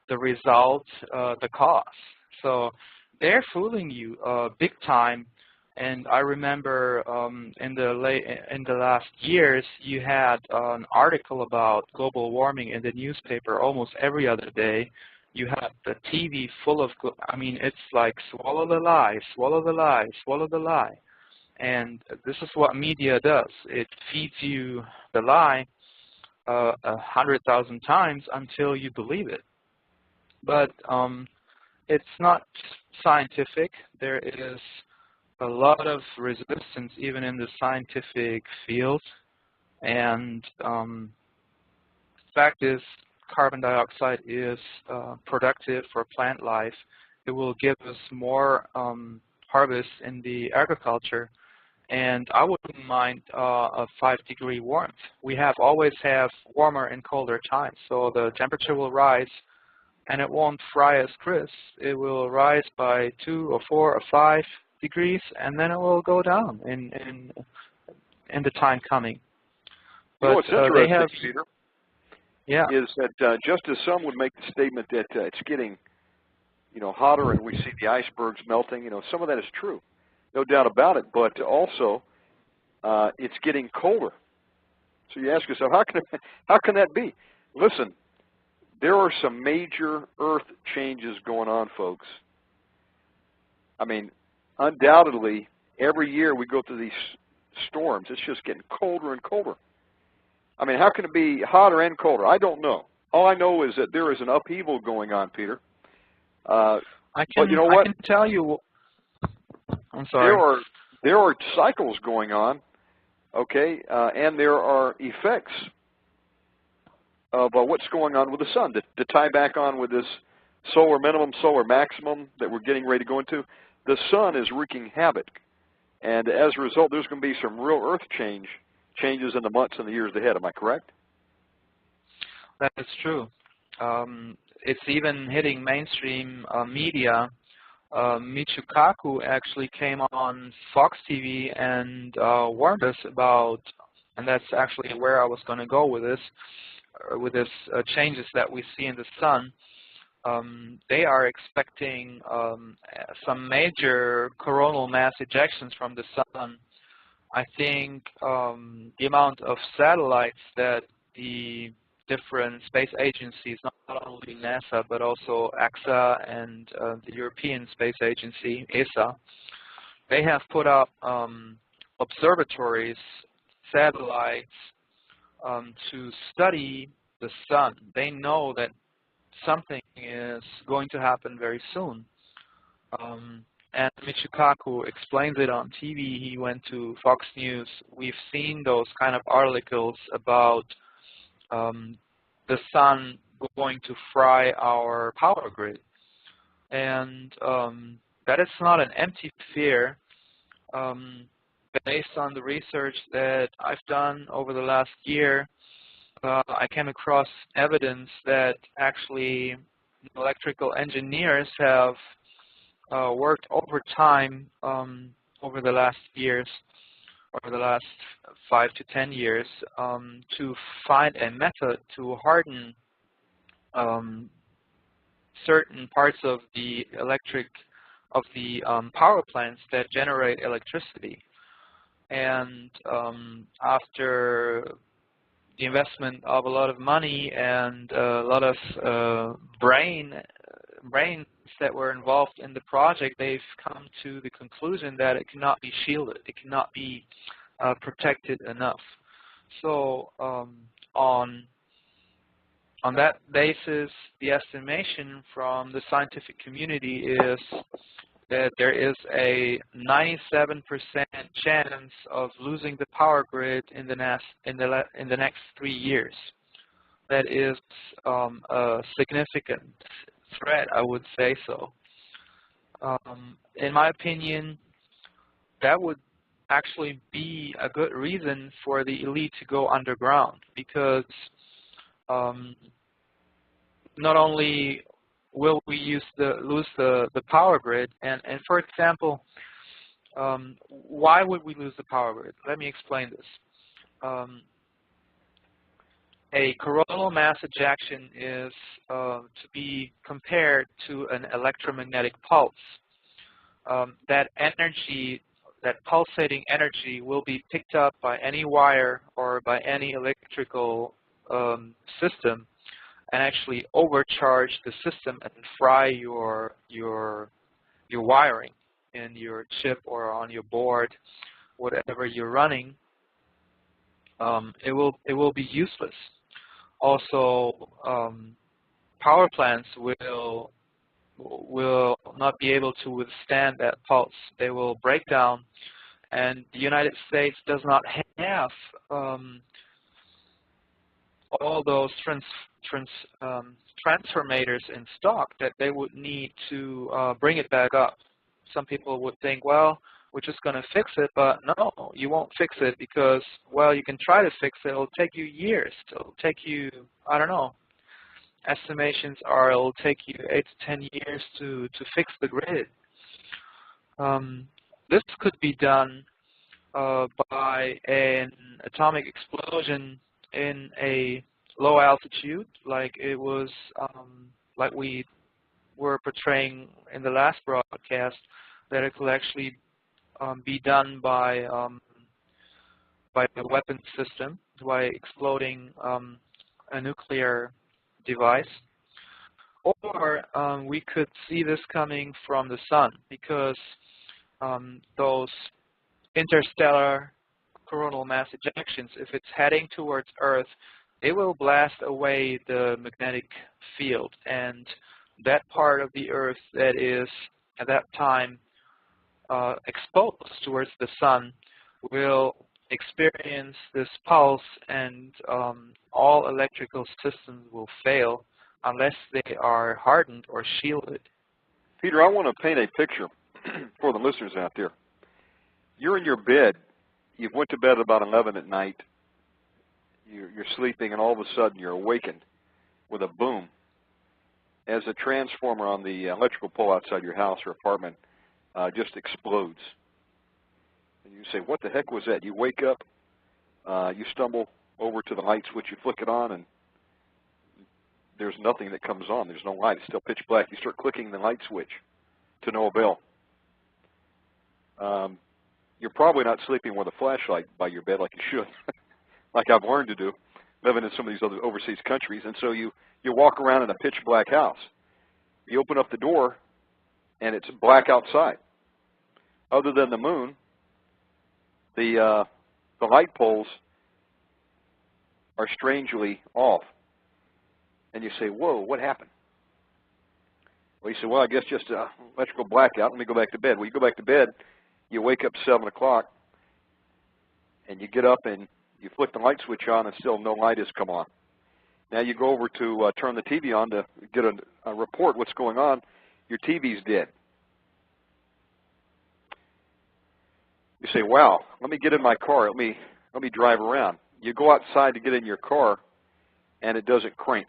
the result the cause. So they're fooling you big time. And I remember in the last years, you had an article about global warming in the newspaper almost every other day. You had the TV full of, I mean, it's like swallow the lie, swallow the lie, swallow the lie. And this is what media does. It feeds you the lie 100,000 times until you believe it. But it's not scientific. There is a lot of resistance even in the scientific field. And the fact is, carbon dioxide is productive for plant life. It will give us more harvest in the agriculture. And I wouldn't mind a 5-degree warmth. We always have warmer and colder times. So the temperature will rise, and it won't fry us crisp. It will rise by 2 or 4 or 5 degrees, and then it will go down in the time coming. But you know what's interesting, Peter, is that just as some would make the statement that it's getting, hotter and we see the icebergs melting, some of that is true, no doubt about it. But also, it's getting colder. So you ask yourself, how can that be? Listen, there are some major Earth changes going on, folks. I mean, undoubtedly, every year we go through these storms. It's just getting colder and colder. I mean, how can it be hotter and colder? I don't know. All I know is that there is an upheaval going on, Peter. But you know what? I can tell you. I'm sorry. There are cycles going on, okay, and there are effects of what's going on with the sun. To tie back on with this solar minimum, solar maximum that we're getting ready to go into, the sun is wreaking havoc. And as a result, there's going to be some real Earth changes in the months and the years ahead. Am I correct? That is true. It's even hitting mainstream media. Michio Kaku actually came on Fox TV and warned us about, and that's actually where I was going to go with this changes that we see in the sun. They are expecting some major coronal mass ejections from the sun. I think the amount of satellites that the different space agencies, not only NASA, but also AXA and the European Space Agency, ESA, they have put up observatories, satellites, to study the sun. They know that something is going to happen very soon. And Michio Kaku explains it on TV. He went to Fox News. We've seen those kind of articles about the sun going to fry our power grid. And that is not an empty fear. Based on the research that I've done over the last year, I came across evidence that actually electrical engineers have worked overtime over the last years, or the last 5 to 10 years, to find a method to harden certain parts of the power plants that generate electricity. And after the investment of a lot of money and a lot of brains that were involved in the project, they've come to the conclusion that it cannot be shielded, it cannot be protected enough. So on that basis, the estimation from the scientific community is that there is a 97% chance of losing the power grid in the next 3 years. That is a significant threat, I would say so. In my opinion, that would actually be a good reason for the elite to go underground, because not only will we lose the power grid, and for example, why would we lose the power grid? Let me explain this. a coronal mass ejection is to be compared to an electromagnetic pulse. That energy, that pulsating energy, will be picked up by any wire or by any electrical system and actually overcharge the system and fry your wiring in your chip or on your board, whatever you're running. It will be useless. Also, power plants will not be able to withstand that pulse. They will break down, and the United States does not have all those transformators in stock that they would need to bring it back up. Some people would think, well, we're just going to fix it, but no, you won't fix it because, well, you can try to fix it. It'll take you years. It'll take you, I don't know, estimations are it'll take you 8 to 10 years to fix the grid. This could be done by an atomic explosion in a low altitude, like it was, like we were portraying in the last broadcast, that it could actually be done by the weapon system, by exploding a nuclear device. Or we could see this coming from the sun, because those interstellar coronal mass ejections, if it's heading towards Earth, it will blast away the magnetic field, and that part of the Earth that is at that time exposed towards the sun will experience this pulse, and all electrical systems will fail unless they are hardened or shielded. Peter, I want to paint a picture for the listeners out there. You're in your bed. You went to bed at about 11 at night. You're sleeping, and all of a sudden you're awakened with a boom as a transformer on the electrical pole outside your house or apartment just explodes. And you say, what the heck was that? You wake up, you stumble over to the light switch, you flick it on, and there's nothing that comes on. There's no light. It's still pitch black. You start clicking the light switch to no avail. You're probably not sleeping with a flashlight by your bed like you should, like I've learned to do, living in some of these other overseas countries. And so you walk around in a pitch black house. You open up the door, and it's black outside. Other than the moon, the light poles are strangely off. And you say, whoa, what happened? Well, you say, well, I guess just an electrical blackout. Let me go back to bed. Well, you go back to bed, you wake up 7 o'clock, and you get up and you flick the light switch on, and still no light has come on. Now you go over to turn the TV on to get a report what's going on. Your TV's dead. You say, wow, let me get in my car. Let me drive around. You go outside to get in your car, and it doesn't crank.